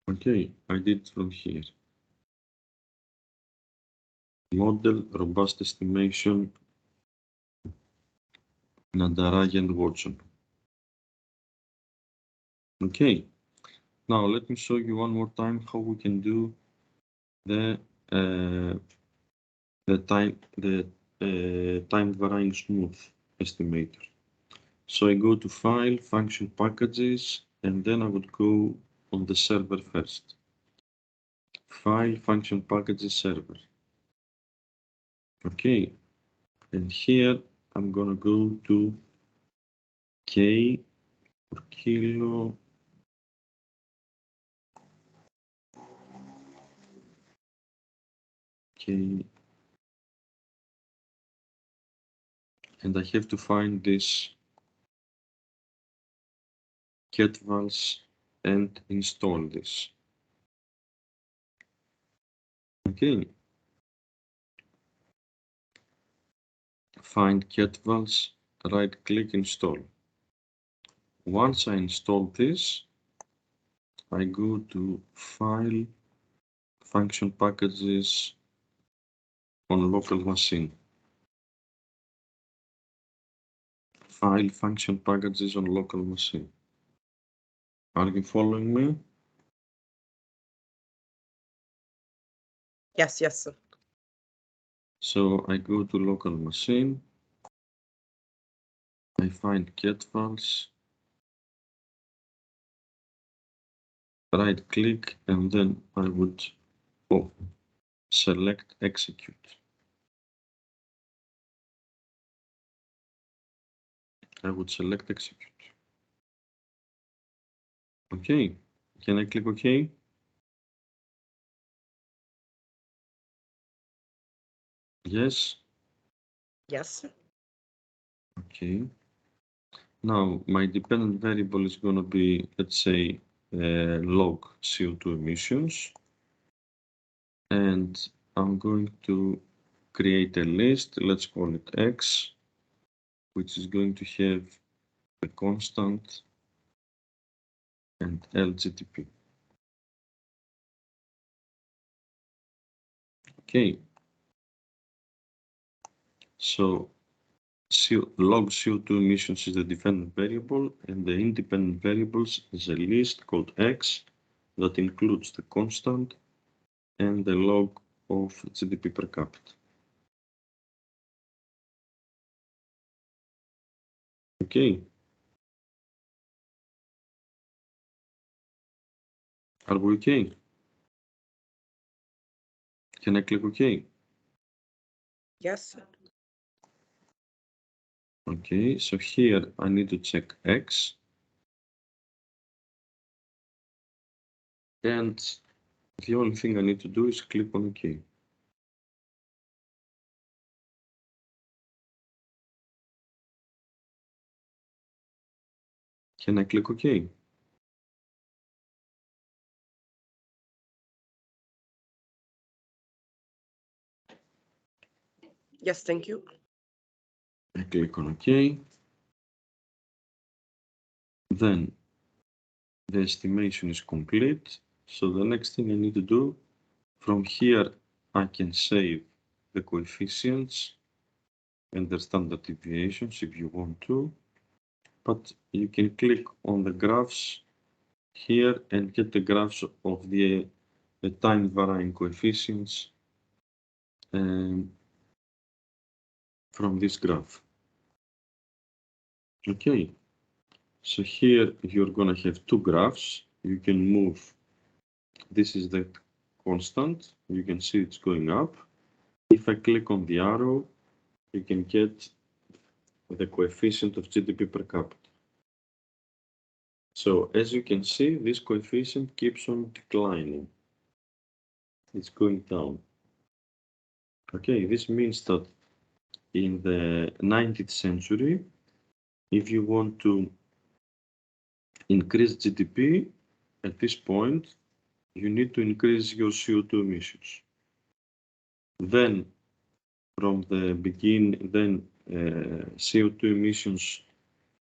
Okay, I did it from here. Model, robust estimation, Nadaraya and Watson. Okay, now let me show you one more time how we can do the time varying smooth estimator. So I go to File, Function Packages, and then I would go on the server first. File, Function Packages, Server. Okay, and here I'm gonna go to K for kilo. Okay, and I have to find this ketvals and install this. Okay. Find ketvals, right click, install. Once I install this, I go to File, Function Packages on local machine. file function packages on local machine. Are you following me? Yes, yes. So I go to local machine, I find get files, right click, and then I would select execute. I would select execute. Okay, can I click OK? Yes. Yes. Okay. Now my dependent variable is going to be, let's say, log CO2 emissions. And I'm going to create a list, let's call it X, which is going to have a constant and LGTP. Okay. So log CO2 emissions is the dependent variable, and the independent variables is a list called X that includes the constant and the log of GDP per capita. Okay. Are we okay? Can I click OK? Yes. Okay, so here I need to check X. And the only thing I need to do is click on OK. Can I click OK? Yes, thank you. I click on OK. Then the estimation is complete. So the next thing I need to do, from here I can save the coefficients and the standard deviations if you want to. But you can click on the graphs here and get the graphs of the time varying coefficients from this graph. Okay, so here you're gonna have two graphs. You can move, this is the constant, you can see it's going up. If I click on the arrow, you can get the coefficient of GDP per capita. So as you can see, this coefficient keeps on declining. It's going down. Okay, this means that in the 19th century, if you want to increase GDP at this point, you need to increase your CO2 emissions. Then, from the beginning, CO2 emissions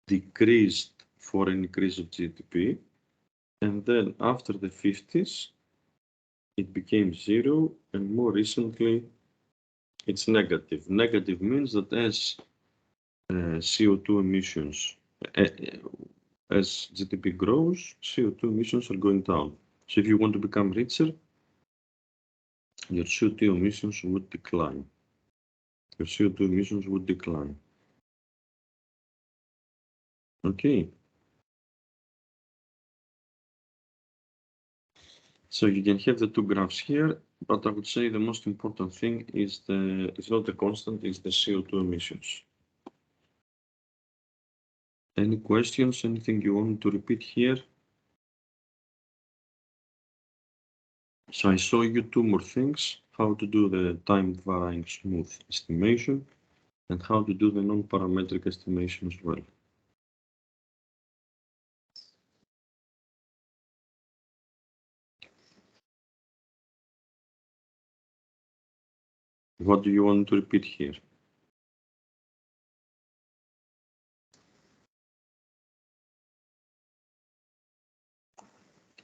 decreased for an increase of GDP. And then after the 50s, it became zero, and more recently, it's negative. Negative means that as CO2 emissions, as GDP grows, CO2 emissions are going down. So if you want to become richer, your CO2 emissions would decline. Your CO2 emissions would decline. Okay. So you can have the two graphs here, but I would say the most important thing is it's not the constant, it's the CO2 emissions. Any questions, anything you want to repeat here? So I show you two more things, how to do the time varying smooth estimation and how to do the non-parametric estimation as well. What do you want to repeat here?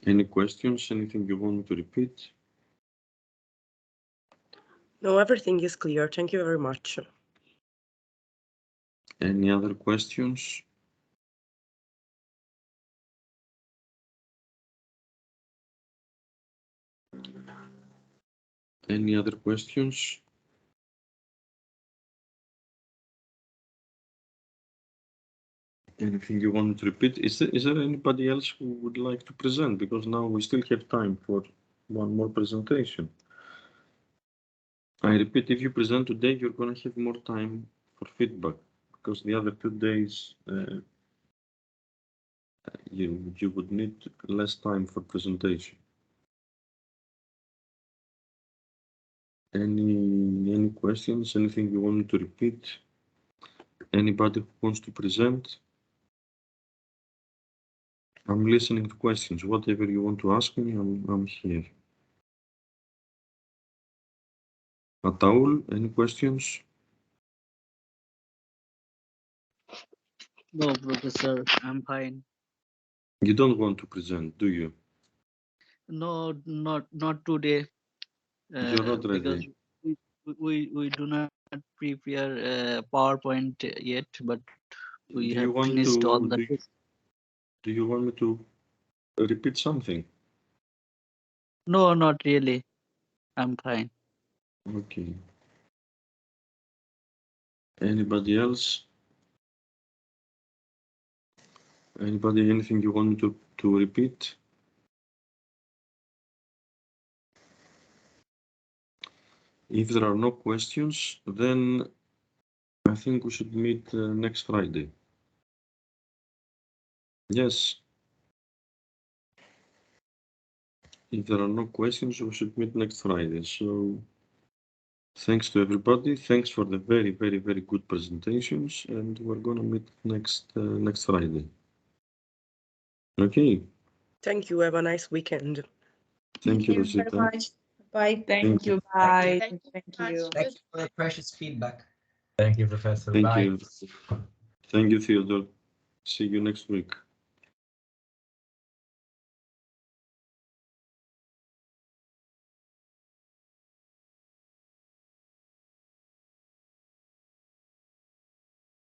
Any questions, anything you want to repeat? No, everything is clear. Thank you very much. Any other questions? Any other questions? Anything you want to repeat? Is there anybody else who would like to present? Because now we still have time for one more presentation. I repeat, if you present today, you're going to have more time for feedback, because the other 2 days you would need less time for presentation. Any questions? Anything you want to repeat? Anybody who wants to present? I'm listening to questions. Whatever you want to ask me, I'm here. Ataul, any questions? No, Professor, I'm fine. You don't want to present, do you? No, not today. You're not Because ready. we do not prepare PowerPoint yet, but we Do have you want finished all to? the. Do you want me to repeat something? No, not really. I'm fine. Okay. Anybody else? Anybody, anything you want me to repeat? If there are no questions, then I think we should meet next Friday. Yes. If there are no questions, we should meet next Friday. So thanks to everybody. Thanks for the very, very, very good presentations. And we're going to meet next Friday. Okay. Thank you. Have a nice weekend. Thank you, very Rosita. much. Bye. Thank you. Bye. Thank you for the precious feedback. Thank you, Professor. Thank Bye. you. Thank you, Theodore. See you next week.